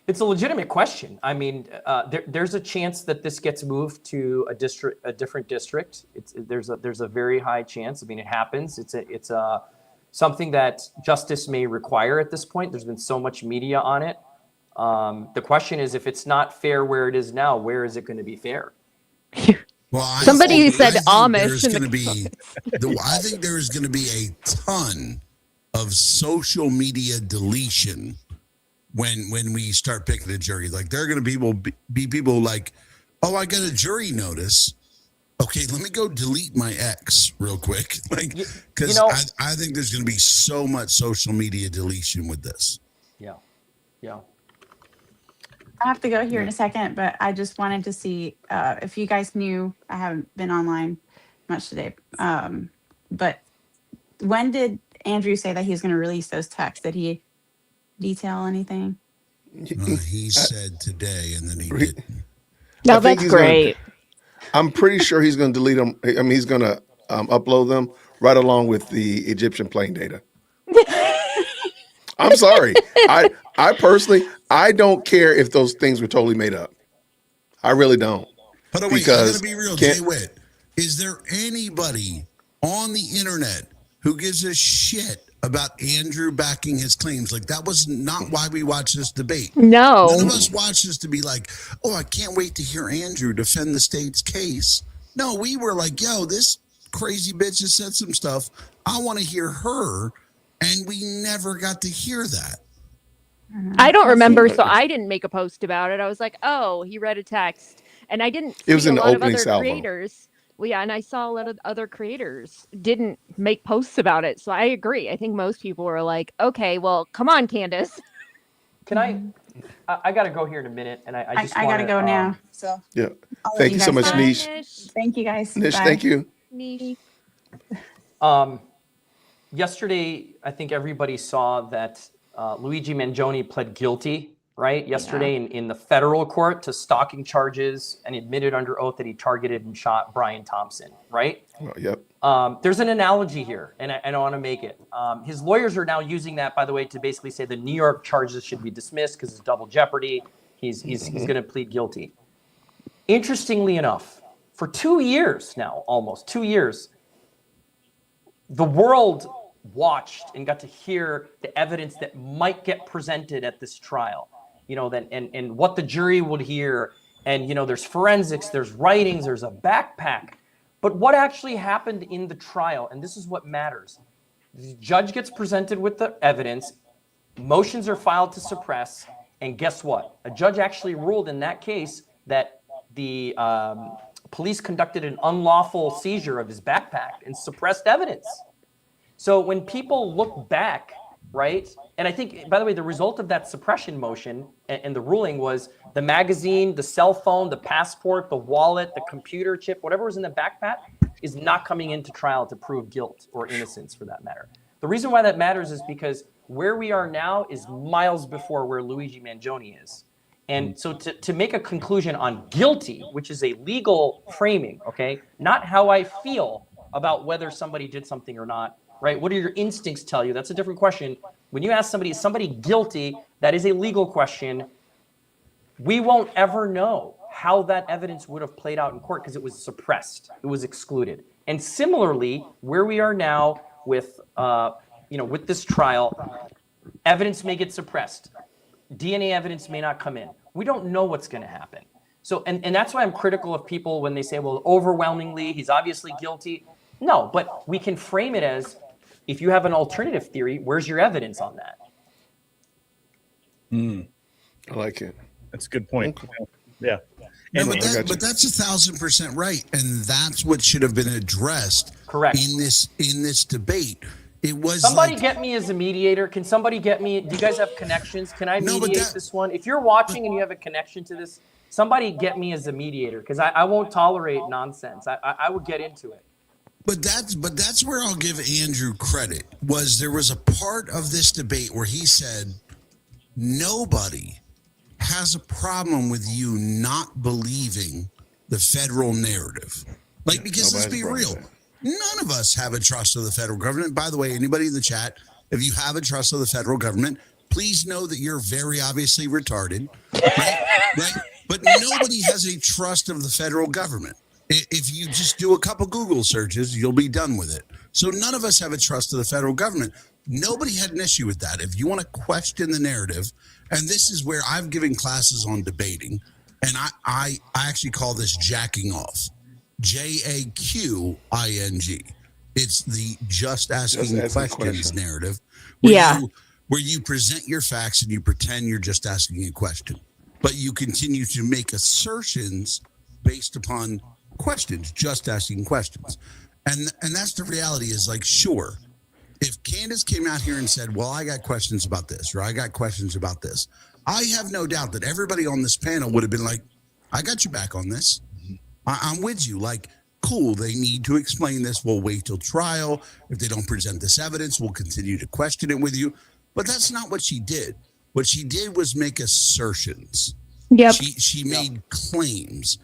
It's a legitimate question. I mean, there's a chance that this gets moved to a different district. There's a very high chance. I mean, it happens. It's something that justice may require at this point. There's been so much media on it. The question is, if it's not fair where it is now, where is it going to be fair? Well, Somebody said think Amish there's in the gonna be, I think there's going to be a ton of social media deletion when we start picking a jury. Like, there are going to be people like, oh, I got a jury notice. Okay, let me go delete my ex real quick. Like, because I think there's going to be so much social media deletion with this. Yeah. I have to go here in a second, but I just wanted to see if you guys knew. I haven't been online much today. But when did Andrew say that he was going to release those texts? Did he detail anything? He said today, and then he didn't. No, that's great. I'm pretty sure he's going to delete them. I mean, he's going to upload them right along with the Egyptian plane data. I'm sorry. I personally, I don't care if those things were totally made up. I really don't. But wait, because I gotta be real, JWhit. Is there anybody on the internet who gives a shit about Andrew backing his claims? Like, that was not why we watched this debate. No. None of us watched this to be like, oh, I can't wait to hear Andrew defend the state's case. No, we were like, yo, this crazy bitch has said some stuff. I want to hear her. And we never got to hear that. I don't remember, so I didn't make a post about it. I was like, oh, he read a text. And I didn't see It was in a the lot of opening other salvo. creators. Well, yeah, and I saw a lot of other creators didn't make posts about it. So I agree. I think most people were like, okay, well, come on, Candace. Can I got to go here in a minute, and I just I got to go now. So Yeah. I'll let Thank you so guys much, go. Nish. Thank you guys. Nish, Bye. thank you. Nish. Yesterday, I think everybody saw that Luigi Mangione pled guilty, right? Yesterday in the federal court to stalking charges and admitted under oath that he targeted and shot Brian Thompson, right? Oh, yep. There's an analogy here, and I want to make it. His lawyers are now using that, by the way, to basically say the New York charges should be dismissed because it's double jeopardy. He's going to plead guilty. Interestingly enough, for 2 years now, almost 2 years, the world watched and got to hear the evidence that might get presented at this trial, you know, that and what the jury would hear. And, you know, there's forensics, there's writings, there's a backpack. But what actually happened in the trial, and this is what matters, the judge gets presented with the evidence, motions are filed to suppress, and guess what? A judge actually ruled in that case that the police conducted an unlawful seizure of his backpack and suppressed evidence. So when people look back, right, and I think, by the way, the result of that suppression motion and the ruling was the magazine, the cell phone, the passport, the wallet, the computer chip, whatever was in the backpack is not coming into trial to prove guilt or innocence for that matter. The reason why that matters is because where we are now is miles before where Luigi Mangione is. And so to make a conclusion on guilty, which is a legal framing, okay, not how I feel about whether somebody did something or not, right? What do your instincts tell you? That's a different question. When you ask somebody, is somebody guilty? That is a legal question. We won't ever know how that evidence would have played out in court because it was suppressed. It was excluded. And similarly, where we are now with, with this trial, evidence may get suppressed. DNA evidence may not come in. We don't know what's going to happen. So, and that's why I'm critical of people when they say, well, overwhelmingly, he's obviously guilty. No, but we can frame it as, if you have an alternative theory, where's your evidence on that? Mm, I like it. that's a good point. Okay. Yeah. No, And, but, I got you. but that's 1,000% right, and that's what should have been addressed Correct. in this debate. It was Somebody like, get me as a mediator. Can somebody get me? Do you guys have connections? Can I No, but mediate that- this one? If you're watching and you have a connection to this, somebody get me as a mediator because I won't tolerate nonsense. I would get into it. But that's where I'll give Andrew credit. Was there was a part of this debate where he said nobody has a problem with you not believing the federal narrative. Like, because let's nobody's be wrong with real, that. none of us have a trust of the federal government. By the way, anybody in the chat, if you have a trust of the federal government, please know that you're very obviously retarded, right? Right? But nobody has a trust of the federal government. If you just do a couple Google searches, you'll be done with it. So none of us have a trust of the federal government. Nobody had an issue with that. If you want to question the narrative, and this is where I've given classes on debating, and I actually call this jacking off. JAQING. It's the just asking questions narrative. Where you present your facts and you pretend you're just asking a question, but you continue to make assertions based upon questions, just asking questions. And that's the reality is like, sure, if Candace came out here and said, well, I got questions about this, or I got questions about this, I have no doubt that everybody on this panel would have been like, I got you back on this. I'm with you. Like, cool, they need to explain this. We'll wait till trial. If they don't present this evidence, we'll continue to question it with you. But that's not what she did. What she did was make assertions. Yep. She made claims.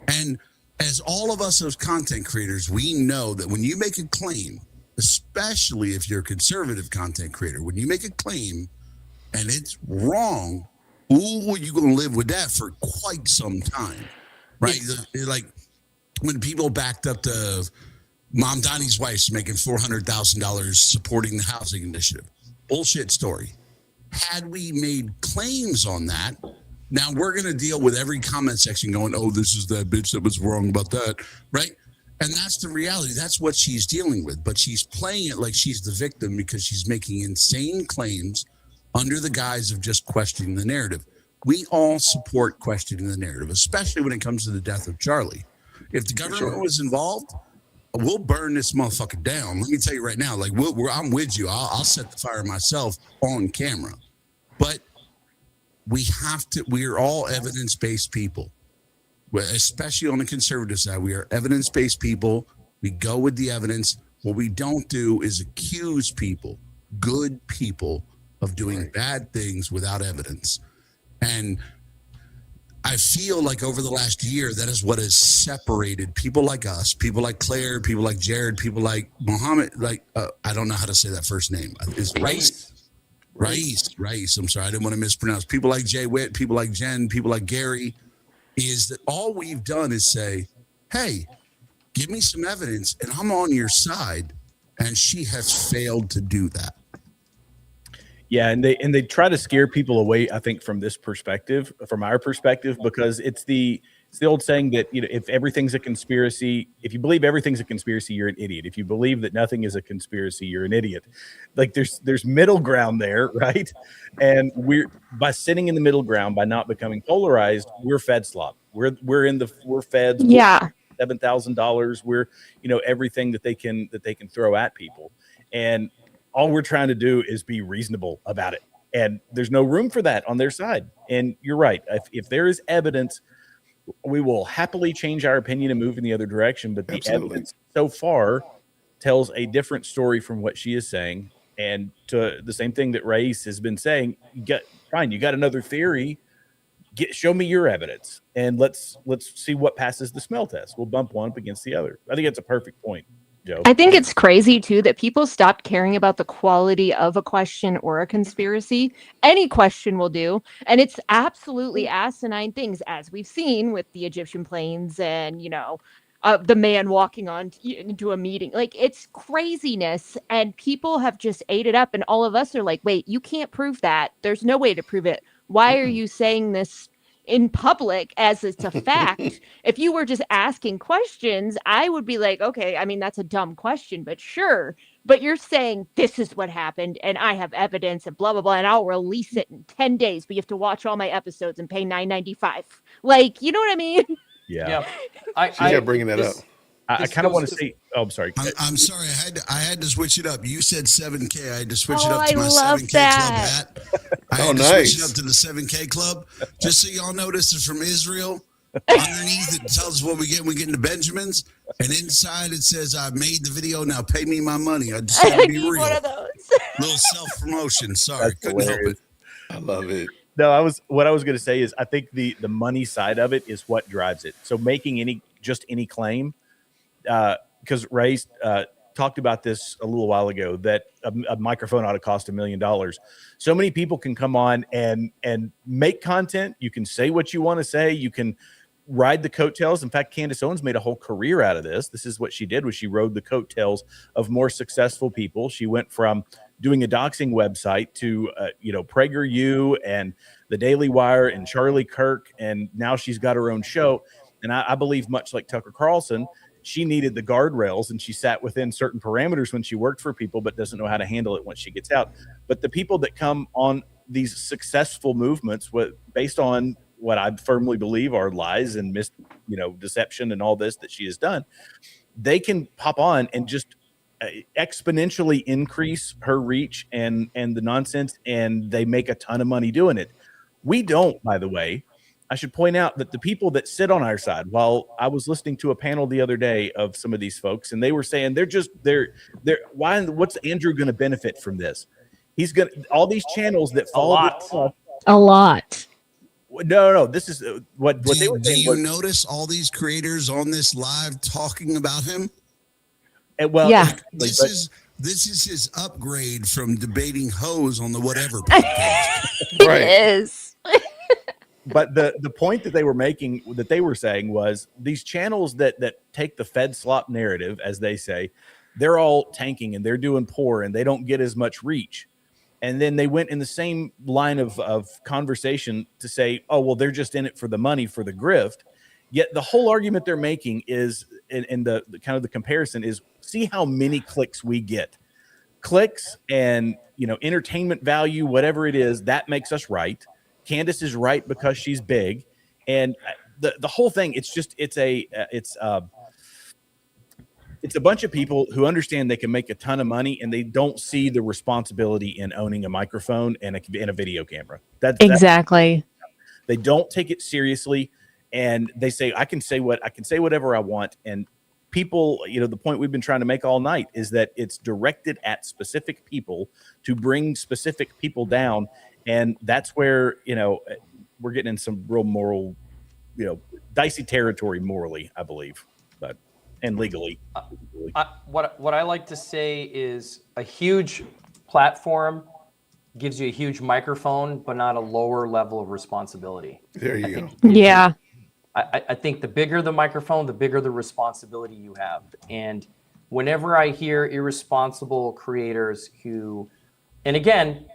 And as all of us as content creators, we know that when you make a claim, especially if you're a conservative content creator, when you make a claim and it's wrong, ooh, you're going to live with that for quite some time, right? Like when people backed up the Mom Donnie's wife's making $400,000 supporting the housing initiative. Bullshit story. Had we made claims on that, now we're going to deal with every comment section going, oh, this is that bitch that was wrong about that, right? And that's the reality. That's what she's dealing with. But she's playing it like she's the victim because she's making insane claims under the guise of just questioning the narrative. We all support questioning the narrative, especially when it comes to the death of Charlie. If the government was involved, we'll burn this motherfucker down. Let me tell you right now, like I'm with you. I'll set the fire myself on camera. But we have to, we are all evidence-based people, especially on the conservative side. We are evidence-based people. We go with the evidence. What we don't do is accuse people, good people, of doing bad things without evidence. And I feel like over the last year, that is what has separated people like us, people like Claire, people like Jared, people like Muhammad, like, I don't know how to say that first name. Is Rais. I'm sorry, I didn't want to mispronounce. People like JWhit, people like Jen, people like Gary, is that all we've done is say, hey, give me some evidence and I'm on your side. And she has failed to do that. Yeah, and they try to scare people away, I think, from this perspective, from our perspective, because it's the old saying that, you know, if everything's a conspiracy, if you believe everything's a conspiracy, you're an idiot. If you believe that nothing is a conspiracy, you're an idiot. Like there's middle ground there, right? And we're by sitting in the middle ground, by not becoming polarized, we're fed slop. We're feds. Yeah. $7,000. We're, you know, everything that they can throw at people. And all we're trying to do is be reasonable about it. And there's no room for that on their side. And you're right. If there is evidence, we will happily change our opinion and move in the other direction. But the evidence so far tells a different story from what she is saying. And to the same thing that Rais has been saying, you got another theory. Show me your evidence. And let's see what passes the smell test. We'll bump one up against the other. I think that's a perfect point, Joe. I think it's crazy too that people stopped caring about the quality of a question or a conspiracy. Any question will do. And it's absolutely asinine things, as we've seen with the Egyptian planes and, you know, the man walking on into a meeting. Like, it's craziness. And people have just ate it up. And all of us are like, wait, you can't prove that. There's no way to prove it. Why are you saying this in public as it's a fact. If you were just asking questions, I would be like, okay, I mean, that's a dumb question, but sure. But you're saying this is what happened and I have evidence and blah, blah, blah, and I'll release it in 10 days, but you have to watch all my episodes and pay $9.95. Like, you know what I mean? Yeah. She kept bringing that up. I kind of want to say, oh, I'm sorry. I'm sorry. I had to switch it up. You said 7K. I had to switch it Oh, up to I my love 7K that. club hat. I had to switch it up to the 7K club. Just so y'all know, this is from Israel. Underneath it tells us what we get. We get into Benjamins, and inside it says, "I made the video. Now pay me my money." I just want to be real. One of those. Little self promotion. Sorry, That's couldn't help it. I love it. No, what I was going to say is I think the money side of it is what drives it. So making any claim, because Ray talked about this a little while ago, that a microphone ought to cost $1 million. So many people can come on and make content. You can say what you want to say. You can ride the coattails. In fact, Candace Owens made a whole career out of this. This is what she did, was she rode the coattails of more successful people. She went from doing a doxing website to, PragerU and the Daily Wire and Charlie Kirk. And now she's got her own show. And I believe, much like Tucker Carlson, she needed the guardrails and she sat within certain parameters when she worked for people, but doesn't know how to handle it once she gets out. But the people that come on these successful movements based on what I firmly believe are lies and deception and all this that she has done, they can pop on and just exponentially increase her reach and the nonsense, and they make a ton of money doing it. We don't, by the way. I should point out that the people that sit on our side, while I was listening to a panel the other day of some of these folks, and they were saying what's Andrew going to benefit from this? He's going to, all these channels that follow A lot. No. This is what they were saying. Do you notice all these creators on this live talking about him? And, well, yeah. This is his upgrade from debating hoes on the whatever podcast. Right. It is. But the point that they were making, that they were saying, was these channels that take the Fed slop narrative, as they say, they're all tanking and they're doing poor and they don't get as much reach. And then they went in the same line of conversation to say, oh, well, they're just in it for the money, for the grift. Yet the whole argument they're making is, and the kind of the comparison is, see how many clicks we get. Clicks and, entertainment value, whatever it is, that makes us right. Candace is right because she's big. And the whole thing, it's a bunch of people who understand they can make a ton of money and they don't see the responsibility in owning a microphone and a video camera. Exactly. They don't take it seriously, and they say, I can say whatever I want. And people, the point we've been trying to make all night is that it's directed at specific people to bring specific people down. And that's where, we're getting in some real moral, dicey territory morally, I believe, and legally. What I like to say is a huge platform gives you a huge microphone, but not a lower level of responsibility. There you go. Yeah. I think the bigger the microphone, the bigger the responsibility you have. And whenever I hear irresponsible creators who, and again,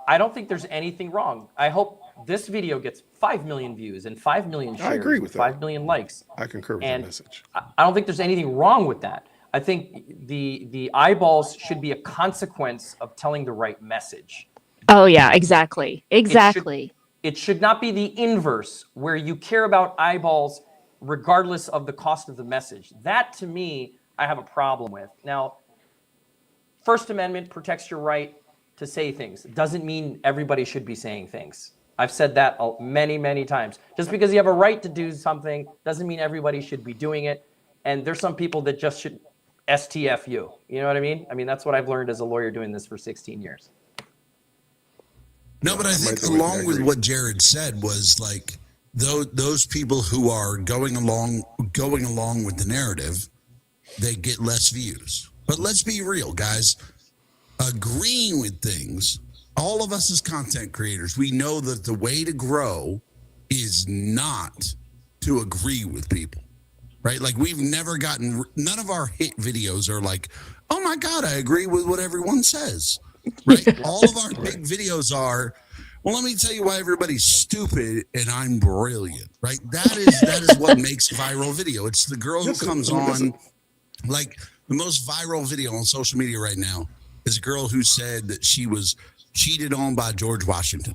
I don't think there's anything wrong. I hope this video gets 5 million views and 5 million shares. I agree with that. 5 million likes. I concur with that message. I don't think there's anything wrong with that. I think the eyeballs should be a consequence of telling the right message. Oh yeah, exactly. Exactly. It should not be the inverse, where you care about eyeballs regardless of the cost of the message. That, to me, I have a problem with. Now, First Amendment protects your right to say things. It doesn't mean everybody should be saying things. I've said that many, many times. Just because you have a right to do something doesn't mean everybody should be doing it. And there's some people that just should STF you. You know what I mean? I mean, that's what I've learned as a lawyer doing this for 16 years. No, but I think along with what Jared said was like those people who are going along with the narrative, they get less views. But let's be real, guys. Agreeing with things, all of us as content creators, we know that the way to grow is not to agree with people, right? Like we've never gotten, none of our hit videos are like, oh my God, I agree with what everyone says, right? All of our big videos are, Well, let me tell you why everybody's stupid and I'm brilliant, right? That is what makes viral video. It's the girl who comes on, like the most viral video on social media right now is a girl who said that she was cheated on by George Washington.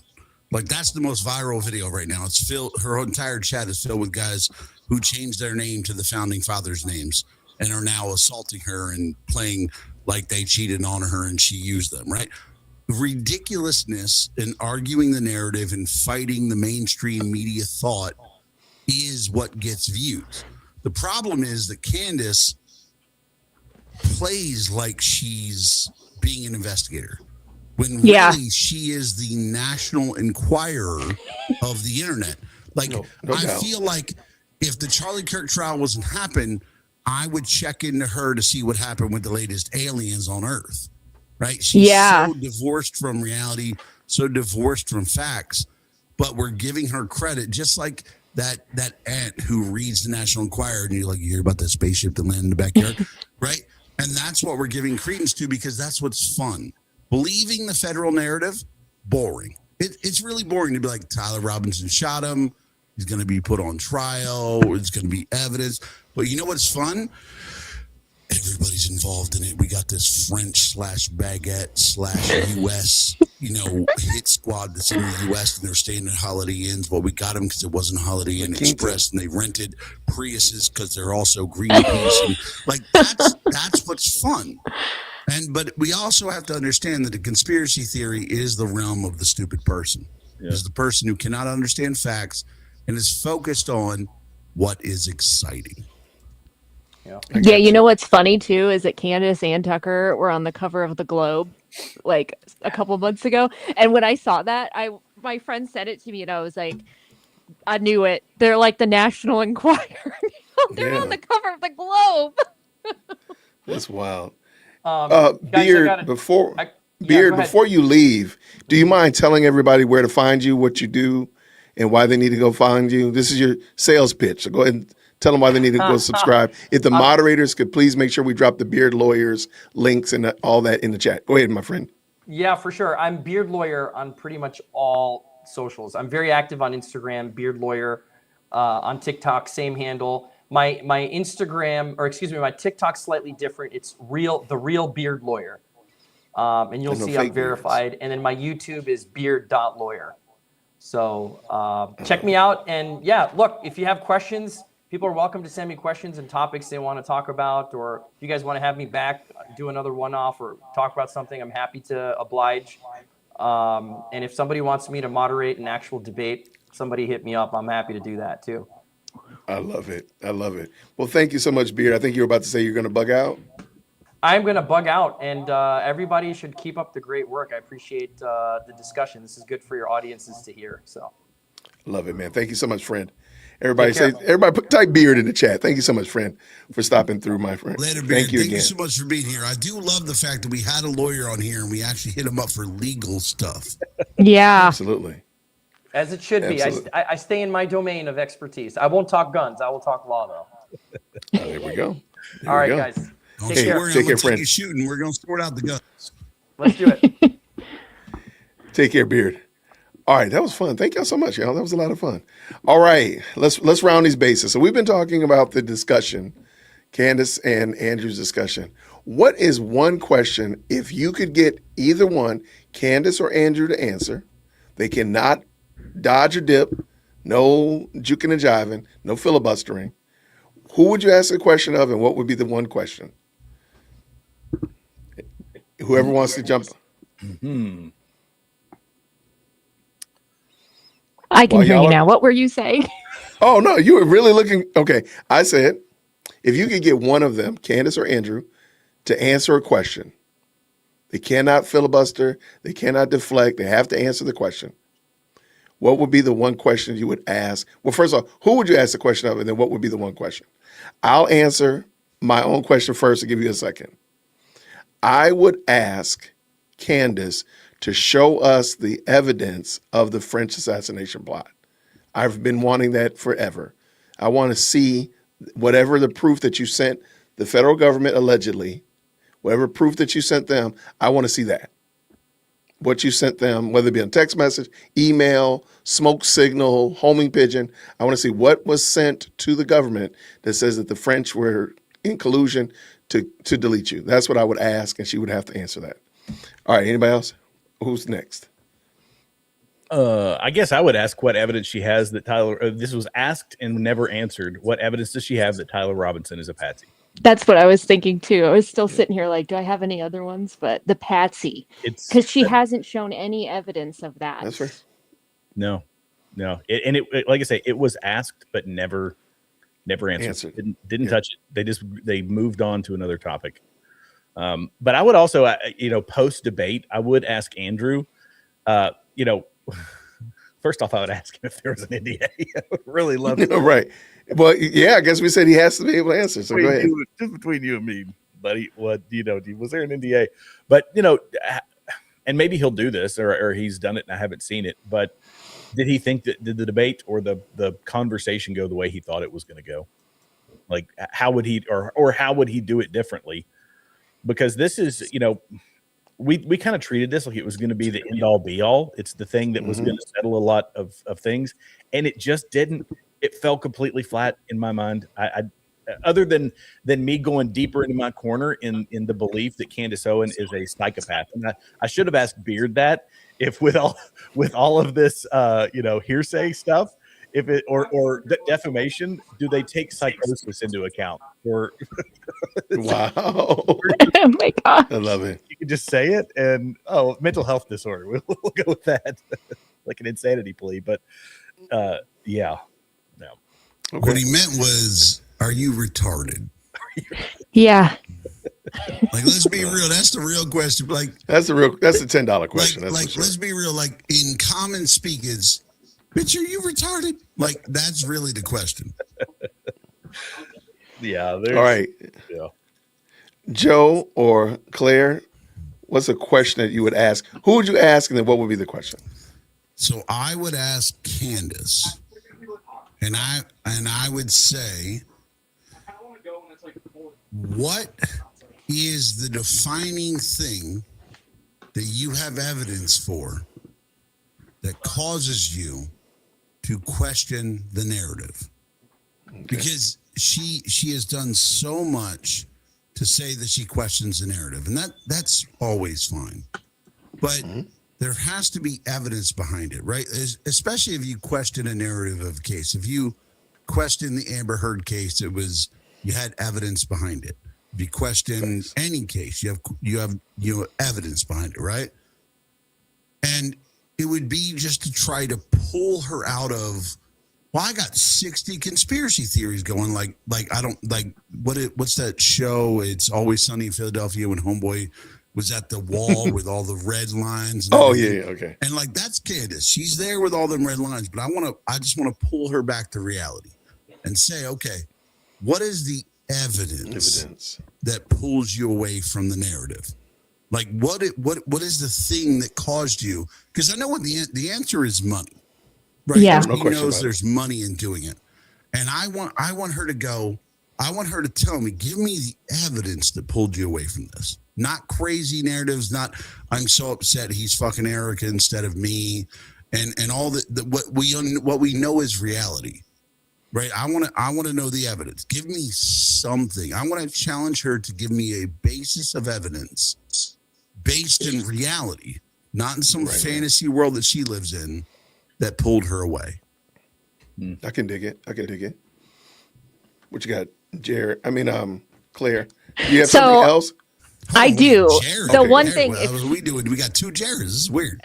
Like that's the most viral video right now. It's filled. Her entire chat is filled with guys who changed their name to the founding fathers' names and are now assaulting her and playing like they cheated on her and she used them. Right? Ridiculousness and arguing the narrative and fighting the mainstream media thought is what gets views. The problem is that Candace plays like she's being an investigator when really she is the National Enquirer of the internet. Like, I feel like if the Charlie Kirk trial wasn't happen, I would check into her to see what happened with the latest aliens on Earth, right? She's so divorced from reality, so divorced from facts, but we're giving her credit, just like that aunt who reads the National Enquirer and you're like, you hear about that spaceship that landed in the backyard, right? And that's what we're giving credence to because that's what's fun. Believing the federal narrative, boring. It's really boring to be like Tyler Robinson shot him. He's going to be put on trial. There's going to be evidence. But you know what's fun? Everybody's involved in it. We got this French/baguette/US, hit squad that's in the US and they're staying at Holiday Inns. Well, we got them because it wasn't Holiday Inn Express, and they rented Priuses because they're also Greenpeace. And like that's what's fun. But we also have to understand that the conspiracy theory is the realm of the stupid person. Is the person who cannot understand facts and is focused on what is exciting. Yeah, you know what's funny too is that Candace and Tucker were on the cover of the Globe like a couple months ago, and when I saw that, my friend sent it to me, and I was like, I knew it. They're like the National Enquirer. They're on the cover of the Globe. That's wild. Guys, Beard, before you leave, do you mind telling everybody where to find you, what you do, and why they need to go find you? This is your sales pitch. So go ahead and tell them why they need to go subscribe. If the moderators could please make sure we drop the Beard Lawyers links and all that in the chat. Go ahead, my friend. Yeah, for sure. I'm Beard Lawyer on pretty much all socials. I'm very active on Instagram, Beard Lawyer. On TikTok, same handle. My Instagram, or excuse me, my TikTok's slightly different. It's the real Beard Lawyer. And you'll see I'm verified. And then my YouTube is beard.lawyer. So check me out. And yeah, look, if you have questions, people are welcome to send me questions and topics they want to talk about, or if you guys want to have me back, do another one-off or talk about something, I'm happy to oblige. And if somebody wants me to moderate an actual debate, somebody hit me up. I'm happy to do that too. I love it. Well, thank you so much, Beard. I think you were about to say you're going to bug out. I'm going to bug out, and everybody should keep up the great work. I appreciate the discussion. This is good for your audiences to hear. So, love it, man. Thank you so much, friend. Everybody type Beard in the chat. Thank you so much, friend, for stopping through, my friend. Later, Beard. Thank you so much for being here. I do love the fact that we had a lawyer on here and we actually hit him up for legal stuff. Yeah, absolutely. As it should be. I stay in my domain of expertise. I won't talk guns. I will talk law, though. There we go. All right, guys. Take care, friend. You shooting. We're going to sort out the guns. Let's do it. Take care, Beard. All right, that was fun. Thank y'all so much, y'all. That was a lot of fun. All right, let's round these bases. So we've been talking about the discussion, Candace and Andrew's discussion. What is one question, if you could get either one, Candace or Andrew, to answer, they cannot dodge or dip, no juking and jiving, no filibustering, who would you ask a question of, and what would be the one question? Whoever wants to jump. I can hear you now. What were you saying? Oh, no, you were really looking. Okay, I said, if you could get one of them, Candace or Andrew, to answer a question, they cannot filibuster, they cannot deflect, they have to answer the question. What would be the one question you would ask? Well, first of all, who would you ask the question of, and then what would be the one question? I'll answer my own question first to give you a second. I would ask Candace to show us the evidence of the French assassination plot. I've been wanting that forever. I want to see whatever the proof that you sent the federal government allegedly, whatever proof that you sent them, I want to see that. what you sent them, whether it be a text message, email, smoke signal, homing pigeon. I want to see what was sent to the government that says that the French were in collusion to delete you. That's what I would ask, and she would have to answer that. All right, anybody else? Who's next? I guess I would ask what evidence she has that Tyler, this was asked and never answered. What evidence does she have that Tyler Robinson is a patsy? That's what I was thinking too. I was still sitting here like, do I have any other ones? But the patsy, because she hasn't shown any evidence of that. That's right. No. It like I say, it was asked but never answered. Didn't touch it. They moved on to another topic. But I would also, post debate, I would ask Andrew, first off, I would ask him if there was an NDA. I would really love to. Right. Well, yeah, I guess we said he has to be able to answer. So go ahead. Just between you and me, buddy, was there an NDA? But, and maybe he'll do this or he's done it and I haven't seen it, but did he think that did the debate or the conversation go the way he thought it was going to go? Like how would he, or how would he do it differently? Because this is, we kind of treated this like it was going to be the end all be all. It's the thing that was going to settle a lot of things. And it just didn't. It fell completely flat in my mind. I other than me going deeper into my corner in the belief that Candace Owens is a psychopath. And I should have asked Beard that if with all of this, hearsay stuff, if it or defamation, do they take psychosis into account? Or wow, oh my god, I love it. You can just say it, and mental health disorder. We'll go with that, like an insanity plea. But yeah, no. Okay. What he meant was, are you retarded? Yeah. Like, let's be real. That's the real question. Like, that's the $10 question. Like, sure. Let's be real. Like, in common speak, is, bitch, are you retarded? Like, that's really the question. Yeah. All right. Yeah. Joe or Claire, what's a question that you would ask? Who would you ask, and then what would be the question? So I would ask Candace, and I would say, what is the defining thing that you have evidence for that causes you to question the narrative? Okay. Because she has done so much to say that she questions the narrative, and that's always fine. But there has to be evidence behind it, right? Especially if you question a narrative of a case. If you question the Amber Heard case, you had evidence behind it. If you question any case, you have evidence behind it, right? And it would be just to try to pull her out of, well, I got 60 conspiracy theories going. Like I don't like what's that show? It's Always Sunny in Philadelphia when Homeboy was at the wall with all the red lines. And yeah, okay. And like, that's Candace. She's there with all them red lines, but I just want to pull her back to reality and say, okay, what is the evidence that pulls you away from the narrative? Like, what is the thing that caused you? Because I know what the answer is money, right? Yeah, no question knows there's money in doing it, and I want her to go. I want her to tell me, give me the evidence that pulled you away from this. Not crazy narratives. Not I'm so upset he's fucking Erica instead of me, and all what we know is reality. Right, I want to know the evidence. Give me something. I want to challenge her to give me a basis of evidence based in reality, not in some fantasy world that she lives in that pulled her away. I can dig it. What you got, Jared? Claire. Do you have something else? I do. Jared. The one Jared, thing, what are we doing? We got two Jareds. This is weird.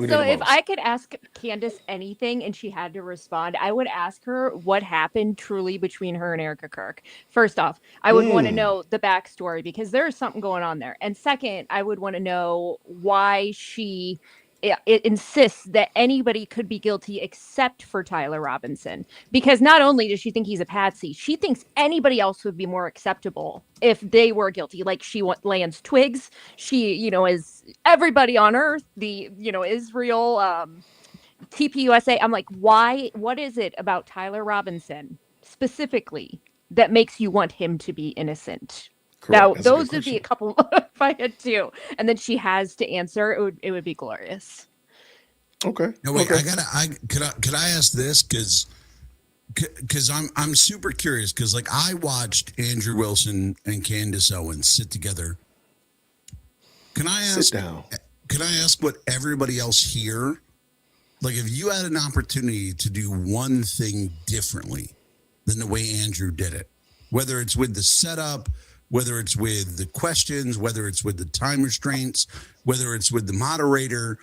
So if I could ask Candace anything and she had to respond, I would ask her what happened truly between her and Erica Kirk. First off, I would want to know the backstory because there's something going on there. And second, I would want to know why she insists that anybody could be guilty except for Tyler Robinson. Because not only does she think he's a patsy, she thinks anybody else would be more acceptable if they were guilty. Like she lands twigs. She, is everybody on earth, the, Israel, TPUSA. I'm like, why? What is it about Tyler Robinson specifically that makes you want him to be innocent? Now, That's a good those would be a question. couple if I had two. And then she has to answer. It would be glorious. Okay. No, wait, Okay. could I ask this? Because I'm super curious because like I watched Andrew Wilson and Candace Owens sit together. Can I ask? Sit down. Can I ask what everybody else here? Like, if you had an opportunity to do one thing differently than the way Andrew did it, whether it's with the setup, whether it's with the questions, whether it's with the time restraints, whether it's with the moderator,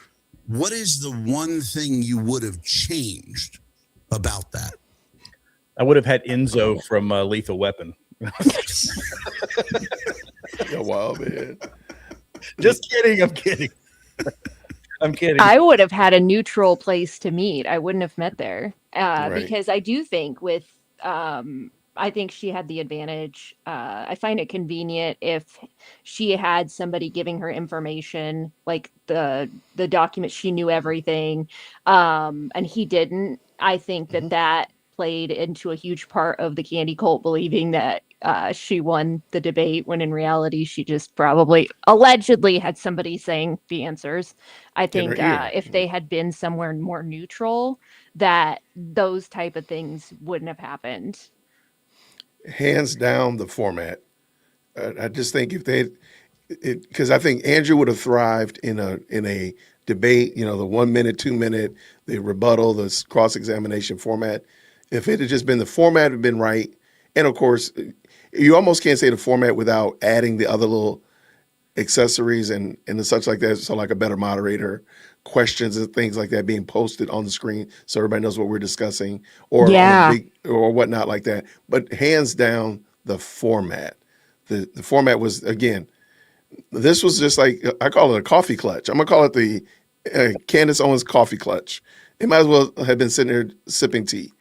what is the one thing you would have changed about that? I would have had Enzo from Lethal Weapon. You're wild, man. Just kidding. I'm kidding. I'm kidding. I would have had a neutral place to meet. I wouldn't have met there Right. because I do think I think she had the advantage. I find it convenient if she had somebody giving her information, like the document. She knew everything, and he didn't. I think that played into a huge part of the Candy cult believing that she won the debate when in reality she just probably allegedly had somebody saying the answers. I think if they had been somewhere more neutral, that those type of things wouldn't have happened. Hands down, the format. I just think if they, because I think Andrew would have thrived in a debate. You know, the 1 minute, 2 minute, the rebuttal, the cross examination format. If it had just been the format had been right, and of course, you almost can't say the format without adding the other little accessories and the such like that. So like a better moderator, questions and things like that being posted on the screen so everybody knows what we're discussing or or whatnot like that. But hands down, the format. The format was, again, this was just like, I call it a coffee clutch. I'm gonna call it the Candace Owens coffee clutch. It might as well have been sitting there sipping tea.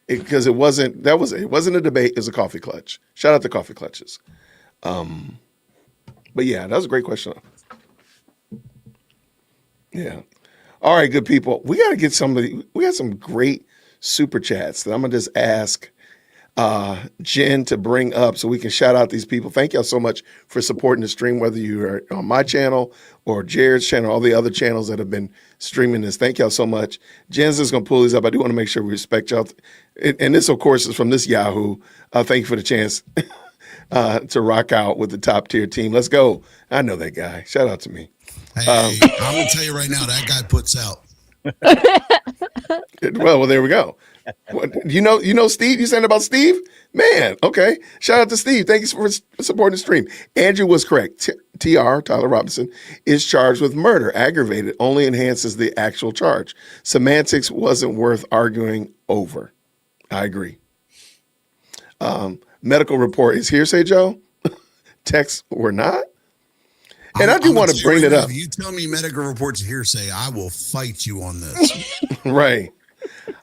Because it wasn't a debate, it was a coffee clutch. Shout out to coffee clutches. But yeah, that was a great question. Yeah. All right, good people. We got some great super chats that I'm gonna just ask Jen to bring up so we can shout out these people. Thank y'all so much for supporting the stream, whether you are on my channel or Jared's channel, all the other channels that have been streaming this. Thank y'all so much. Jen's just going to pull these up. I do want to make sure we respect y'all. And this, of course, is from this Yahoo. Thank you for the chance to rock out with the top tier team. Let's go. I know that guy. Shout out to me. Hey, I'm going to tell you right now, that guy puts out. Well, there we go. You know Steve? You saying about Steve? Man, okay. Shout out to Steve. Thank you for supporting the stream. Andrew was correct. TR, Tyler Robinson, is charged with murder. Aggravated only enhances the actual charge. Semantics wasn't worth arguing over. I agree. Medical report is hearsay, Joe. Texts were not. And I do want to bring it up. If you tell me medical reports are hearsay, I will fight you on this. Right.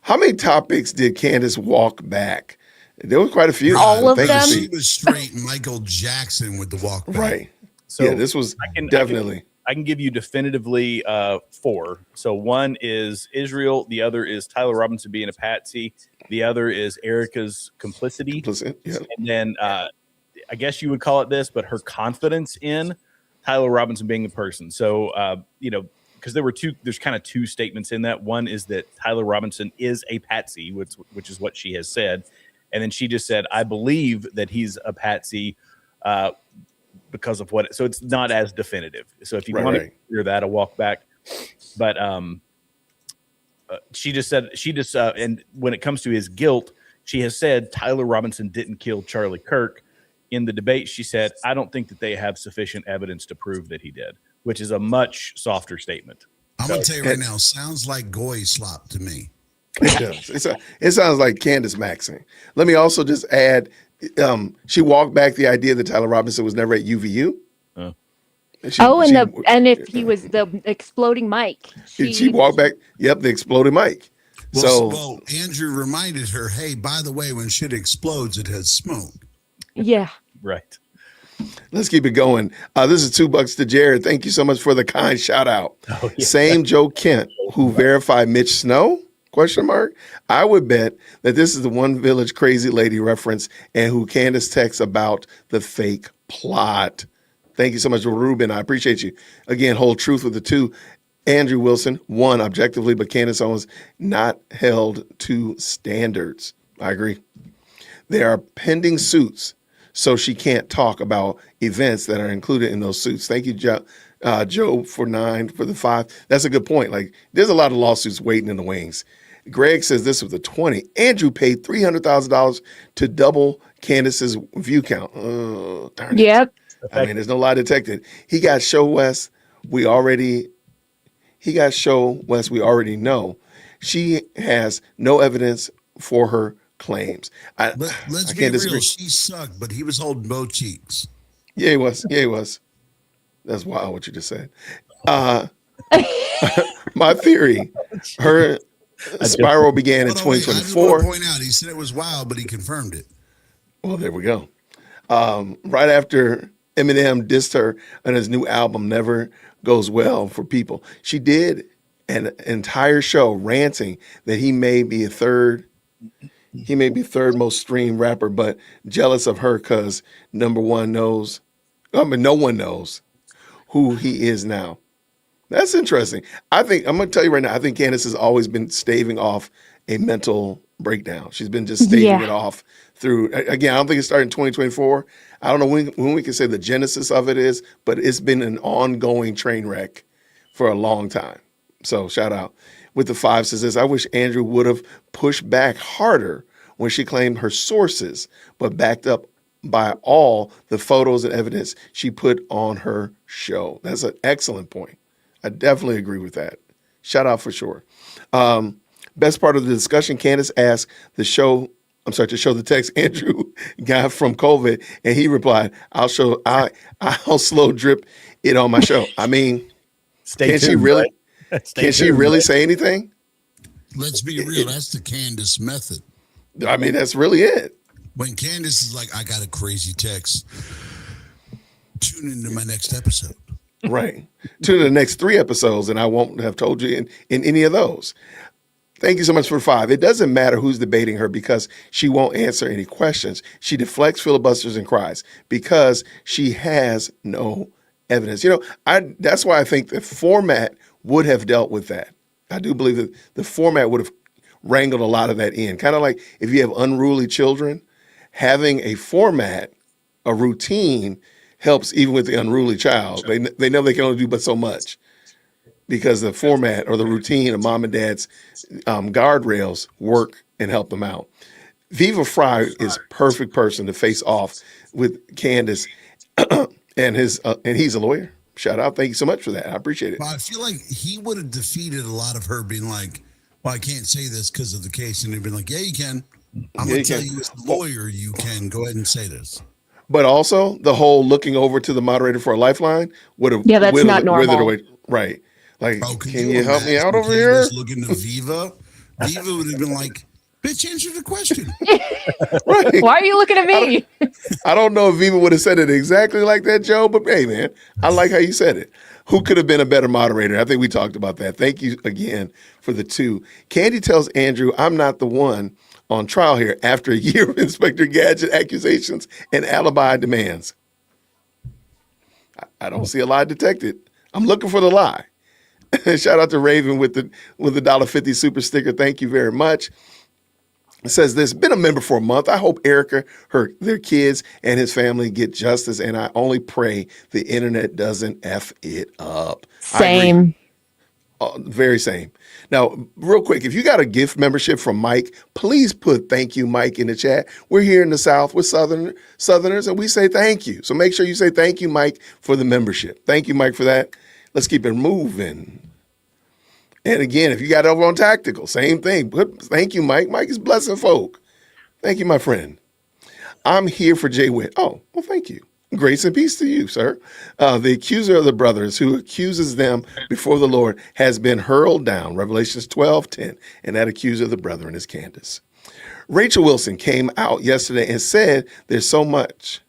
How many topics did Candace walk back? There were quite a few. All of them? She was straight Michael Jackson with the walk back. Right. So yeah, this was definitely. I can give you definitively 4. So one is Israel. The other is Tyler Robinson being a patsy. The other is Erica's complicity. Yeah. And then I guess you would call it this, but her confidence in Tyler Robinson being the person. So, because there's kind of two statements in that. One is that Tyler Robinson is a patsy, which is what she has said. And then she just said, I believe that he's a patsy because of what. So it's not as definitive. So if you want to hear that, a walk back. But she just said, and when it comes to his guilt, she has said Tyler Robinson didn't kill Charlie Kirk. In the debate, she said, I don't think that they have sufficient evidence to prove that he did, which is a much softer statement. I'm going to tell you right now, sounds like goy slop to me. It does. It sounds like Candace maxing. Let me also just add, she walked back the idea that Tyler Robinson was never at UVU. And if he was the exploding mic. She walked back, the exploding mic. Well, Andrew reminded her, hey, by the way, when shit explodes, it has smoke. Yeah. Right. Let's keep it going. This is $2 to Jared. Thank you so much for the kind shout out. Oh, yeah. Same Joe Kent who verified Mitch Snow. Question mark. I would bet that this is the One Village Crazy Lady reference and who Candace texts about the fake plot. Thank you so much, Ruben. I appreciate you. Again, hold truth with the two. Andrew Wilson, one, objectively, but Candace Owens not held to standards. I agree. There are pending suits, so she can't talk about events that are included in those suits. Thank you, Joe, for 9, for the 5. That's a good point. Like, there's a lot of lawsuits waiting in the wings. Greg says this was the 20. Andrew paid $300,000 to double Candace's view count. Oh, darn it. Yep. I mean, there's no lie detected. He got show West. We already know. She has no evidence for her claims. Let's I be can't real. disagree. She sucked, but he was holding both cheeks. Yeah, he was. That's wild what you just said. My theory, her spiral began in I just want 2024. to point out, he said it was wild, but he confirmed it. Well, there we go. Right after Eminem dissed her on his new album, Never Goes Well for People. She did an entire show ranting that he may be third most streamed rapper, but jealous of her because no one knows who he is now. That's interesting. I'm going to tell you right now, I think Candace has always been staving off a mental breakdown. She's been just staving it off through, again, I don't think it started in 2024. I don't know when we can say the genesis of it is, but it's been an ongoing train wreck for a long time. So shout out. With the 5 says this, I wish Andrew would have pushed back harder when she claimed her sources, but backed up by all the photos and evidence she put on her show. That's an excellent point. I definitely agree with that. Shout out for sure. Best part of the discussion, Candace asked to show the text Andrew got from COVID, and he replied, I'll slow drip it on my show. I mean, can she really say anything? Let's be real. That's the Candace method. I mean, that's really it. When Candace is like, I got a crazy text, tune into my next episode. Right. Tune in the next 3 episodes, and I won't have told you in any of those. Thank you so much for 5. It doesn't matter who's debating her because she won't answer any questions. She deflects, filibusters, and cries because she has no evidence. That's why I think the format would have dealt with that. I do believe that the format would have wrangled a lot of that in. Kind of like if you have unruly children, having a format, a routine helps even with the unruly child. They know they can only do but so much because the format or the routine of mom and dad's guardrails work and help them out. Viva Fry is perfect person to face off with Candace and he's a lawyer. Shout out. Thank you so much for that. I appreciate it. Well, I feel like he would have defeated a lot of her being like, well, I can't say this because of the case. And they'd been like, yeah, you can. I'm going to tell you as a lawyer, you can go ahead and say this. But also the whole looking over to the moderator for a lifeline would have that's not normal. away. Right. Like, can you help me out over here? Looking to Viva. Viva would have been like, bitch, answer the question. Right. Why are you looking at me? I don't know if Viva would have said it exactly like that, Joe, but hey, man, I like how you said it. Who could have been a better moderator? I think we talked about that. Thank you again for the 2. Candy tells Andrew, I'm not the one on trial here after a year of Inspector Gadget accusations and alibi demands. I don't see a lie detected. I'm looking for the lie. Shout out to Raven with the $1.50 super sticker. Thank you very much. It says this, been a member for a month. I hope Erica, their kids, and his family get justice, and I only pray the internet doesn't F it up. Same. Very same. Now, real quick, if you got a gift membership from Mike, please put thank you, Mike, in the chat. We're here in the South with Southerners, and we say thank you. So make sure you say thank you, Mike, for the membership. Thank you, Mike, for that. Let's keep it moving. And again, if you got it over on Tactical, same thing. Thank you, Mike. Mike is blessing folk. Thank you, my friend. I'm here for JWhit. Oh, well, thank you. Grace and peace to you, sir. The accuser of the brothers who accuses them before the Lord has been hurled down. Revelations 12:10. And that accuser of the brethren is Candace. Rachel Wilson came out yesterday and said there's so much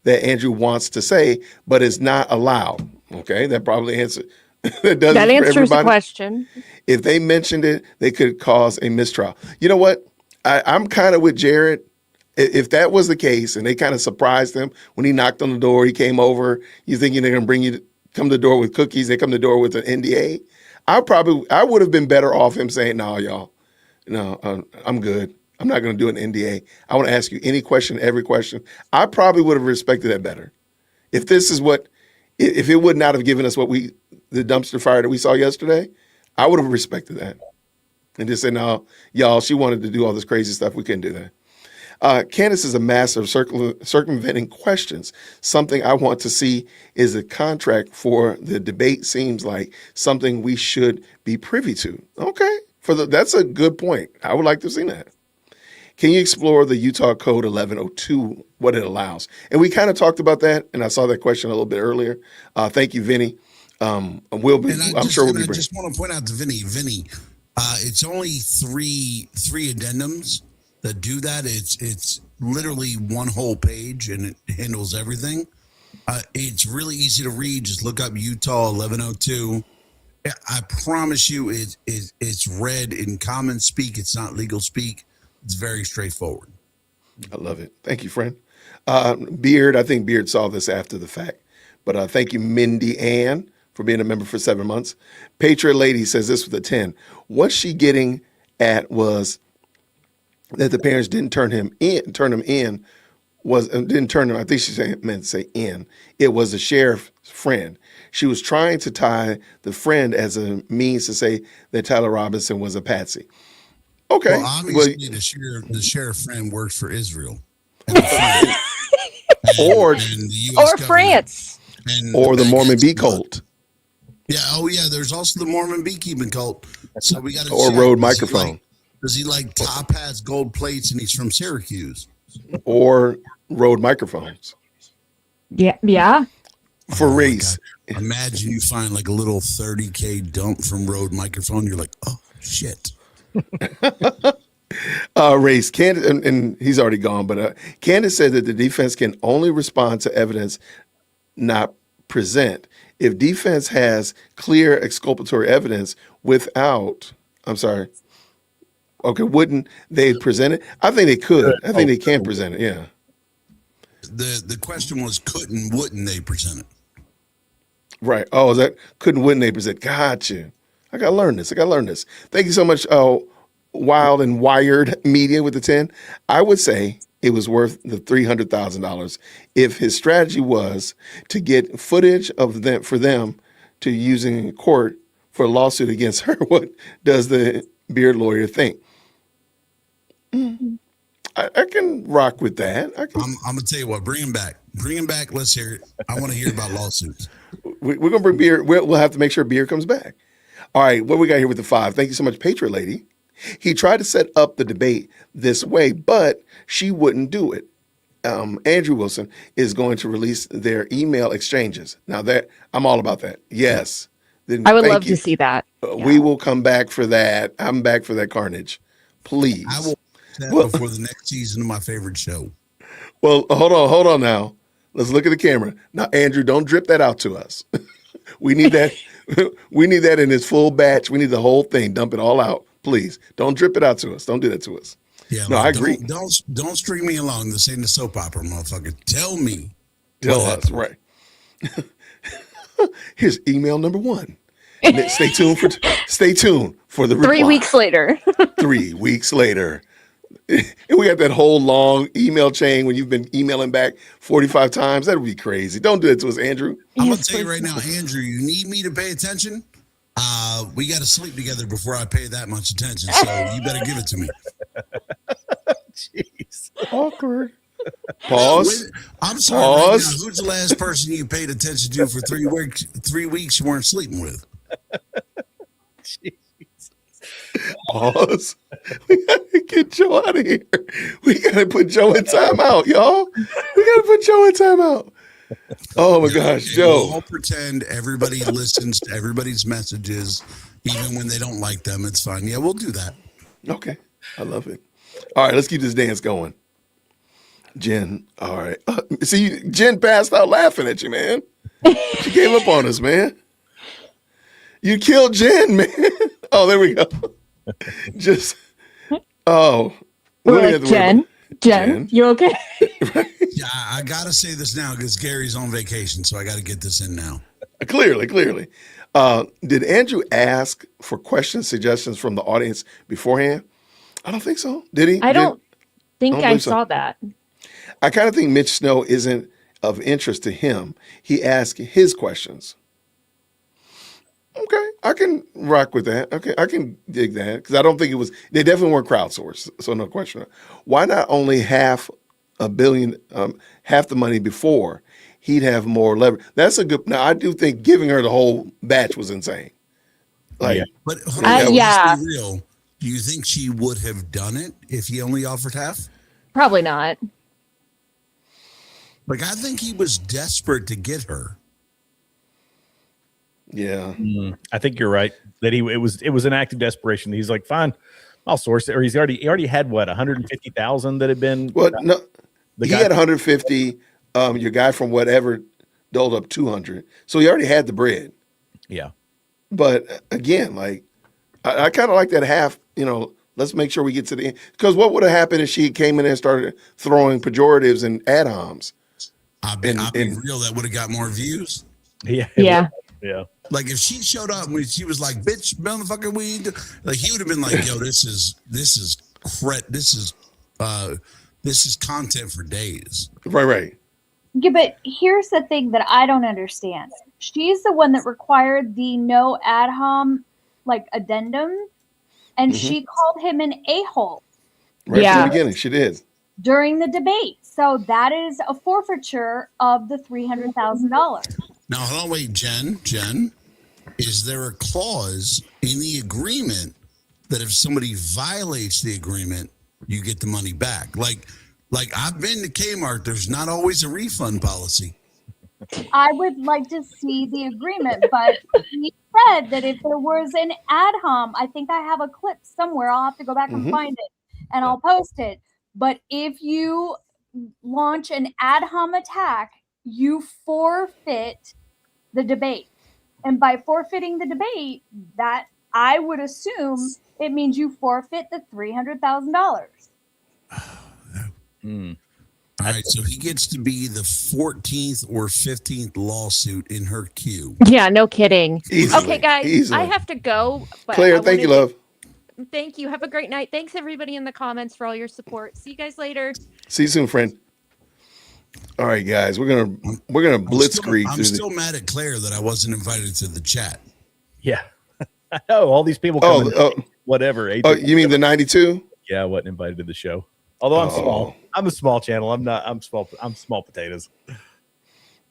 that Andrew wants to say, but is not allowed. Okay, that probably that does That it for answers the everybody? question. If they mentioned it, they could cause a mistrial. You know what? I'm kind of with Jared. If that was the case and they kind of surprised him when he knocked on the door, he came over, you thinking they're going to bring you, come to the door with cookies, they come to the door with an NDA. I would have been better off him saying, no, y'all, no, I'm good. I'm not going to do an NDA. I want to ask you any question, every question. I probably would have respected that better. If this is what, if it would not have given us the dumpster fire that we saw yesterday, I would have respected that. And just say, no, y'all, she wanted to do all this crazy stuff. We couldn't do that. Candace is a master of circumventing questions. Something I want to see is a contract for the debate. Seems like something we should be privy to. Okay, that's a good point. I would like to see that. Can you explore the Utah Code 1102, what it allows? And we kind of talked about that, and I saw that question a little bit earlier. Thank you, Vinny. I'm sure we'll be. I just want to point out to Vinny, it's only three addendums that do that. It's literally one whole page and it handles everything. It's really easy to read. Just look up Utah 1102. I promise you it's read in common speak. It's not legal speak. It's very straightforward. I love it. Thank you, friend. Beard, I think Beard saw this after the fact. But thank you, Mindy Ann, for being a member for 7 months. Patriot Lady says this with a 10. What she getting at was that the parents didn't turn him in, I think she meant to say in. It was the sheriff's friend. She was trying to tie the friend as a means to say that Tyler Robinson was a patsy. Okay. Well, obviously the sheriff friend works for Israel. Or France. Or the Mormon bee cult. Yeah. Oh, yeah. There's also the Mormon beekeeping cult. So we got to or Rode microphone. Does he like top hats, gold plates, and he's from Syracuse? Or Rode microphones. Yeah. For race. Imagine you find like a little 30K dump from Rode microphone. You're like, oh, shit. Race. Candace, and he's already gone, but Candace said that the defense can only respond to evidence not present. If defense has clear exculpatory evidence wouldn't they present it? I think they could. I think they can present it. Yeah. The question was, wouldn't they present it? Right. Oh, wouldn't they present? Gotcha. I got to learn this. Thank you so much, Wild and Wired Media with the 10. I would say it was worth the $300,000 if his strategy was to get footage of them for them to use in court for a lawsuit against her. What does the Beard lawyer think? I can rock with that. I'm going to tell you what, bring him back. Let's hear it. I want to hear about lawsuits. We're going to bring Beard. We'll have to make sure Beard comes back. All right, what we got here with the 5? Thank you so much, Patriot Lady. He tried to set up the debate this way, but she wouldn't do it. Andrew Wilson is going to release their email exchanges. Now that I'm all about that. Yes. Then I would love to see that. We will come back for that. I'm back for that carnage. Please. I will before the next season of my favorite show. Well, hold on now. Let's look at the camera. Now, Andrew, don't drip that out to us. We need that. We need that in its full batch. We need the whole thing. Dump it all out, please. Don't drip it out to us. Don't do that to us. Yeah, no, I agree. Don't string me along. This ain't a soap opera, motherfucker. Tell me. Tell us, right? Here's email number 1. Stay tuned for the reply. 3 weeks later. 3 weeks later. And we got that whole long email chain when you've been emailing back 45 times. That would be crazy. Don't do that to us, Andrew. I'm going to tell you right now, Andrew, you need me to pay attention. We got to sleep together before I pay that much attention. So you better give it to me. Jeez. Awkward. Pause. I'm sorry. Pause. Right now, who's the last person you paid attention to for 3 weeks? 3 weeks you weren't sleeping with? Jeez. Pause. We gotta get Joe out of here. We gotta put Joe in timeout, y'all. We gotta put Joe in timeout. Oh my gosh, Joe. We'll all pretend everybody listens to everybody's messages, even when they don't like them. It's fine. Yeah, we'll do that. Okay. I love it. All right, let's keep this dance going. Jen, all right. See, Jen passed out laughing at you, man. She gave up on us, man. You killed Jen, man. Oh, there we go. Just oh, we We're don't like, have to worry about- Jen, you okay? Yeah, I gotta say this now because Gary's on vacation, so I got to get this in now. Clearly. Did Andrew ask for questions, suggestions from the audience beforehand? I don't think so. Did he? I don't think don't I believe so. saw that. I kind of think Mitch Snow isn't of interest to him. He asked his questions. Okay, I can rock with that. Okay, I can dig that because I don't think it was. They definitely weren't crowdsourced, so no question. Why not only half a billion, half the money before? He'd have more leverage. That's a good. Now I do think giving her the whole batch was insane. Like, Yeah. But yeah. let's be real. Do you think she would have done it if he only offered half? Probably not. Like, I think he was desperate to get her. yeah, I think you're right that it was an act of desperation. He's like, fine, I'll source it. Or he already had what 150,000 that had been. well, no, The he guy- had 150. Your guy from whatever doled up 200, so he already had the bread. Yeah. But again, like I kind of like that half. Let's make sure we get to the end. Because what would have happened if she came in and started throwing pejoratives and ad homs? I'll be And- real. That would have got more views. Yeah. Yeah. Yeah. Like if she showed up when she was like, "Bitch, motherfucking weed," like he would have been like, "Yo, this is content for days." Right. Yeah, but here's the thing that I don't understand. She's the one that required the no ad hom addendum, and she called him an a-hole Right Yeah. from the beginning, she did. during the debate. So that is a forfeiture of the $300,000. Now, hold on, wait, Jen, is there a clause in the agreement that if somebody violates the agreement, you get the money back? Like I've been to Kmart, there's not always a refund policy. I would like to see the agreement, but he said that if there was an ad hom, I think I have a clip somewhere. I'll have to go back and find it and I'll post it. But if you launch an ad hom attack, you forfeit the debate. And by forfeiting the debate, that I would assume it means you forfeit the $300,000. All right, so he gets to be the 14th or 15th lawsuit in her queue. Yeah, no kidding. Easily, Okay, guys, easily. I have to go. But Claire, I thank you, wanted love. to- Thank you. Have a great night. Thanks, everybody in the comments for all your support. See you guys later. See you soon, friend. All right, guys, we're gonna blitzkrieg I'm through still mad at Claire that I wasn't invited to the chat. Yeah. I know all these people coming. Whatever. Oh, you mean the 92? Yeah, I wasn't invited to the show. Although I'm small. I'm a small channel. I'm small potatoes.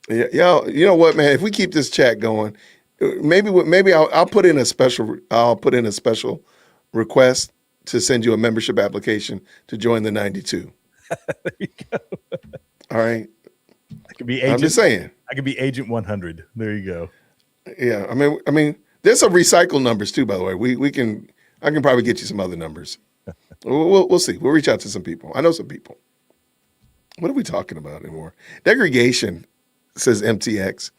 Yeah, y'all. You know what, man? If we keep this chat going, maybe I'll put in a special. I'll put in a special request to send you a membership application to join the 92. There you go. All right. I could be I'm agent. just saying. I could be agent 100. There you go. Yeah. I mean, there's some recycle numbers too, by the way. I can probably get you some other numbers. We'll see. We'll reach out to some people. I know some people. What are we talking about anymore? Degradation, says MTX,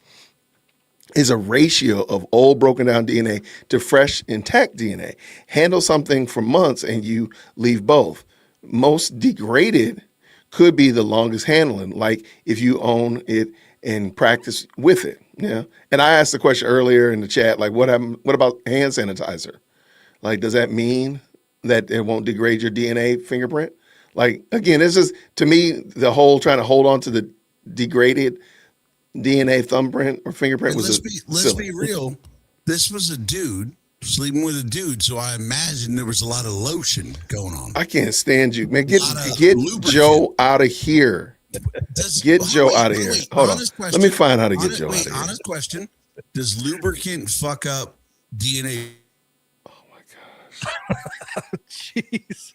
is a ratio of old broken down DNA to fresh intact DNA. Handle something for months and you leave both. Most degraded could be the longest handling, like if you own it and practice with it. Yeah. And I asked the question earlier in the chat, like what about hand sanitizer? Like, does that mean that it won't degrade your DNA fingerprint? Like, again, it's just, to me, the whole trying to hold on to the degraded DNA thumbprint or fingerprint And was let's silly. be real. This was a dude sleeping with a dude, so I imagine there was a lot of lotion going on. I can't stand you, man. Get Lot of lubricant. Joe out of here. Get Joe out of here. Hold on. honest Let me find how to get Joe out of here. Honest question: does lubricant fuck up DNA? Jeez.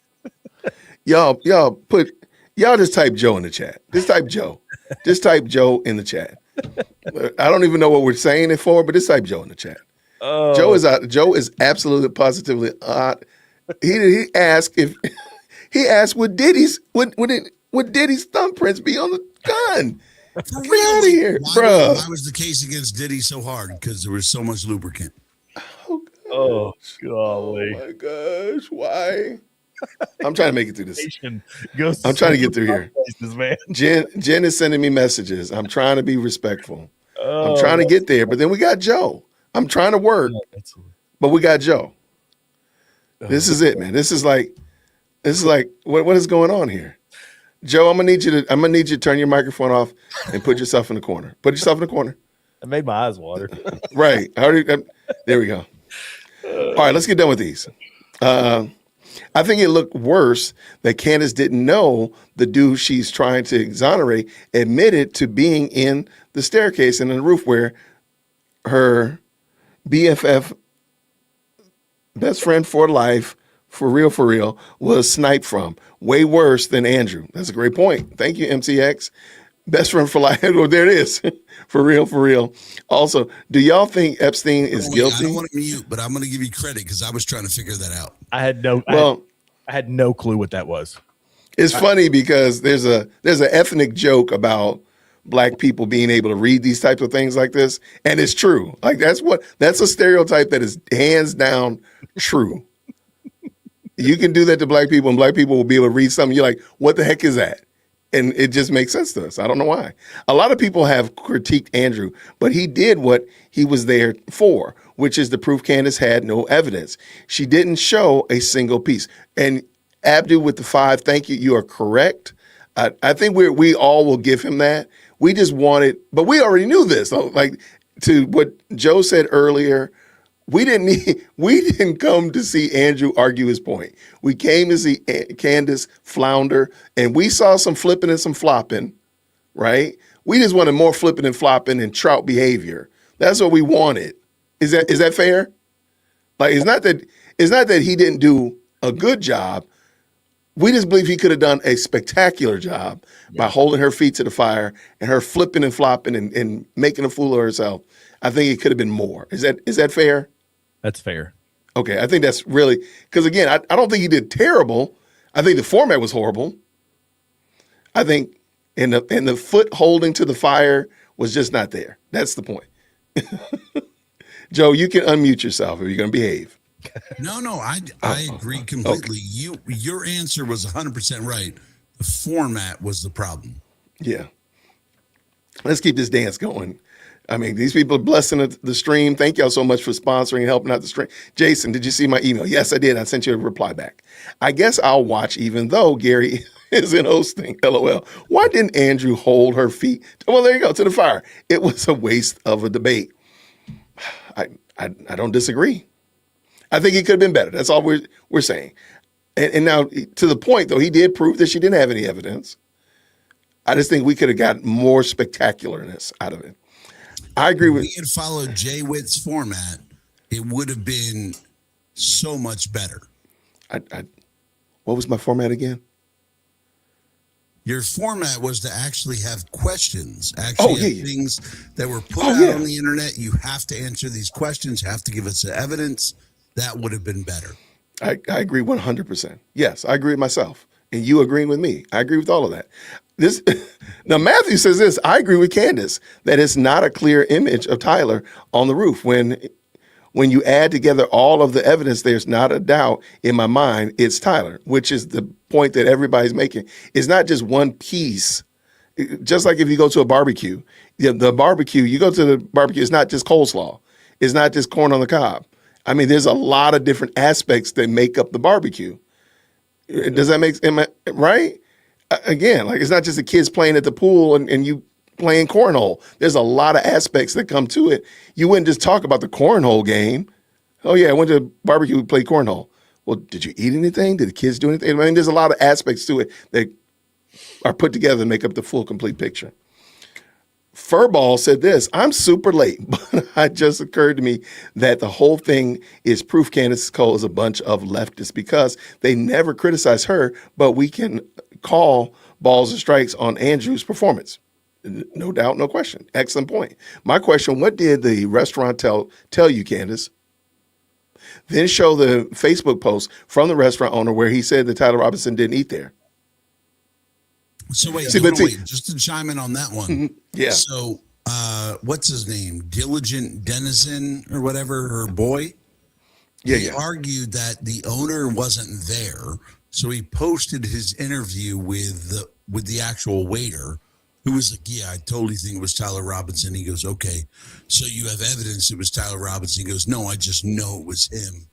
Y'all just type Joe in the chat. Just type Joe. Just type Joe in the chat. I don't even know what we're saying it for, but just type Joe in the chat. Oh. Joe is out. Joe is absolutely positively odd. He asked would Diddy's thumbprints be on the gun? For Get out of here, why, bro. why was the case against Diddy so hard? Because there was so much lubricant. Oh golly. my gosh. Why? I'm trying to make it through this. Goes I'm trying to get through here. places, man. Jen is sending me messages. I'm trying to be respectful. I'm Oh, trying to get there, but then we got Joe. I'm trying to work, but we got Joe. This is it, man. This is like what is going on here? Joe, I'm gonna need you to turn your microphone off and put yourself in the corner. Put yourself in the corner. It made my eyes water. Right. There we go. All right, let's get done with these. I think it looked worse that Candace didn't know the dude she's trying to exonerate admitted to being in the staircase and in the roof where her BFF, best friend for life, for real, was sniped from. Way worse than Andrew. That's a great point. Thank you, MCX. Best friend for life. Well, there it is. For real. Also, do y'all think Epstein is guilty? I don't want to mute, but I'm going to give you credit because I was trying to figure that out. I had no clue what that was. It's funny because there's an ethnic joke about Black people being able to read these types of things like this, and it's true. Like that's a stereotype that is hands down true. You can do that to Black people, and Black people will be able to read something. You're like, what the heck is that? And it just makes sense to us. I don't know why. A lot of people have critiqued Andrew, but he did what he was there for, which is to prove Candace had no evidence. She didn't show a single piece. And Abdu with the 5, thank you. You are correct. I think we all will give him that. We just wanted, but we already knew this. So like to what Joe said earlier, we didn't come to see Andrew argue his point. We came to see Candace flounder, and we saw some flipping and some flopping, right? We just wanted more flipping and flopping and trout behavior. That's what we wanted. Is that fair? Like it's not that he didn't do a good job. We just believe he could have done a spectacular job by holding her feet to the fire and her flipping and flopping and making a fool of herself. I think it could have been more. Is that fair? That's fair. Okay, I think that's really because again, I don't think he did terrible. I think the format was horrible. I think and the foot holding to the fire was just not there. That's the point. Joe, you can unmute yourself if you're going to behave. No, I agree completely. Okay. Your answer was 100% right. The format was the problem. Yeah. Let's keep this dance going. I mean, these people are blessing the stream. Thank y'all so much for sponsoring and helping out the stream. Jason, did you see my email? Yes, I did. I sent you a reply back. I guess I'll watch even though Gary isn't hosting. LOL. Why didn't Andrew hold her feet? Well, there you go, to the fire. It was a waste of a debate. I don't disagree. I think it could have been better. That's all we're saying. And now, to the point, though, he did prove that she didn't have any evidence. I just think we could have got more spectacularness out of it. I agree with. If we had followed JWhit's format, it would have been so much better. What was my format again? Your format was to actually have questions, things that were put out on the internet. You have to answer these questions. You have to give us the evidence. That would have been better. I agree 100%. Yes, I agree with myself. And you agreeing with me. I agree with all of that. Now, Matthew says this. I agree with Candace that it's not a clear image of Tyler on the roof. When you add together all of the evidence, there's not a doubt in my mind it's Tyler, which is the point that everybody's making. It's not just one piece. Just like if you go to a barbecue, you go to the barbecue, it's not just coleslaw. It's not just corn on the cob. I mean, there's a lot of different aspects that make up the barbecue. Does that make sense? Right? Again, like it's not just the kids playing at the pool and you playing cornhole. There's a lot of aspects that come to it. You wouldn't just talk about the cornhole game. Oh, yeah, I went to a barbecue, play cornhole. Well, did you eat anything? Did the kids do anything? I mean, there's a lot of aspects to it that are put together to make up the full, complete picture. Furball said this, I'm super late, but it just occurred to me that the whole thing is proof Candace Cole is a bunch of leftists because they never criticize her, but we can call balls and strikes on Andrew's performance. No doubt, no question. Excellent point. My question, what did the restaurant tell you, Candace? Then show the Facebook post from the restaurant owner where he said that Tyler Robinson didn't eat there. So wait, just to chime in on that one. Yeah. So what's his name? Diligent Denizen or whatever, her boy? Yeah, he yeah. argued that the owner wasn't there, so he posted his interview with the actual waiter, who was like, "Yeah, I totally think it was Tyler Robinson." He goes, "Okay, so you have evidence it was Tyler Robinson?" He goes, "No, I just know it was him."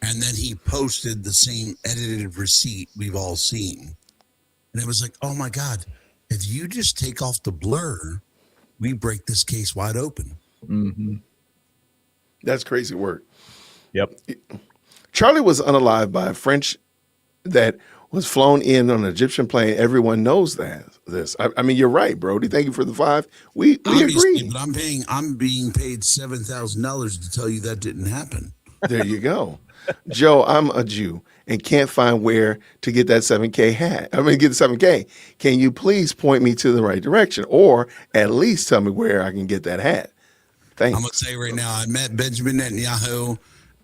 And then he posted the same edited receipt we've all seen, and it was like, "Oh my God, if you just take off the blur, we break this case wide open." Mm-hmm. That's crazy work. Yep. Charlie was unalived by a French that was flown in on an Egyptian plane. Everyone knows this. I mean, you're right, Brody. Thank you for the 5. We Obviously, agree. but I'm being paid $7,000 to tell you that didn't happen. There you go. Joe, I'm a Jew and can't find where to get that 7K hat. I mean, get the 7K. Can you please point me to the right direction, or at least tell me where I can get that hat? Thanks. I'm going to say right now, I met Benjamin Netanyahu,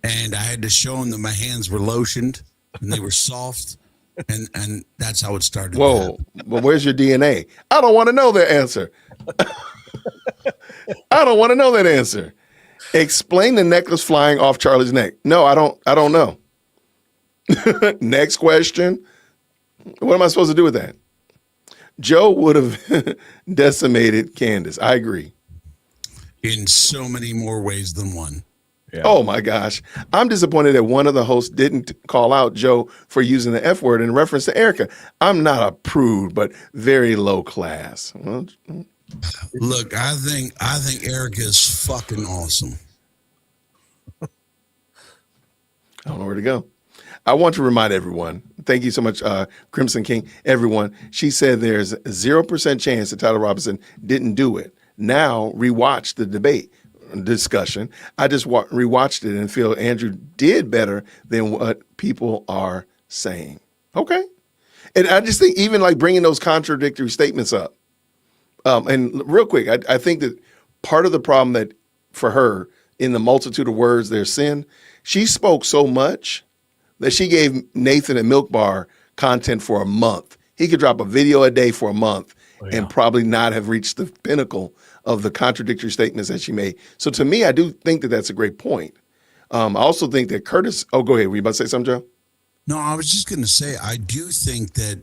and I had to show him that my hands were lotioned and they were soft, and that's how it started. Whoa, but where's your DNA? I don't want to know that answer. I don't want to know that answer. Explain the necklace flying off Charlie's neck. No, I don't know. Next question. What am I supposed to do with that? Joe would have decimated Candace. I agree. In so many more ways than one. Yeah. Oh my gosh. I'm disappointed that one of the hosts didn't call out Joe for using the F word in reference to Erica. I'm not a prude, but very low class. Well, Look, I think Erica is fucking awesome. I don't know where to go. I want to remind everyone, thank you so much, Crimson King, everyone. She said there's 0% chance that Tyler Robinson didn't do it. Now, rewatch the debate discussion. I just rewatched it and feel Andrew did better than what people are saying. Okay. And I just think even like bringing those contradictory statements up. And real quick, I think that part of the problem that for her in the multitude of words, there's sin, she spoke so much that she gave Nathan and Milk Bar content for a month. He could drop a video a day for a month and probably not have reached the pinnacle of the contradictory statements that she made. So to me, I do think that that's a great point. I also think that Curtis, oh, go ahead. Were you about to say something, Joe? No, I was just going to say, I do think that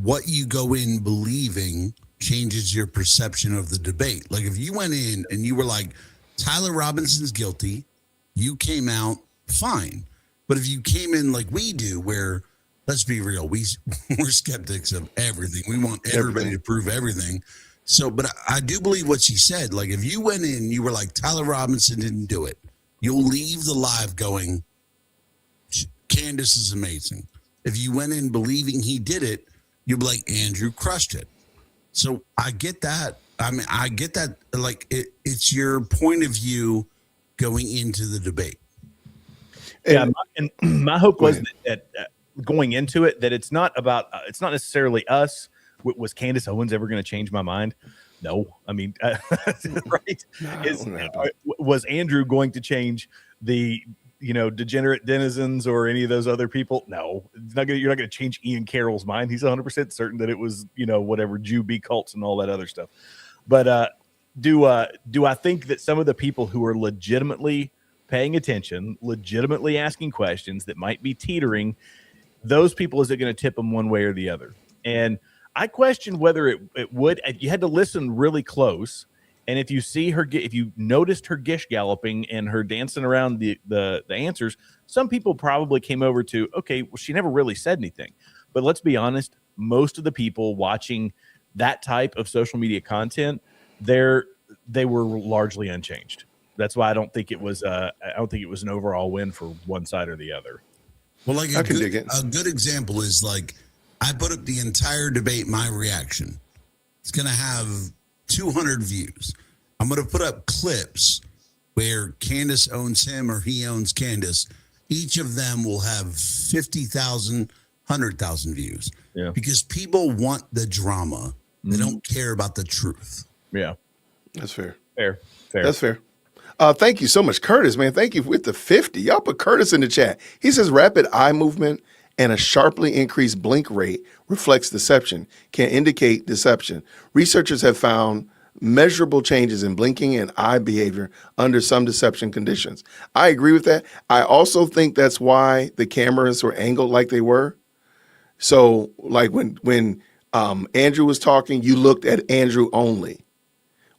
what you go in believing changes your perception of the debate. Like if you went in and you were like, Tyler Robinson's guilty, you came out fine. But if you came in like we do, where, let's be real, we're skeptics of everything. We want everybody to prove everything. So, but I do believe what she said. Like if you went in, you were like, Tyler Robinson didn't do it. You'll leave the live going, Candace is amazing. If you went in believing he did it, you'll be like, Andrew crushed it. So I get that. I mean, I get that. Like it's your point of view going into the debate. Yeah, and my hope was that going into it, that it's not about, it's not necessarily us. Was Candace Owens ever going to change my mind? No. I mean, right? Was Andrew going to change the, degenerate denizens or any of those other people? No. You're not going to change Ian Carroll's mind. He's 100% certain that it was, whatever Jew bee cults and all that other stuff. But do I think that some of the people who are legitimately paying attention, legitimately asking questions that might be teetering, those people, is it going to tip them one way or the other? And I question whether it would. You had to listen really close, and if you see her, if you noticed her gish galloping and her dancing around the answers, some people probably came over to, okay, well, she never really said anything. But let's be honest, most of the people watching that type of social media content, they were largely unchanged. That's why I don't think it was an overall win for one side or the other. Well, like a good example is like I put up the entire debate, my reaction. It's going to have 200 views. I'm going to put up clips where Candace owns him or he owns Candace. Each of them will have 50,000, 100,000 views. Yeah. Because people want the drama. They don't care about the truth. Yeah. That's fair. Fair. That's fair. Thank you so much, Curtis, man. Thank you with the 50. Y'all put Curtis in the chat. He says rapid eye movement and a sharply increased blink rate reflects deception, can indicate deception. Researchers have found measurable changes in blinking and eye behavior under some deception conditions. I agree with that. I also think that's why the cameras were angled like they were. So like when Andrew was talking, you looked at Andrew only.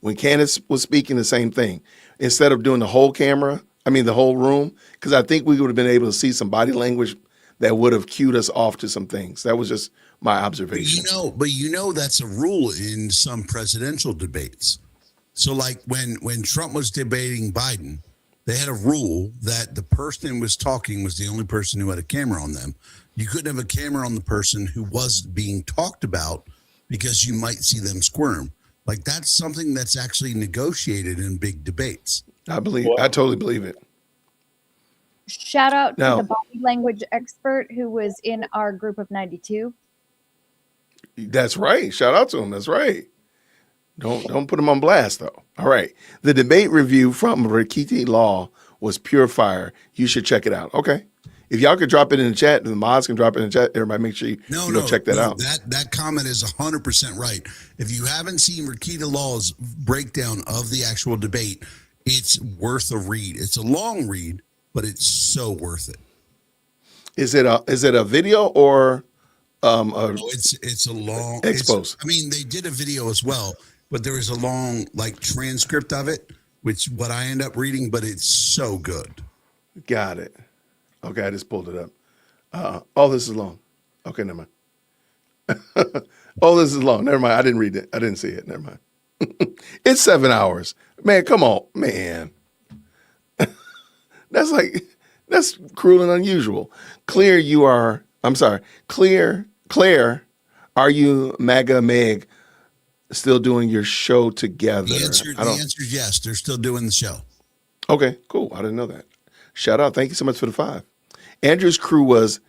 When Candace was speaking, the same thing. Instead of doing the whole the whole room, because I think we would have been able to see some body language that would have cued us off to some things. That was just my observation. But that's a rule in some presidential debates. So like when Trump was debating Biden, they had a rule that the person who was talking was the only person who had a camera on them. You couldn't have a camera on the person who was being talked about because you might see them squirm. Like that's something that's actually negotiated in big debates. I totally believe it. Shout out to the body language expert who was in our group of 92. That's right. Shout out to him. That's right. Don't put him on blast though. All right. The debate review from Rikiti Law was pure fire. You should check it out. Okay. If y'all could drop it in the chat, the mods can drop it in the chat. Everybody make sure you go check that out. That comment is 100% right. If you haven't seen Rikita Law's breakdown of the actual debate, it's worth a read. It's a long read, but it's so worth it. Is it a video or it's a long expose? They did a video as well, but there is a long transcript of it, which what I end up reading, but it's so good. Got it. Okay, I just pulled it up. This is long. Okay, never mind. This is long. Never mind. I didn't read it. I didn't see it. Never mind. It's 7 hours. Man, come on, man. That's cruel and unusual. Claire, are you MAGA Meg still doing your show together? The answer is yes. They're still doing the show. Okay, cool. I didn't know that. Shout out. Thank you so much for the 5. Andrew's crew was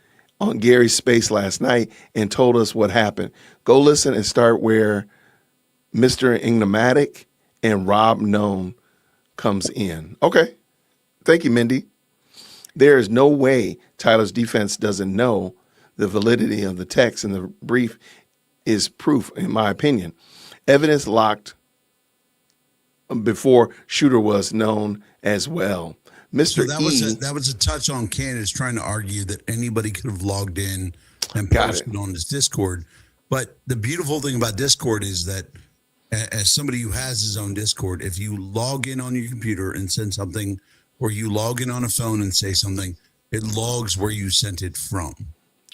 on Gary's space last night and told us what happened. Go listen and start where Mr. Enigmatic and Rob Known comes in. Okay. Thank you, Mindy. There is no way Tyler's defense doesn't know the validity of the text in the brief is proof, in my opinion. Evidence locked before shooter was known as well. Mr. That was a touch on Candace trying to argue that anybody could have logged in and posted on his Discord. But the beautiful thing about Discord is that as somebody who has his own Discord, if you log in on your computer and send something, or you log in on a phone and say something, it logs where you sent it from.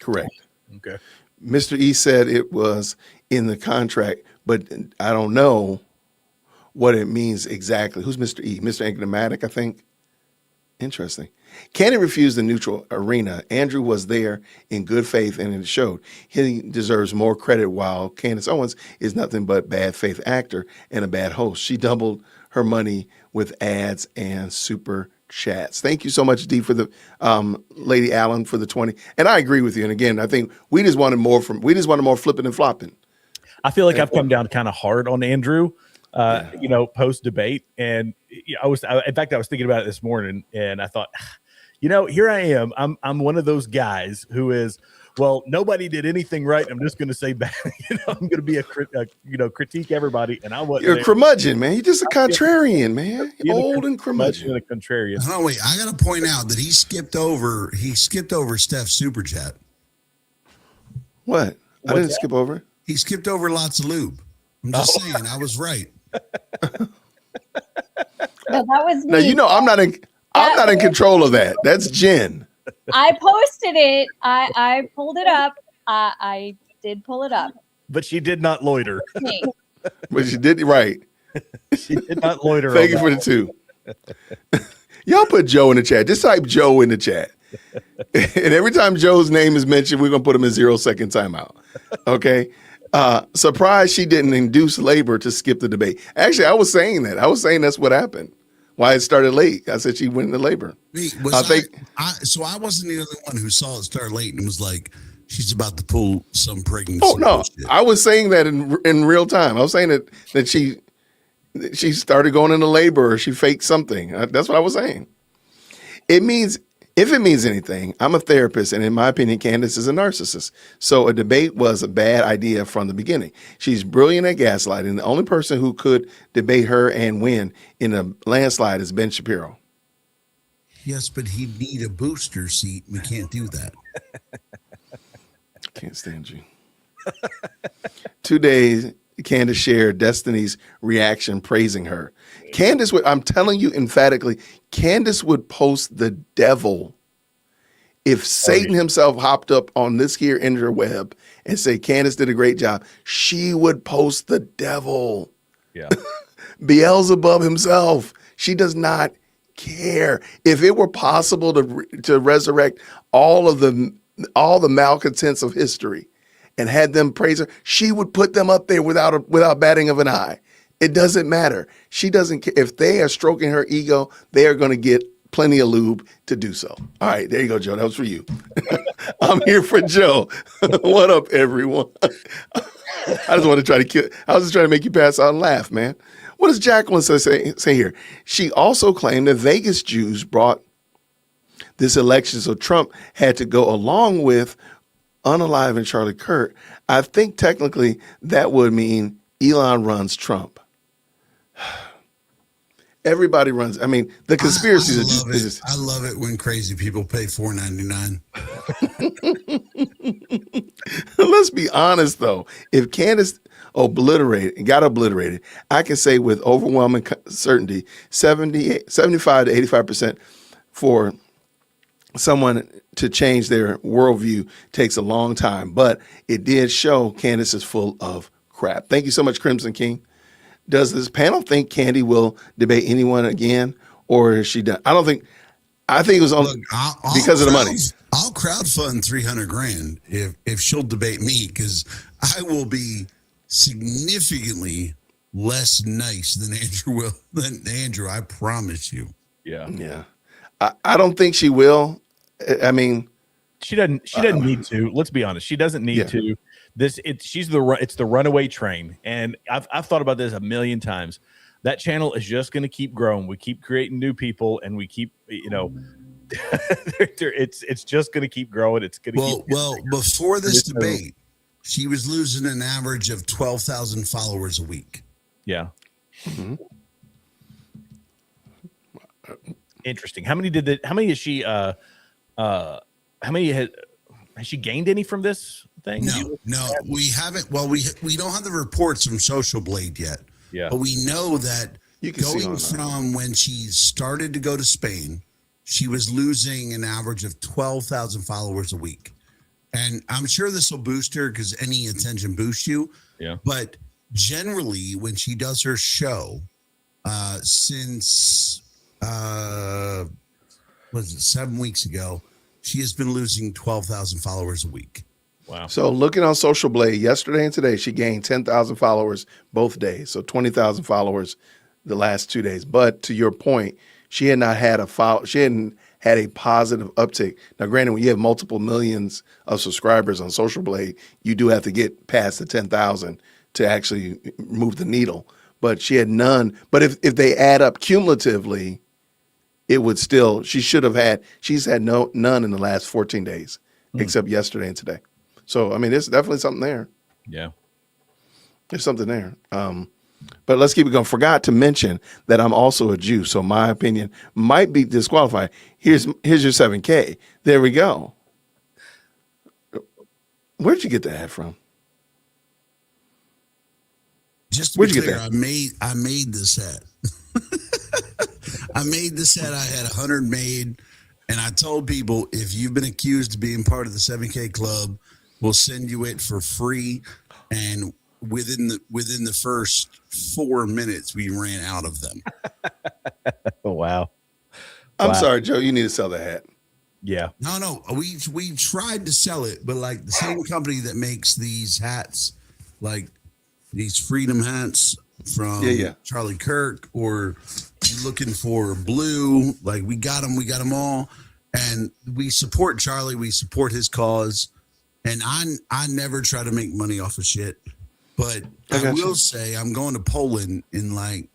Correct. Okay. Mr. E said it was in the contract, but I don't know what it means exactly. Who's Mr. E? Mr. Enigmatic, I think. Interesting. Cannon refused the neutral arena. Andrew was there in good faith and it showed. He deserves more credit while Candace Owens is nothing but bad faith actor and a bad host. She doubled her money with ads and super chats. Thank you so much, D, for the Lady Allen for the 20. And I agree with you. And again, I think we just wanted more flipping and flopping. I feel like I've come down kind of hard on Andrew. Post debate. And I was thinking about it this morning and I thought, here I am. I'm one of those guys who is, well, nobody did anything right. I'm just going to say bad. I'm going to be critique everybody. And you're a curmudgeon, man. You're just a contrarian, man. Old and curmudgeon. A contrarian. Oh, wait, I got to point out that he skipped over Steph's super chat. What? I didn't skip over. He skipped over lots of lube. I'm just saying, I was right. No, that was me. Now I'm not in control of that. That's Jen. I posted it. I pulled it up. I did pull it up. But she did not loiter. But she did right. She did not loiter. Thank you for the 2. Y'all put Joe in the chat. Just type Joe in the chat. And every time Joe's name is mentioned, we're gonna put him in 0-second timeout. Okay. Surprised she didn't induce labor to skip the debate. Actually, I was saying that. I was saying that's what happened. Why it started late. I said she went into labor. So I wasn't the only one who saw it start late and was like, she's about to pull some pregnancy. Oh no, bullshit. I was saying that in real time. I was saying that she started going into labor or she faked something. That's what I was saying. It means If it means anything, I'm a therapist, and in my opinion, Candace is a narcissist. So a debate was a bad idea from the beginning. She's brilliant at gaslighting. The only person who could debate her and win in a landslide is Ben Shapiro. Yes, but he'd need a booster seat. We can't do that. Can't stand you. 2 days, Candace shared Destiny's reaction praising her. Candace would, I'm telling you emphatically, Candace would post the devil if Satan himself hopped up on this here interweb and say Candace did a great job. She would post the devil. Yeah. Beelzebub himself. She does not care. If it were possible to resurrect all the malcontents of history and had them praise her, she would put them up there without batting of an eye. It doesn't matter. She doesn't care. If they are stroking her ego, they are going to get plenty of lube to do so. All right, there you go, Joe. That was for you. I'm here for Joe. What up, everyone? I was just trying to make you pass out and laugh, man. What does Jacqueline say here? She also claimed that Vegas Jews brought this election, so Trump had to go along with unaliving Charlie Kirk. I think technically that would mean Elon runs Trump. Everybody runs. I mean, the conspiracies are just. I love it when crazy people pay $4.99. Let's be honest, though. If Candace got obliterated, I can say with overwhelming certainty, 75 to 85% for someone to change their worldview takes a long time. But it did show Candace is full of crap. Thank you so much, Crimson King. Does this panel think Candy will debate anyone again, or is she done? I think it was on because of the money. I'll crowdfund $300,000 if she'll debate me, because I will be significantly less nice than Andrew. I promise you. Yeah. I don't think she will. I mean, she doesn't need to. Let's be honest. She doesn't need to. It's the runaway train, and I've thought about this a million times. That channel is just going to keep growing. We keep creating new people, and we keep, it's just going to keep growing. It's going to before this debate, she was losing an average of 12,000 followers a week. Yeah. Mm-hmm. Interesting. How many has she? How many has she gained any from this thing? No, we haven't. Well, we don't have the reports from Social Blade yet. Yeah, but we know that going from when she started to go to Spain, she was losing an average of 12,000 followers a week, and I'm sure this will boost her because any attention boosts you. Yeah, but generally, when she does her show, since 7 weeks ago, she has been losing 12,000 followers a week. Wow. So looking on Social Blade yesterday and today, she gained 10,000 followers both days. So 20,000 followers the last 2 days. But to your point, she hadn't had a positive uptick. Now, granted, when you have multiple millions of subscribers on Social Blade, you do have to get past the 10,000 to actually move the needle. But she had none. But if they add up cumulatively, it would still, she's had none in the last 14 days, except yesterday and today. So, I mean, there's definitely something there. Yeah. There's something there. But let's keep it going. Forgot to mention that I'm also a Jew, so my opinion might be disqualified. Here's your 7K. There we go. Where'd you get the ad from? Just to be clear, I made this ad. I made this ad. I had 100 made, and I told people, if you've been accused of being part of the 7K Club, we'll send you it for free. And within the first 4 minutes, we ran out of them. Oh, wow. I'm sorry, Joe. You need to sell the hat. Yeah. No. We tried to sell it, but like the same company that makes these hats, like these freedom hats from Charlie Kirk, or you're looking for blue, like we got them all. And we support Charlie. We support his cause. And I never try to make money off of shit. But I will say I'm going to Poland in like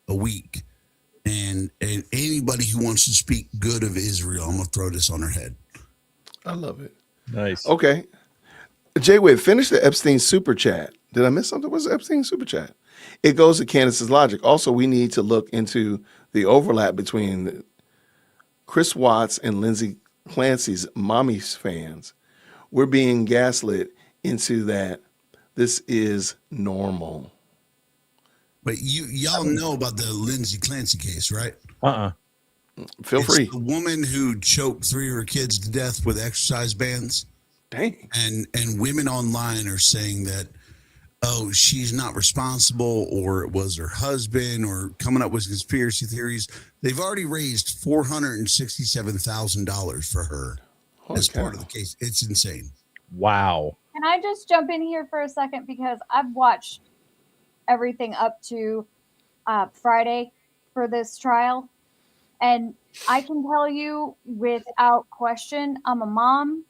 a week. And anybody who wants to speak good of Israel, I'm gonna throw this on her head. I love it. Nice. Okay. JWhit, finish the Epstein super chat. Did I miss something? What's the Epstein super chat? It goes to Candace's logic. Also, we need to look into the overlap between Chris Watts and Lindsay Clancy's mommy's fans. We're being gaslit into that this is normal. But y'all know about the Lindsay Clancy case, right? Feel It's free. the woman who choked 3 of her kids to death with exercise bands. Dang. And women online are saying that, oh, she's not responsible, or it was her husband, or coming up with conspiracy theories. They've already raised $467,000 for her as part of the case. It's insane. Wow. Can I just jump in here for a second? Because I've watched everything up to Friday for this trial. And I can tell you without question, I'm a mom.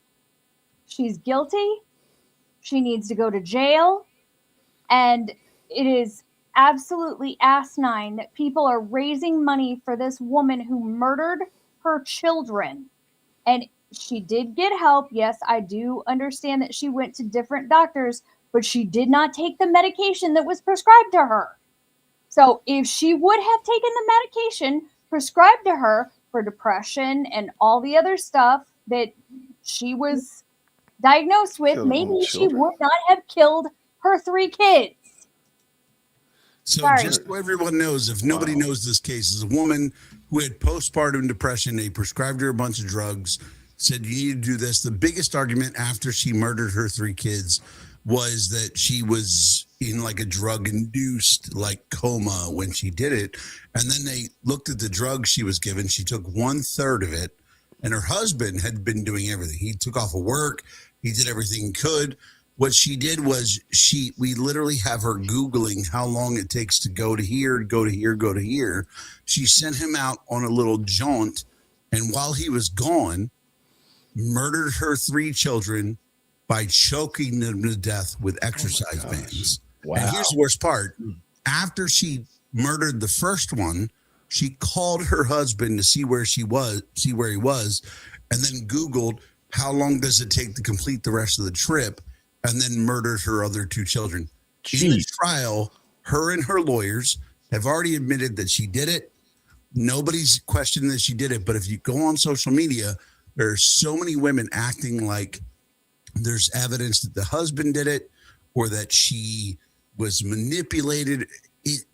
She's guilty. She needs to go to jail. And it is absolutely asinine that people are raising money for this woman who murdered her children. And she did get help. Yes, I do understand that she went to different doctors, but she did not take the medication that was prescribed to her. So if she would have taken the medication prescribed to her for depression and all the other stuff that she was diagnosed with, maybe she would not have killed her 3 kids. So Sorry. just so everyone knows, if nobody knows this case, is a woman who had postpartum depression. They prescribed her a bunch of drugs, said, you need to do this. The biggest argument after she murdered her 3 kids was that she was in like a drug-induced like coma when she did it. And then they looked at the drugs she was given. She took 1/3 of it. And her husband had been doing everything. He took off of work. He did everything he could. What she did was we literally have her Googling how long it takes to go to here, go to here, go to here. She sent him out on a little jaunt. And while he was gone, murdered her 3 children by choking them to death with exercise bands. Wow. And here's the worst part. After she murdered the first one, she called her husband to see where he was, and then Googled how long does it take to complete the rest of the trip, and then murdered her other 2 children. In the trial, her and her lawyers have already admitted that she did it. Nobody's questioning that she did it, but if you go on social media, there are so many women acting like there's evidence that the husband did it or that she was manipulated. It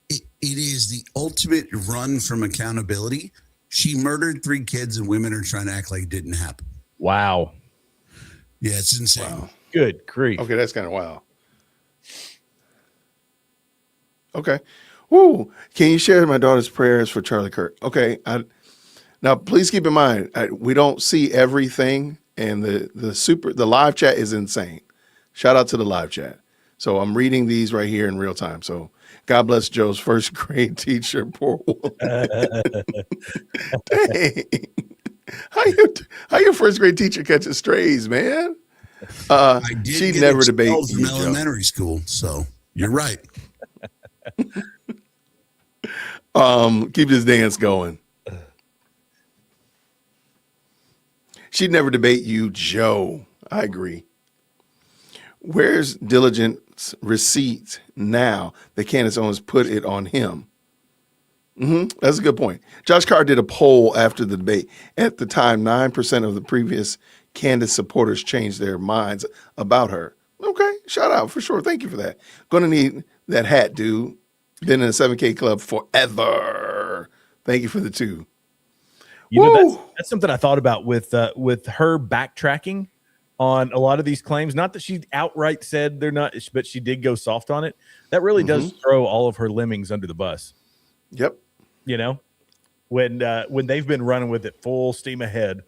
is the ultimate run from accountability. She murdered 3 kids and women are trying to act like it didn't happen. Wow. Yeah, it's insane. Wow. Good grief. Okay, that's kind of wild. Okay. Woo. Can you share my daughter's prayers for Charlie Kirk? Okay. Now, please keep in mind, we don't see everything, and the live chat is insane. Shout out to the live chat. So I'm reading these right here in real time. So God bless Joe's first grade teacher. Poor woman. Dang. How your first grade teacher catches strays, man? She'd never debate you, from elementary school. So you're right. Keep this dance going. She'd never debate you, Joe. I agree. Where's diligence receipt now that Candace Owens put it on him? That's a good point. Josh Carr did a poll after the debate. At the time, 9% of the previous Candace supporters changed their minds about her. Okay, shout out for sure. Thank you for that. Gonna need that hat, dude. Been in the 7K club forever. Thank you for the 2. You know, that's something I thought about with her backtracking on a lot of these claims. Not that she outright said they're not, but she did go soft on it. That really does throw all of her lemmings under the bus. Yep. You know, when they've been running with it full steam ahead,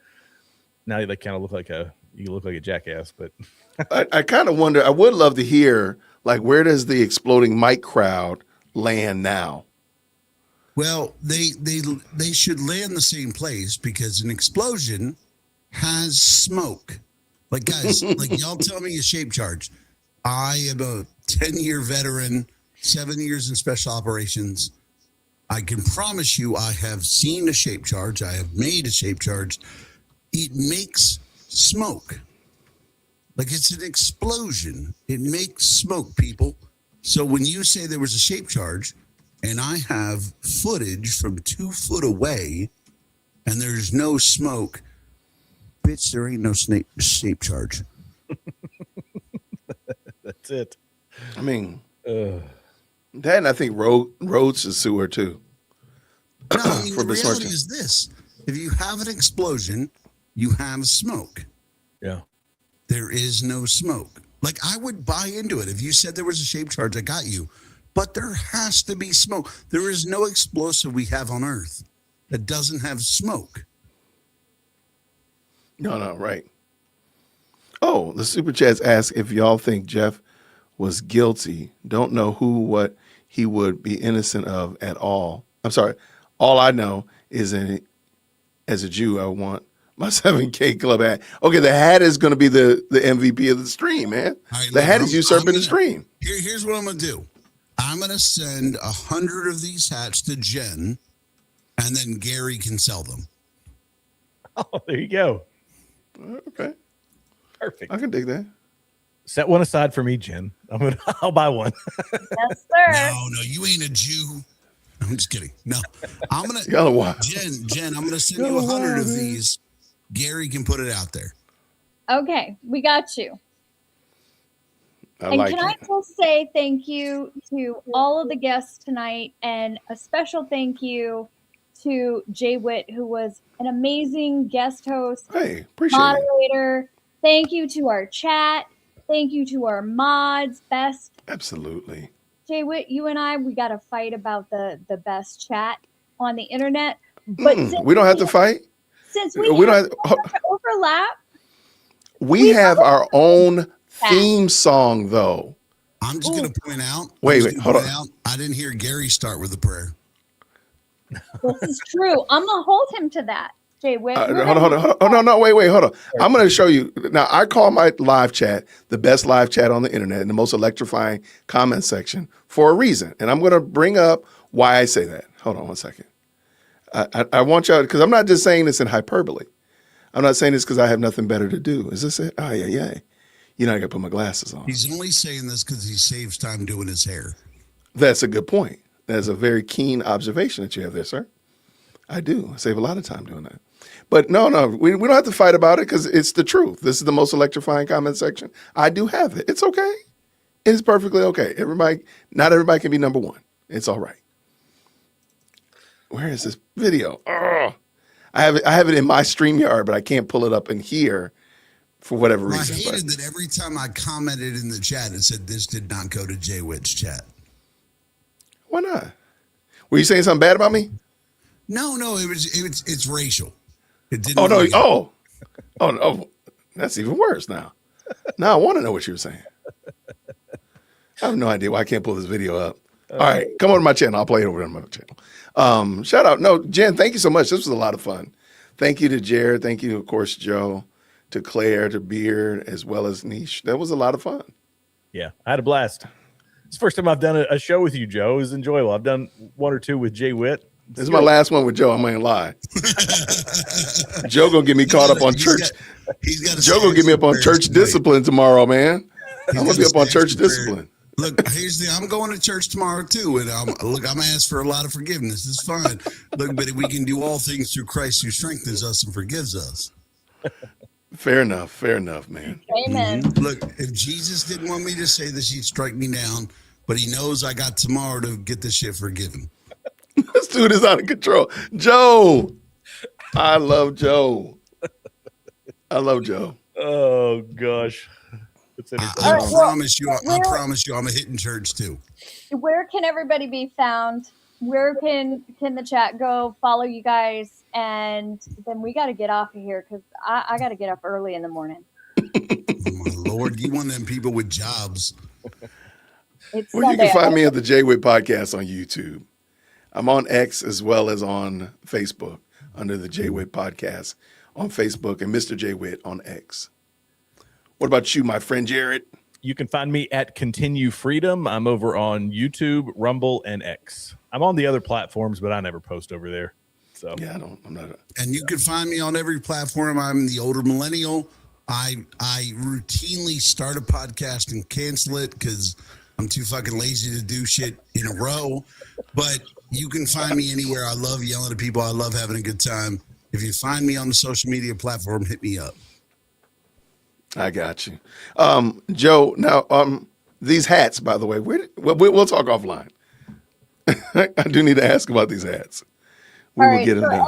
now they kind of look like a jackass. But I kind of wonder. I would love to hear, like, where does the exploding mic crowd land now? Well, they should land the same place because an explosion has smoke. Like, guys, like y'all tell me a shape charge. I am a 10-year veteran, 7 years in special operations. I can promise you I have seen a shape charge. I have made a shape charge. It makes smoke. Like it's an explosion. It makes smoke, people. So when you say there was a shape charge and I have footage from 2 foot away and there's no smoke, bitch, there ain't no shape charge. That's it. I mean, that, and I think roads to sewer too. No, I mean, For the reality misfortune. is this. If you have an explosion, you have smoke. Yeah. There is no smoke. Like, I would buy into it. If you said there was a shape charge, I got you. But there has to be smoke. There is no explosive we have on Earth that doesn't have smoke. No, right. Oh, the super chats ask if y'all think Jeff was guilty. Don't know what he would be innocent of at all. I'm sorry. All I know is as a Jew, I want my 7K club hat. Okay, the hat is going to be the MVP of the stream, man. Right, the look, hat is usurping the stream. Here's what I'm going to do. I'm going to send 100 of these hats to Jen, and then Gary can sell them. Oh, there you go. Okay. Perfect. I can dig that. Set one aside for me, Jen. I'll buy one. Yes, sir. No, you ain't a Jew. I'm just kidding. No, I'm going Y'all are wild. Jen, I'm going to send you 100 of these. Gary can put it out there. Okay, we got you. I like can it. I just say thank you to all of the guests tonight, and a special thank you to JWhit, who was an amazing guest host, Hey, appreciate it. moderator. Thank you to our chat. Thank you to our mods. Best Absolutely. JWhit, you and I, we got to fight about the best chat on the internet. But We don't have to fight. Since We we don't have have- so much overlap, We have our own theme song, though. I'm just going to point out. Wait, hold on. I didn't hear Gary start with a prayer. this is true. I'm gonna hold him to that, JWhit. Hold on. Oh, no, wait, hold on. I'm going to show you. Now, I call my live chat the best live chat on the internet and the most electrifying comment section for a reason. And I'm going to bring up why I say that. Hold on one second. I want y'all, because I'm not just saying this in hyperbole. I'm not saying this because I have nothing better to do. Is this it? Oh, yeah. You know, I got to put my glasses on. He's only saying this because he saves time doing his hair. That's a good point. That's a very keen observation that you have there, sir. I do. I save a lot of time doing that. But no, we don't have to fight about it because it's the truth. This is the most electrifying comment section. I do have it. It's okay. It's perfectly okay. Not everybody can be number one. It's all right. Where is this video? Oh, I have it in my StreamYard, but I can't pull it up in here for whatever Well, I reason. hated that every time I commented in the chat, it said this did not go to JWhit's chat. Why not? Were you saying something bad about me? No, it's racial. It didn't. Oh, no. really- Oh, that's even worse now. Now I want to know what you were saying. I have no idea why I can't pull this video up. All right, come on to my channel. I'll play it over on my channel. Shout out. No, Jen, thank you so much. This was a lot of fun. Thank you to Jared. Thank you, of course, Joe, to Claire, to Beard, as well as Nish. That was a lot of fun. Yeah, I had a blast. It's the first time I've done a show with you, Joe. It was enjoyable. I've done one or two with JWhit. This is my last one with Joe. I'm going to lie. Joe going to get me caught up on church. Joe going to get me up on church discipline tomorrow, man. I'm going to be up on church discipline. Look, I'm going to church tomorrow too, and I'm asked for a lot of forgiveness. It's fine. Look, but we can do all things through Christ who strengthens us and forgives us. Fair enough, man. Amen. Look, if Jesus didn't want me to say this, he'd strike me down, but he knows I got tomorrow to get this shit forgiven. This dude is out of control. Joe. I love Joe. Oh, gosh. I promise you, I'm a hitting church too. Where can everybody be found? Where can the chat go? Follow you guys, and then we got to get off of here because I got to get up early in the morning. Oh my Lord, you one of them people with jobs. It's Well, you Sunday. can find me at the JWhit podcast on YouTube. I'm on X as well as on Facebook under the JWhit podcast on Facebook and Mr. JWhit on X. What about you, my friend Jared? You can find me at Continue Freedom. I'm over on YouTube, Rumble, and X. I'm on the other platforms, but I never post over there. So Yeah, I'm not. And you can find me on every platform. I'm the older millennial. I routinely start a podcast and cancel it because I'm too fucking lazy to do shit in a row. But you can find me anywhere. I love yelling at people. I love having a good time. If you find me on the social media platform, hit me up. I got you, Joe. Now, these hats, by the way, we'll talk offline. I do need to ask about these hats. We All will right, get for into.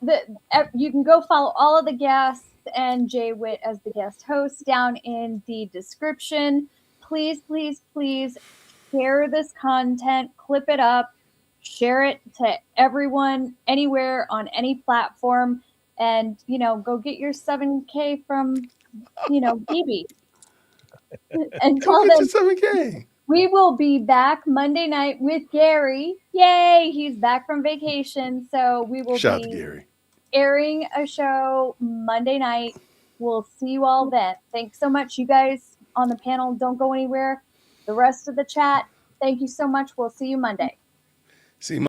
everyone, you can go follow all of the guests and JWhit as the guest host down in the description. Please, please, please share this content, clip it up, share it to everyone, anywhere, on any platform, and, go get your 7K from, BB. And Go tell get your them 7K. we will be back Monday night with Gary. Yay! He's back from vacation. So we will Shout out to be Gary. airing a show Monday night. We'll see you all then. Thanks so much. You guys on the panel, don't go anywhere. The rest of the chat, thank you so much. We'll see you Monday. See.